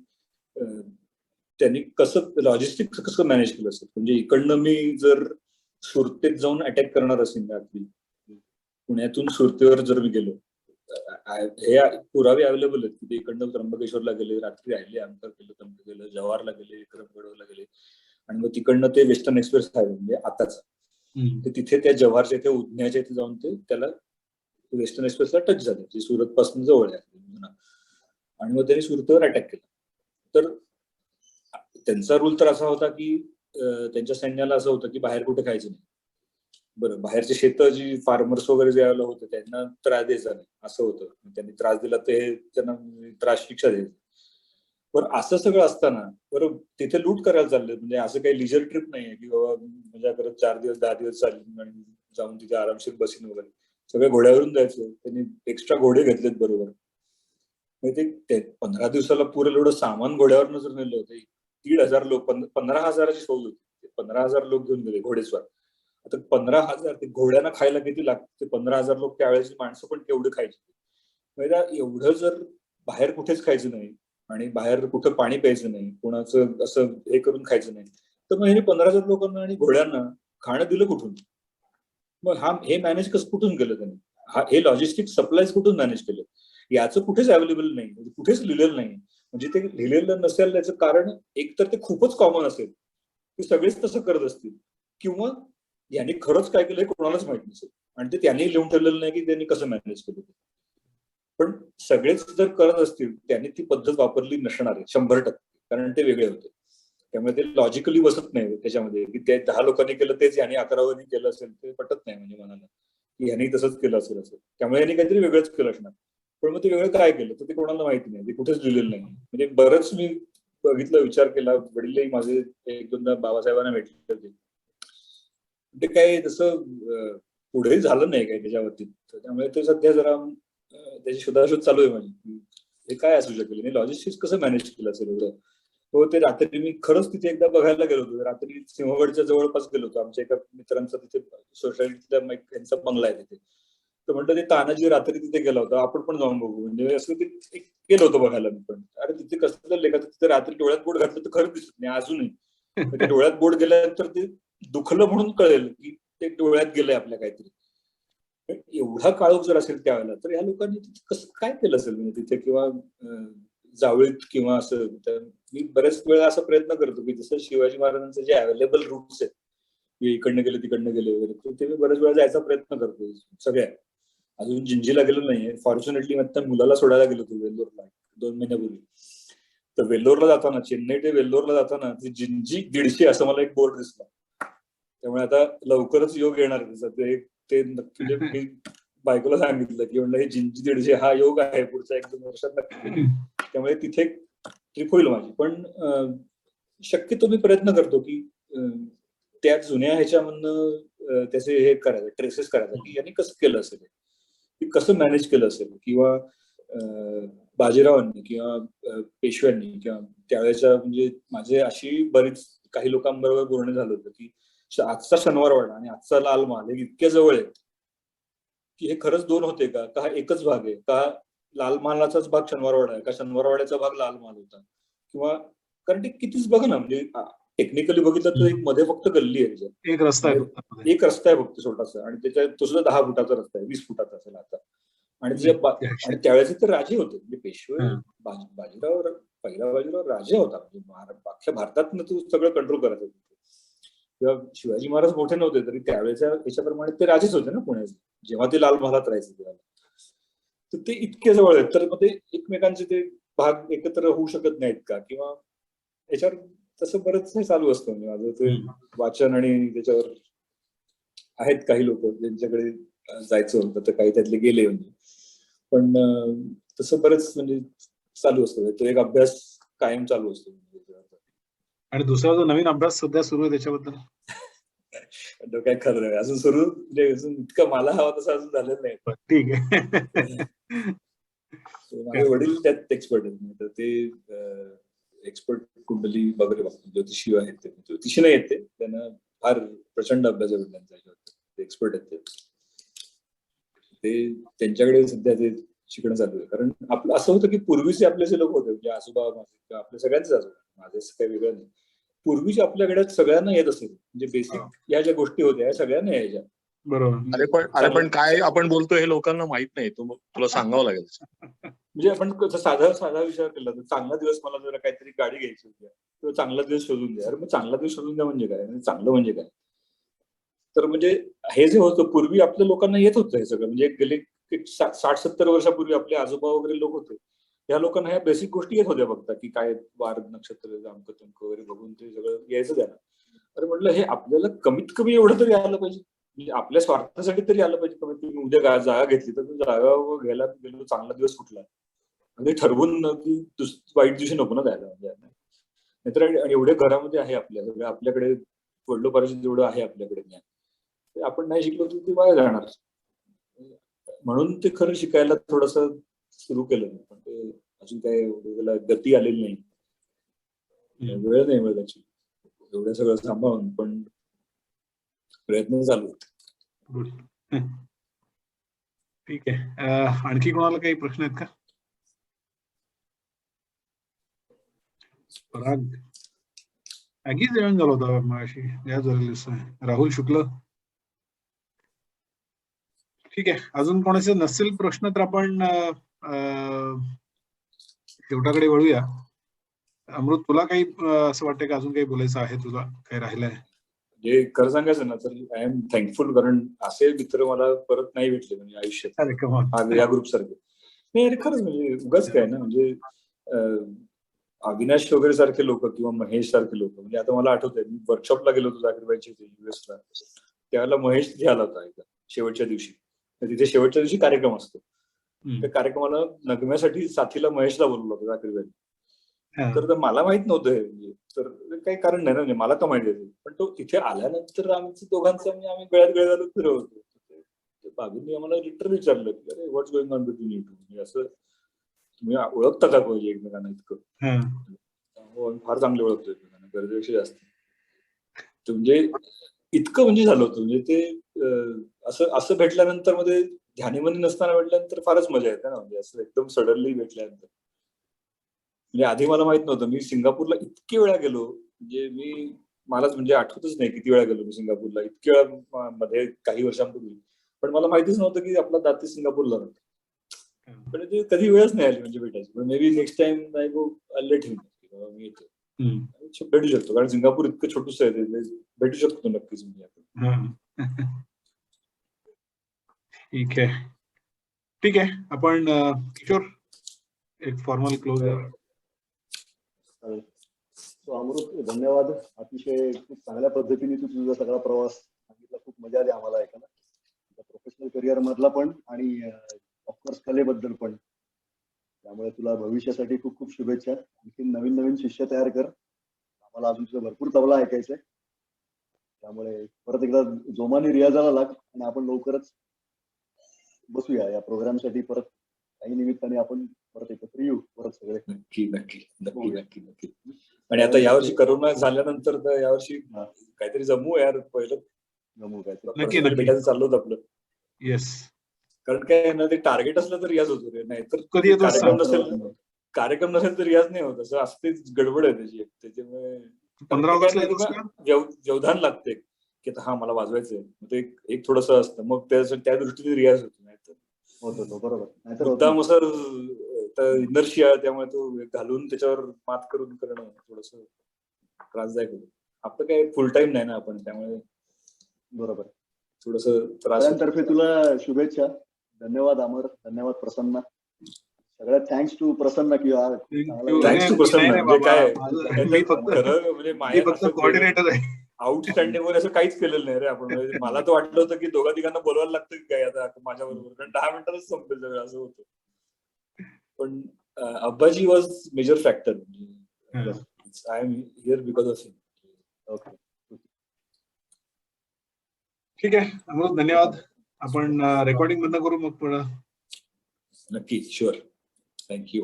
त्यांनी कसं लॉजिस्टिक्स कसं मॅनेज केलं असेल. म्हणजे इकडनं मी जर सुरतेत जाऊन अटॅक करणार असेल रात्री, पुण्यातून सुरतेवर जर मी गेलो, हे पुरावे अवेलेबल आहेत की ते इकडनं त्र्यंबकेश्वरला गेले, रात्री राहिले, अंतर केलं, गेलं, जव्हारला गेले, विक्रमगडला गेले, आणि मग तिकडनं ते वेस्टर्न एक्सप्रेस हायवे म्हणजे आताच ते तिथे त्या जव्हारच्या इथे उधण्याच्या इथे जाऊन ते त्याला वेस्टर्न एक्सप्रेसला टच झाले, जे सुरत पासून जवळ आहे. आणि मग त्यांनी सुरतेवर अटॅक केला. तर त्यांचा रूल तर असा होता की त्यांच्या सैन्याला असं होतं की बाहेर कुठे खायचं नाही. बरं, बाहेरचे शेतं जी फार्मर्स वगैरे ज्यावेळेला होते त्यांना त्रास द्यायचा नाही असं होतं. त्यांनी त्रास दिला ते त्यांना त्रास शिक्षा द्यायची. बरं, असं सगळं असताना बरं तिथे लूट करायला चालले. म्हणजे असं काही लिजर ट्रिप नाहीये की बाबा मजा करत 4 दिवस 10 दिवस चालली आणि जाऊन तिथे आरामशीर बसीन वगैरे. सगळे घोड्यावरून जायचं. त्यांनी एक्स्ट्रा घोडे घेतलेत बरोबर. म्हणजे ते 15 दिवसाला पुरेल एवढं सामान घोड्यावरनं जर नेलं होतं. 1,500 लोक, 15,000ची फौज होती. 15,000 लोक घेऊन गेले घोडेस्वार. आता 15,000 ते घोड्यांना खायला किती लागते? 15,000 लोक त्यावेळेची माणसं पण केवढे खायची. म्हणजे एवढं जर बाहेर कुठेच खायचं नाही आणि बाहेर कुठं पाणी प्यायचं नाही, कोणाचं असं हे करून खायचं नाही, तर मग हे 15,000 लोकांना आणि घोड्यांना खाणं दिलं कुठून? मग हे मॅनेज कसं कुठून केलं त्यांनी? हे लॉजिस्टिक सप्लायज कुठून मॅनेज केलं? याचं कुठेच अवेलेबल नाही, कुठेच लिहिलेलं नाही. म्हणजे ते लिहिलेलं नसेल त्याचं कारण एक तर ते खूपच कॉमन असेल की सगळेच तसं करत असतील, किंवा यांनी खरंच काय केलं हे कोणालाच माहित नसेल आणि ते त्यांनी लिहून ठेवलेलं नाही की त्यांनी कसं मॅनेज केलं ते. पण सगळेच जर करत असतील त्यांनी ती पद्धत वापरली नसणार आहे 100%, कारण ते वेगळे होते. त्यामुळे ते लॉजिकली बसत नाही त्याच्यामध्ये की ते 10 लोकांनी केलं तेच यांनी 11 केलं असेल ते पटत नाही म्हणजे मनाला की ह्यांनी तसंच केलं असेल असं. त्यामुळे यांनी काहीतरी वेगळंच केलं असणार. पण मग ते वेगळं काय केलं तर ते कोणाला माहिती नाही, ते कुठेच लिहिलेलं नाही. म्हणजे बरंच मी बघितलं, विचार केला, वडीलही माझे 1-2दा बाबासाहेबांना भेटले होते. ते काही तसं पुढे झालं नाही काही त्याच्या बाबतीत. त्यामुळे ते सध्या जरा त्याची शोधाशोध चालू आहे माझी. हे काय असू शकेल, लॉजिस्टिक्स कसं मॅनेज केलं असेल एवढं. हो, ते रात्री मी खरंच तिथे एकदा बघायला गेलो होतो. रात्री सिंहगडच्या जवळपास गेलो होतो. आमच्या एका मित्रांचा तिथे सोसायटीतला यांचा बंगला आहे तिथे. तर म्हटलं ते तानाजी रात्री तिथे गेला होता, आपण पण जाऊन बघू. म्हणजे असं ते गेलो होतो बघायला मी पण. अरे तिथे कसं चाललंय का, तिथे रात्री डोळ्यात बोट घातलं तर खरंच दिसत नाही अजूनही. ते डोळ्यात बोट गेल्यानंतर ते दुखलं म्हणून कळेल की ते डोळ्यात गेलंय आपल्या काहीतरी. एवढा काळोख जर असेल त्यावेळेला तर या लोकांनी कसं काय केलं असेल म्हणजे तिथे, किंवा जावळीत किंवा असं. तर मी बऱ्याच वेळा असा प्रयत्न करतो की जसं शिवाजी महाराजांचे जे अवेलेबल रूट्स आहेत की इकडनं गेले तिकडनं गेले वगैरे, ते मी बऱ्याच वेळा जायचा प्रयत्न करतो सगळ्या. अजून जिंजीला गेलो नाहीये. फॉर्च्युनेटली आता मुलाला सोडायला गेलो होतो वेल्लोरला 2 महिन्यापूर्वी. तर वेल्लोरला जाताना, चेन्नई ते वेल्लोरला जाताना ती जिंजी 150 असं मला एक बोर्ड दिसला. त्यामुळे आता लवकरच योग येणार त्याचा. ते नक्की म्हणजे मी बायकोला सांगितलं की म्हणलं हे जिंजी 150 हा योग आहे पुढच्या 1-2 वर्षात नक्की. त्यामुळे तिथे ट्रिप होईल माझी. पण शक्यतो मी प्रयत्न करतो की त्या जुन्या ह्याच्यामधनं त्याचे हे करायचं, ट्रेसेस करायचं की यांनी कसं केलं असेल, की कसं मॅनेज केलं असेल. किंवा बाजीरावांनी किंवा पेशव्यांनी किंवा त्यावेळेच्या, म्हणजे माझे अशी बरीच काही लोकांबरोबर बोलणं झालं होतं की आजचा शनिवारवाडा आणि आजचा लाल महाल हे इतक्या जवळ आहेत की हे खरंच 2 होते का हा एकच भाग आहे का, लाल महालाचाच भाग शनिवारवाडा आहे का, शनिवारवाड्याचा भाग लाल महाल होता. किंवा कारण ते कितीच बघा ना, म्हणजे टेक्निकली बघितलं तर एक मध्ये फक्त गल्ली आहे, एक रस्ता आहे फक्त. एक रस्ता आहे फक्त छोटासा, आणि त्याच्या तो सुद्धा 10 फुटाचा रस्ता आहे, 20 फुटाचा असेल आता. आणि आणि त्यावेळेचे तर राजे होते, म्हणजे पेशवे. बाजीराव, पहिला बाजीराव राजा होता, म्हणजे अख्ख्या भारतात तो सगळं कंट्रोल करायचं. किंवा शिवाजी महाराज मोठे नव्हते तरी त्यावेळेच्या याच्याप्रमाणे ते राजेच होते ना पुण्याचे, जेव्हा ते लाल महालात राहायचे तेव्हा. तर ते इतके जवळ आहेत, तर मग ते एकमेकांचे ते भाग एकत्र होऊ शकत नाहीत का, किंवा याच्यावर तसं बरंच हे चालू असतं. म्हणजे माझं ते वाचन, आणि त्याच्यावर आहेत काही लोक ज्यांच्याकडे जायचं होतं तर काही त्यातले गेले म्हणजे. पण तसं बरंच म्हणजे चालू असतं, तो एक अभ्यास कायम चालू असतो. आणि दुसरा जो नवीन अभ्यास सध्या सुरू आहे त्याच्याबद्दल काय खरं नाही अजून सुरू, म्हणजे अजून इतकं मला हवा तसं अजून झालेलं नाही. ठीक आहे. माझे वडील त्यात एक्सपर्ट आहेत, तर ते एक्सपर्ट कुंडली वगैरे बघतात, ज्योतिषी आहेत ते. ज्योतिषी नाही आहेत ते, त्यांना फार प्रचंड अभ्यास आहे वडिलांचा, ते एक्सपर्ट आहेत ते. त्यांच्याकडे सध्या ते शिकणं चालू आहे. कारण आपलं असं होतं की पूर्वीचे आपले जे लोक होते, म्हणजे आजोबा माझे, आपल्या सगळ्यांचे आजोबा, माझे काही वेगळं नाही, पूर्वीचे आपल्याकडे सगळ्यांना येत असेल, म्हणजे बेसिक या ज्या गोष्टी होत्या सगळ्यांना यायच्या. बरोबर. अरे पण काय आपण बोलतोय हे लोकांना माहित नाही, तुला सांगावं लागेल. म्हणजे आपण साधा विचार केला तर, चांगला दिवस, मला जरा काहीतरी गाडी घ्यायची होती किंवा चांगला दिवस शोधून द्या. अरे मग चांगला दिवस शोधून द्या म्हणजे काय, चांगलं म्हणजे काय. तर म्हणजे हे जे होतं पूर्वी आपल्या लोकांना येत होतं हे सगळं, म्हणजे गेले 60-70 वर्षापूर्वी आपले आजोबा वगैरे लोक होते, या लोकांना ह्या बेसिक गोष्टी येत होत्या बघता, की काय वार नक्षत्र अंक तंक वगैरे बघून ते सगळं यायचं त्यांना. अरे म्हटलं हे आपल्याला कमीत कमी एवढं तरी आलं पाहिजे, म्हणजे आपल्या स्वार्थासाठी तरी आलं पाहिजे. कमीत कमी उद्या जागा घेतली तर जागा घ्यायला गेलो, चांगला दिवस कुठला म्हणजे ठरवून की वाईट दिवशी नको ना द्यायला. म्हणजे नाहीतर एवढ्या घरामध्ये आहे आपल्या सगळं, आपल्याकडे वडलोपार्जित जेवढं आहे आपल्याकडे ज्ञान, ते आपण नाही शिकलो तर ते वाया जाणार. म्हणून ते खरं शिकायला थोडस सुरू केलं, पण ते अजून काय त्याला गती आलेली नाही, वेळ नाही मिळत त्याची एवढं सगळं सांभाळून, पण प्रयत्न चालू आहेत. ठीक आहे. आणखी कोणाला काही प्रश्न आहेत का? पराग आगीच जेवण झालं होतं मगाशी, याच झालेलं. राहुल शुक्ल. ठीक आहे, अजून कोणाचे नसेल प्रश्न तर आपण शेवटाकडे वळूया. अमृत, तुला काही असं वाटतं का अजून काही बोलायचं आहे, तुला काही राहिलंय? म्हणजे खरं सांगायचं ना तर आय एम थँकफुल, कारण असे मित्र मला परत नाही भेटले म्हणजे आयुष्यात अरे कमाल. या ग्रुप सारखे. नाही अरे खरंच म्हणजे उगाच काय ना, म्हणजे अविनाश वगैरे सारखे लोक किंवा महेश सारखे लोक, म्हणजे आता मला आठवतंय मी वर्कशॉपला गेलो होतो जाकीरबाईच्या युएसला, त्यावेळेला महेश तिथे आला होता एकदा शेवटच्या दिवशी. तर तिथे शेवटच्या दिवशी कार्यक्रम असतो. त्या कार्यक्रमाला नगम्यासाठी साथीला महेशला बोलवलं होतं जाकीरबाई. तर मला माहित नव्हतं हे, म्हणजे तर काही कारण नाही ना, म्हणजे मला का माहिती आहे. पण तो तिथे आल्यानंतर आमचं दोघांचं म्हणजे आम्ही गळ्यात घालून फिरवतो. बाबूंनी आम्हाला लिटरली विचारलं की अरे what's going on between you two, म्हणजे असं तुम्ही ओळखता का पाहिजे एकमेकांना इतकं. हो, आम्ही फार चांगले ओळखतो एकमेकांना, गरजेपेक्षा जास्त. म्हणजे इतकं म्हणजे झालं होतं, म्हणजे ते असं भेटल्यानंतर मध्ये ध्यानीमनी नसताना भेटल्यानंतर फारच मजा येते ना, म्हणजे असं एकदम सडनली भेटल्यानंतर. म्हणजे आधी मला माहित नव्हतं, मी सिंगापूरला इतके वेळा गेलो, म्हणजे मलाच म्हणजे आठवतच नाही किती वेळा गेलो मी सिंगापूरला, इतके वेळा मध्ये काही वर्षांपूर्वी. पण मला माहितीच नव्हतं की आपला दाती सिंगापूरला राहतो. पण ते कधी वेळच नाही आली म्हणजे भेटायची. पण maybe next time I go let him, मी येतो भेटू शकतो, कारण सिंगापूर इतकं छोटूस आहे, भेटू शकतो नक्कीच म्हणजे आपण. ठीक आहे, ठीक आहे. आपण किशोर एक फॉर्मल क्लोज. अमृत, धन्यवाद. अतिशय खूप चांगल्या पद्धतीने तू तुझा सगळा प्रवास सांगितला. खूप मजा आली आम्हाला ऐकायला, प्रोफेशनल करिअर मधला पण आणि ऑफकोर्स कलेबद्दल पण. त्यामुळे तुला भविष्यासाठी खूप खूप शुभेच्छा. आणखी नवीन नवीन शिष्य तयार कर. आम्हाला अजून तुझा भरपूर तबला ऐकायचंय. त्यामुळे परत एकदा जोमाने रियाजाला लाग आणि आपण लवकरच बसूया या प्रोग्रामसाठी. परत काही निमित्ताने आपण परत एकत्र येऊ परत सगळे. नक्की नक्की नक्की नक्की नक्की. आणि आता यावर्षी करोना झाल्यानंतर तर यावर्षी काहीतरी जमू यार, पहिलं जमू नक्की भेटायचं चाललं होतं आपलं. येस, कारण काय ना, ते टार्गेट असलं तर रियाज होतो रे, नाहीतर कधी येतो कार्यक्रम नसेल तर रियाज नाही होत. असं असतेच, गडबड आहे त्याची. त्याच्यामुळे 15 ऑगस्टला व्यवधान लागते की हा मला वाजवायचंय, ते एक थोडस असतं, मग त्या दृष्टीने रियाज होतो. नाहीतर होतो बरोबर, नाहीतर मुद्दाम असं इनर्शिया, त्यामुळे तो घालून त्याच्यावर मात करून करणं थोडस त्रासदायक होतं. आपलं काय फुल टाइम नाही ना आपण, त्यामुळे बरोबर थोडस त्रास. सगळ्यांतर्फे तुला शुभेच्छा. धन्यवाद अमर, धन्यवाद प्रसन्न. सगळ्यात थँक्स टू प्रसन्न किंवा थँक्स टू प्रसन्न. म्हणजे काय खरं म्हणजे कोऑर्डिनेटर आहे. आउटस्टँडिंग वगैरे असं काहीच केलेलं नाही रे आपण. म्हणजे मला तर वाटलं होतं की दोघा तिघांना बोलवायला लागतं की काय आता माझ्या बरोबर, कारण 10 मिनिटातच संपेल सगळं असं होतं. पण अब्बाजी was major factor. I am here because of him. Okay, ठीक आहे अमृत, धन्यवाद. आपण रेकॉर्डिंग बंद करू मग पुढं. नक्की, शुअर. थँक्यू.